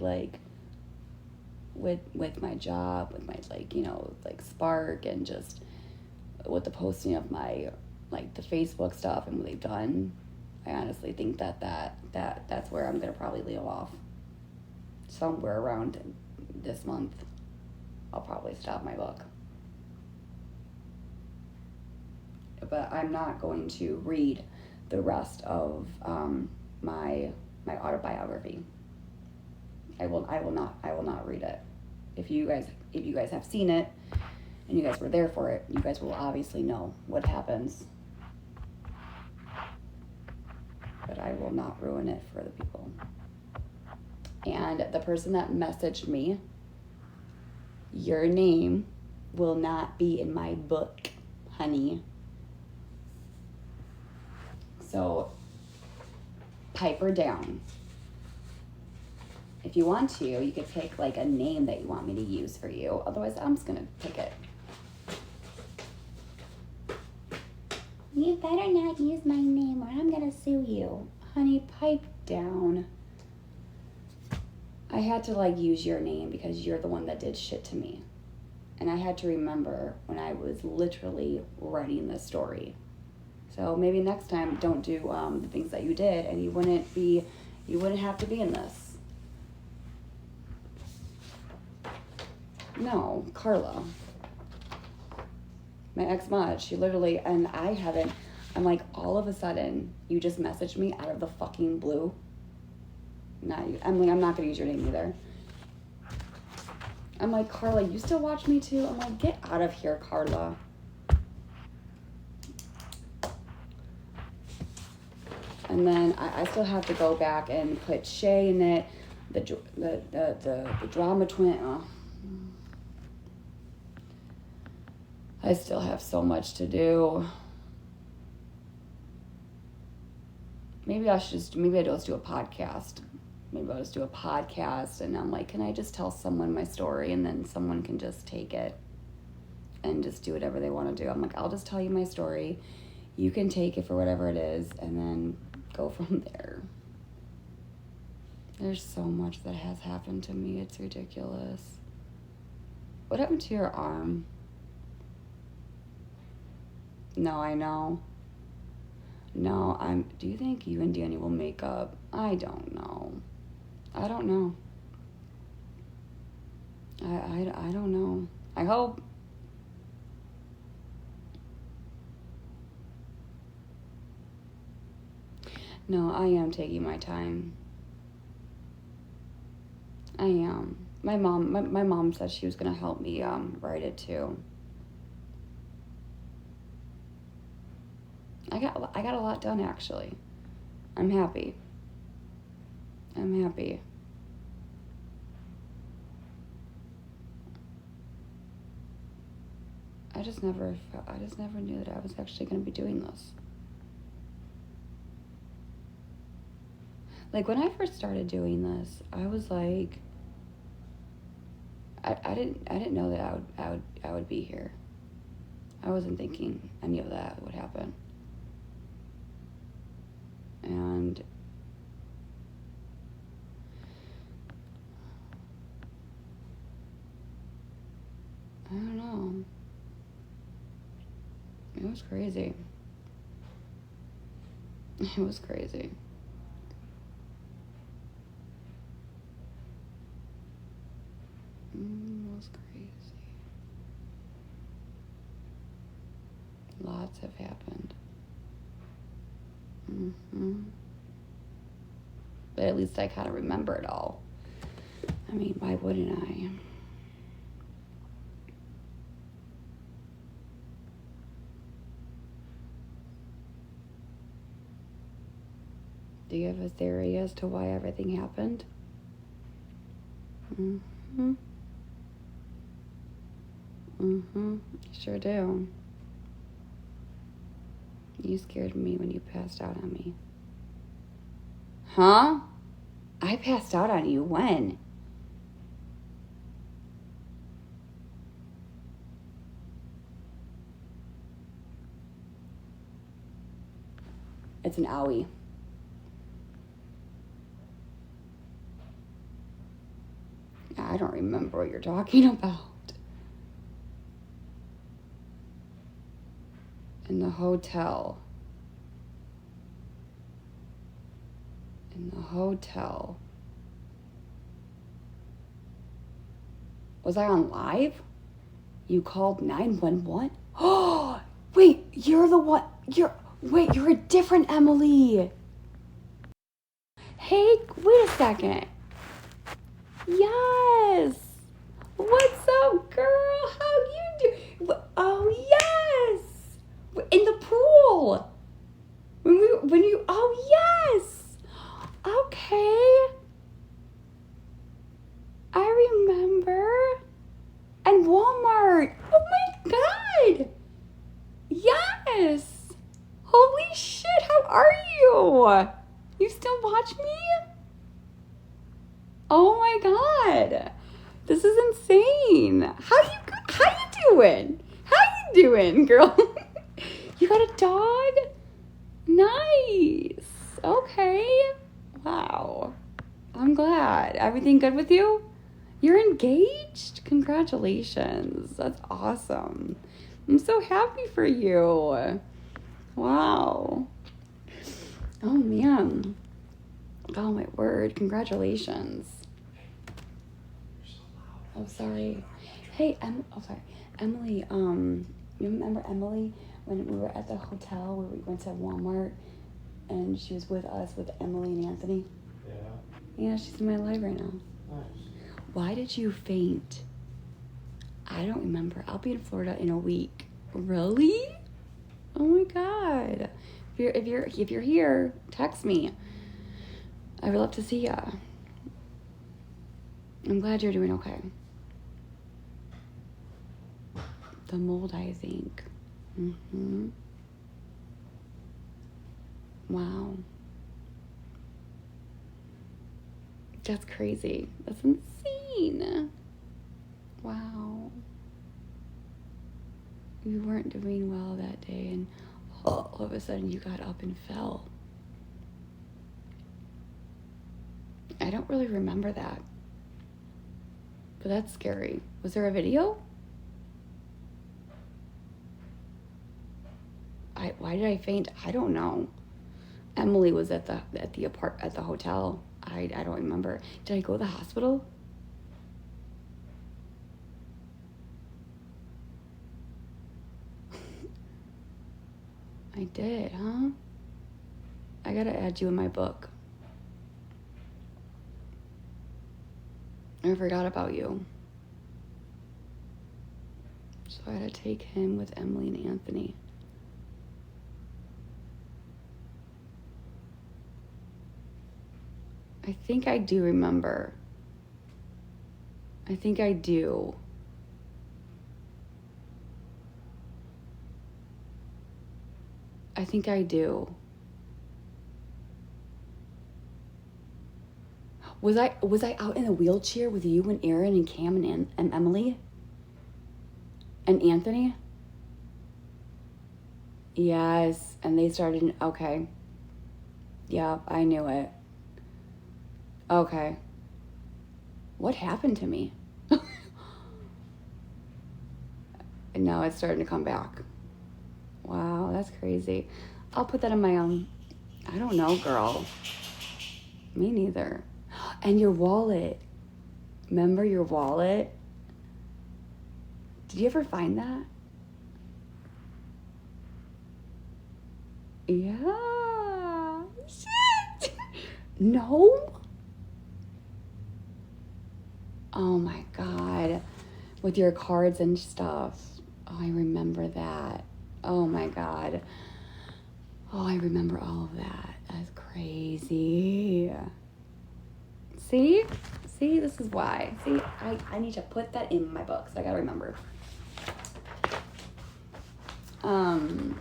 with my job, with my, Spark, and just with the posting of my, the Facebook stuff and what they've done, I honestly think that's where I'm going to probably leave off. Somewhere around this month, I'll probably stop my book. But I'm not going to read the rest of my autobiography. I will not read it. If you guys have seen it and you guys were there for it, you guys will obviously know what happens. But I will not ruin it for the people. And the person that messaged me, your name will not be in my book, honey. So, pipe her down. If you want to, you could pick a name that you want me to use for you. Otherwise, I'm just going to pick it. You better not use my name or I'm going to sue you. Honey, pipe down. I had to use your name because you're the one that did shit to me. And I had to remember when I was literally writing this story. So maybe next time don't do the things that you did and you wouldn't have to be in this. No, Carla. My ex-mod, she literally, and I'm all of a sudden, you just messaged me out of the fucking blue. Not you. I'm not going to use your name either. I'm like, Carla, you still watch me too? I'm like, get out of here, Carla. And then I still have to go back and put Shay in it, the drama twin. Oh. I still have so much to do. Maybe I'll just do a podcast. Maybe I'll just do a podcast and I'm like, can I just tell someone my story and then someone can just take it and just do whatever they want to do. I'm like, I'll just tell you my story. You can take it for whatever it is and then go from there. There's so much that has happened to me. It's ridiculous. What happened to your arm? No, I know. No, do you think you and Danny will make up? I don't know. I don't know. I don't know. I hope. No, I am taking my time. I am. My mom said she was gonna help me write it too. I got a lot done actually. I'm happy. I'm happy. I just never knew that I was actually gonna be doing this. Like when I first started doing this, I was like, I didn't know that I would be here. I wasn't thinking any of that would happen. And I don't know. It was crazy. It was crazy. It was crazy. Lots have happened. But at least I kind of remember it all. I mean, why wouldn't I? Do you have a theory as to why everything happened? Sure do. You scared me when you passed out on me. Huh? I passed out on you when? It's an owie. I don't remember what you're talking about. In the hotel. In the hotel. Was I on live? You called 911? Oh, wait, you're the one. You're a different Emily. Hey, wait a second. Yes. What's up, girl? How you do? Oh, yes. In the pool. Oh, yes. Okay. I remember. And Walmart. Oh my God. Yes. Holy shit, how are you? You still watch me? Oh my God. This is insane. How you doing? How you doing, girl? You got a dog? Nice. Okay. Wow. I'm glad. Everything good with you? You're engaged? Congratulations. That's awesome. I'm so happy for you. Wow. Oh, man. Oh, my word. Congratulations. Oh, sorry. Hey, Emily, you remember Emily when we were at the hotel where we went to Walmart and she was with us with Emily and Anthony? Yeah. Yeah, she's in my life right now. Nice. Why did you faint? I don't remember. I'll be in Florida in a week. Really? Oh my God. If you're here, text me. I would love to see ya. I'm glad you're doing okay. The mold, I think. Wow. That's crazy. That's insane. Wow. You weren't doing well that day and all of a sudden you got up and fell. I I don't really remember that. But that's scary. Was there a video? Why did I faint? I don't know. Emily was at the hotel. I don't remember. Did I go to the hospital? I did, huh? I gotta add you in my book. I forgot about you. So I had to take him with Emily and Anthony. I think I do remember. I think I do. I think I do. Was I out in a wheelchair with you and Aaron and Cam and Emily? And Anthony? Yes, and they started, okay. Yeah, I knew it. Okay. What happened to me? And now it's starting to come back. Wow, that's crazy. I'll put that in my I don't know, girl. Me neither. And your wallet. Remember your wallet? Did you ever find that? Yeah. Shit. No? Oh my God. With your cards and stuff. Oh, I remember that. Oh my God. Oh, I remember all of that. That's crazy. See? See, this is why. See, I need to put that in my books. I gotta remember. I'm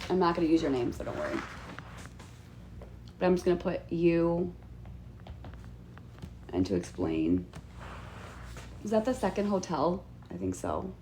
not gonna use your name, so don't worry. But I'm just gonna put you and to explain. Is that the second hotel? I think so.